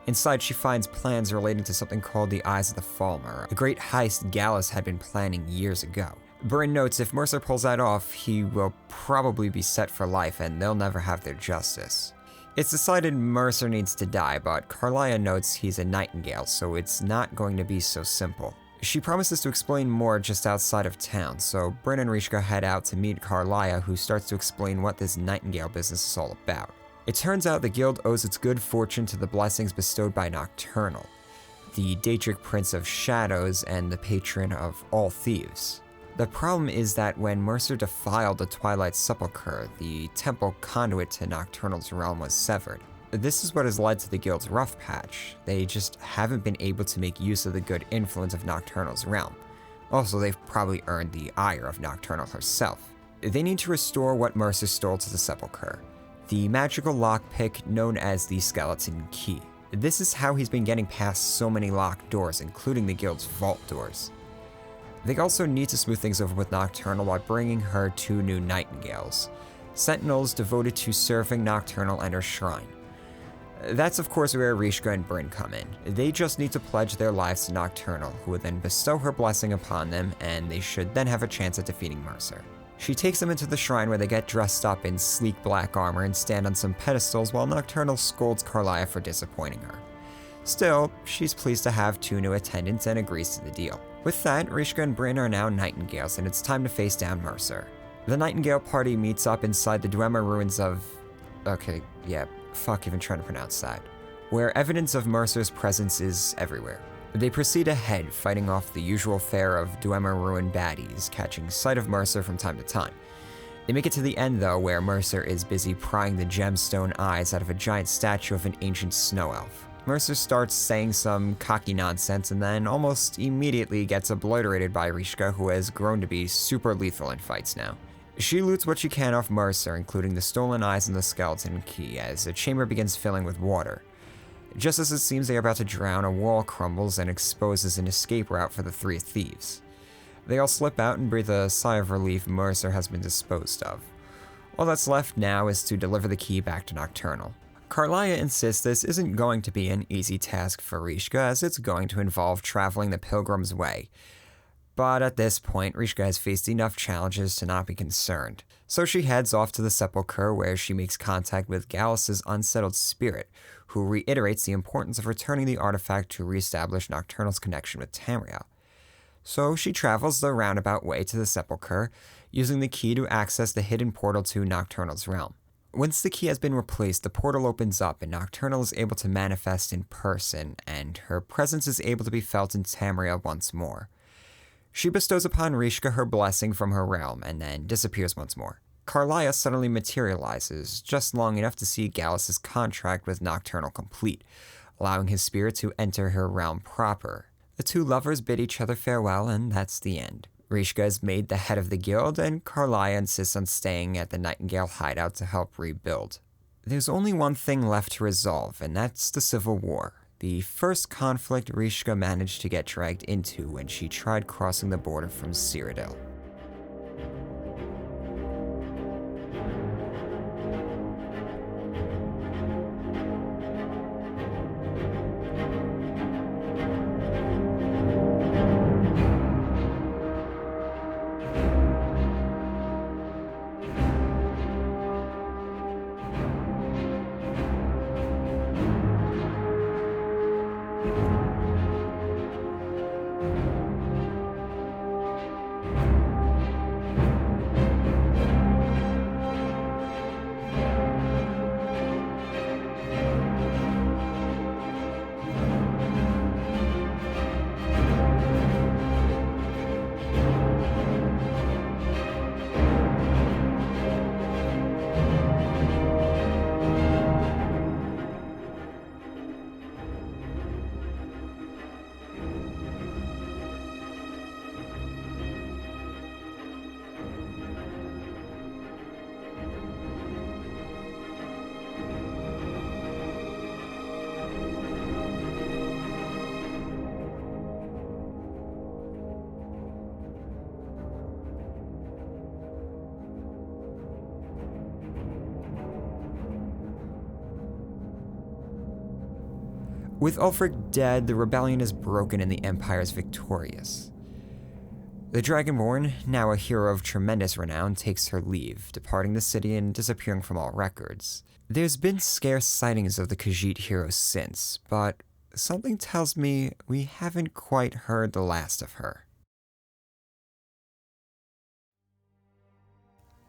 Inside, she finds plans relating to something called the Eyes of the Falmer, a great heist Gallus had been planning years ago. Bryn notes if Mercer pulls that off, he will probably be set for life and they'll never have their justice. It's decided Mercer needs to die, but Karliah notes he's a nightingale, so it's not going to be so simple. She promises to explain more just outside of town, so Bryn and Rishka head out to meet Karliah, who starts to explain what this nightingale business is all about. It turns out the guild owes its good fortune to the blessings bestowed by Nocturnal, the Daedric Prince of Shadows and the patron of all thieves. The problem is that when Mercer defiled the Twilight Sepulchre, the temple conduit to Nocturnal's realm was severed. This is what has led to the guild's rough patch. They just haven't been able to make use of the good influence of Nocturnal's realm. Also, they've probably earned the ire of Nocturnal herself. They need to restore what Mercer stole to the Sepulchre, the magical lockpick known as the Skeleton Key. This is how he's been getting past so many locked doors, including the guild's vault doors. They also need to smooth things over with Nocturnal by bringing her 2 new nightingales, sentinels devoted to serving Nocturnal and her shrine. That's of course where Rishka and Bryn come in. They just need to pledge their lives to Nocturnal, who will then bestow her blessing upon them, and they should then have a chance at defeating Mercer. She takes them into the shrine where they get dressed up in sleek black armor and stand on some pedestals while Nocturnal scolds Karliah for disappointing her. Still, she's pleased to have 2 new attendants and agrees to the deal. With that, Rishka and Bryn are now nightingales, and it's time to face down Mercer. The Nightingale party meets up inside the Dwemer ruins of... fuck even trying to pronounce that. Where evidence of Mercer's presence is everywhere. They proceed ahead, fighting off the usual fare of Dwemer ruin baddies, catching sight of Mercer from time to time. They make it to the end though, where Mercer is busy prying the gemstone eyes out of a giant statue of an ancient snow elf. Mercer starts saying some cocky nonsense and then almost immediately gets obliterated by Rishka, who has grown to be super lethal in fights now. She loots what she can off Mercer, including the stolen eyes and the skeleton key, as the chamber begins filling with water. Just as it seems they are about to drown, a wall crumbles and exposes an escape route for the three thieves. They all slip out and breathe a sigh of relief Mercer has been disposed of. All that's left now is to deliver the key back to Nocturnal. Carlia insists this isn't going to be an easy task for Rishka, as it's going to involve traveling the Pilgrim's Way. But at this point, Rishka has faced enough challenges to not be concerned. So she heads off to the Sepulchre, where she makes contact with Gallus's unsettled spirit, who reiterates the importance of returning the artifact to reestablish Nocturnal's connection with Tamriel. So she travels the roundabout way to the Sepulchre, using the key to access the hidden portal to Nocturnal's realm. Once the key has been replaced, the portal opens up and Nocturnal is able to manifest in person, and her presence is able to be felt in Tamriel once more. She bestows upon Rishka her blessing from her realm, and then disappears once more. Carlia suddenly materializes, just long enough to see Gallus's contract with Nocturnal complete, allowing his spirit to enter her realm proper. The two lovers bid each other farewell, and that's the end. Rishka is made the head of the guild, and Carlia insists on staying at the Nightingale hideout to help rebuild. There's only one thing left to resolve, and that's the Civil War. The first conflict Rishka managed to get dragged into when she tried crossing the border from Cyrodiil. With Ulfric dead, the rebellion is broken and the Empire is victorious. The Dragonborn, now a hero of tremendous renown, takes her leave, departing the city and disappearing from all records. There's been scarce sightings of the Khajiit hero since, but something tells me we haven't quite heard the last of her.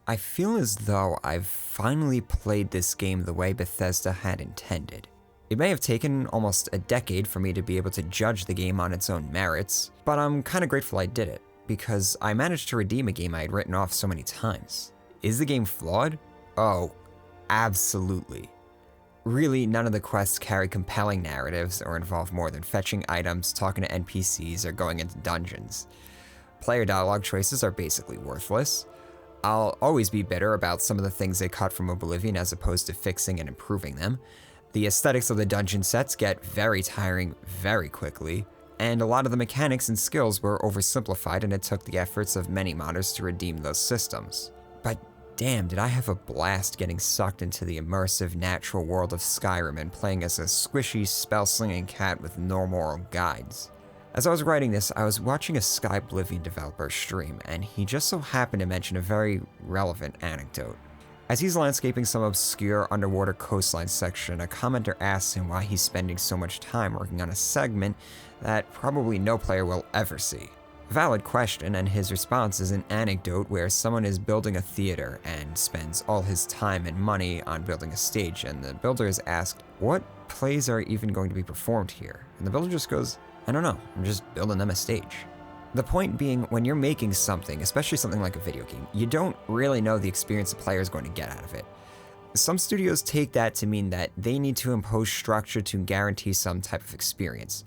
I feel as though I've finally played this game the way Bethesda had intended. It may have taken almost a decade for me to be able to judge the game on its own merits, but I'm kinda grateful I did it, because I managed to redeem a game I had written off so many times. Is the game flawed? Oh, absolutely. Really, none of the quests carry compelling narratives or involve more than fetching items, talking to NPCs, or going into dungeons. Player dialogue choices are basically worthless. I'll always be bitter about some of the things they cut from Oblivion as opposed to fixing and improving them. The aesthetics of the dungeon sets get very tiring very quickly, and a lot of the mechanics and skills were oversimplified, and it took the efforts of many modders to redeem those systems. But damn, did I have a blast getting sucked into the immersive natural world of Skyrim and playing as a squishy spell-slinging cat with no moral guides. As I was writing this, I was watching a Skyblivion developer stream, and he just so happened to mention a very relevant anecdote. As he's landscaping some obscure underwater coastline section, a commenter asks him why he's spending so much time working on a segment that probably no player will ever see. Valid question, and his response is an anecdote where someone is building a theater and spends all his time and money on building a stage, and the builder is asked, what plays are even going to be performed here? And the builder just goes, I don't know, I'm just building them a stage. The point being, when you're making something, especially something like a video game, you don't really know the experience the player is going to get out of it. Some studios take that to mean that they need to impose structure to guarantee some type of experience.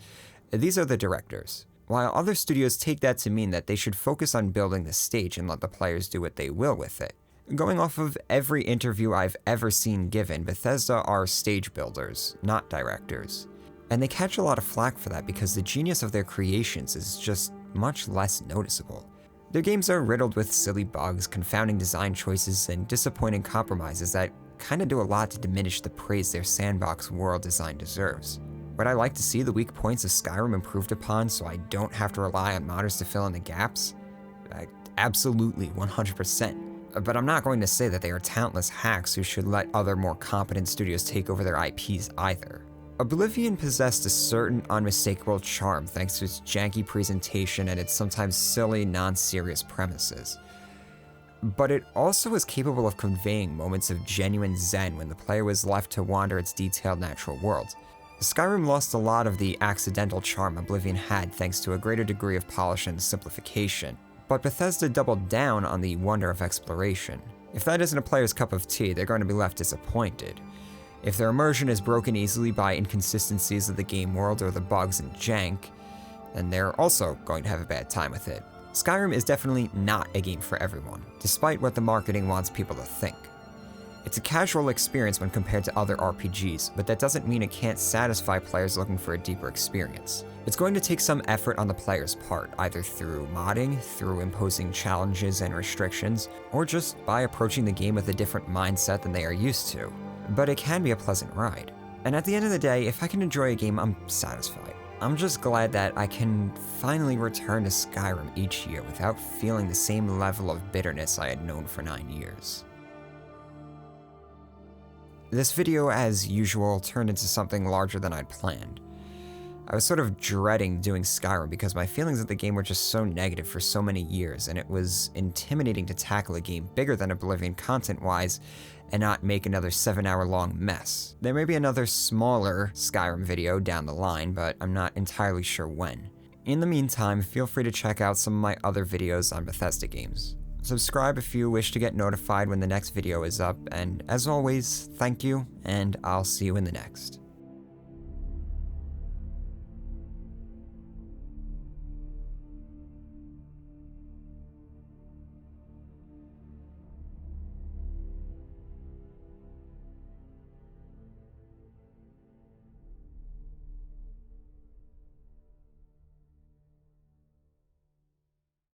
These are the directors. While other studios take that to mean that they should focus on building the stage and let the players do what they will with it. Going off of every interview I've ever seen given, Bethesda are stage builders, not directors. And they catch a lot of flack for that because the genius of their creations is just much less noticeable. Their games are riddled with silly bugs, confounding design choices, and disappointing compromises that kinda do a lot to diminish the praise their sandbox world design deserves. Would I like to see the weak points of Skyrim improved upon so I don't have to rely on modders to fill in the gaps? Absolutely, 100%. But I'm not going to say that they are talentless hacks who should let other more competent studios take over their IPs either. Oblivion possessed a certain unmistakable charm thanks to its janky presentation and its sometimes silly, non-serious premises. But it also was capable of conveying moments of genuine zen when the player was left to wander its detailed natural world. Skyrim lost a lot of the accidental charm Oblivion had thanks to a greater degree of polish and simplification, but Bethesda doubled down on the wonder of exploration. If that isn't a player's cup of tea, they're going to be left disappointed. If their immersion is broken easily by inconsistencies of the game world or the bugs and jank, then they're also going to have a bad time with it. Skyrim is definitely not a game for everyone, despite what the marketing wants people to think. It's a casual experience when compared to other RPGs, but that doesn't mean it can't satisfy players looking for a deeper experience. It's going to take some effort on the player's part, either through modding, through imposing challenges and restrictions, or just by approaching the game with a different mindset than they are used to. But it can be a pleasant ride. And at the end of the day, if I can enjoy a game, I'm satisfied. I'm just glad that I can finally return to Skyrim each year without feeling the same level of bitterness I had known for 9 years. This video, as usual, turned into something larger than I'd planned. I was sort of dreading doing Skyrim because my feelings of the game were just so negative for so many years, and it was intimidating to tackle a game bigger than Oblivion content-wise and not make another 7-hour-long mess. There may be another smaller Skyrim video down the line, but I'm not entirely sure when. In the meantime, feel free to check out some of my other videos on Bethesda games. Subscribe if you wish to get notified when the next video is up, and as always, thank you, and I'll see you in the next.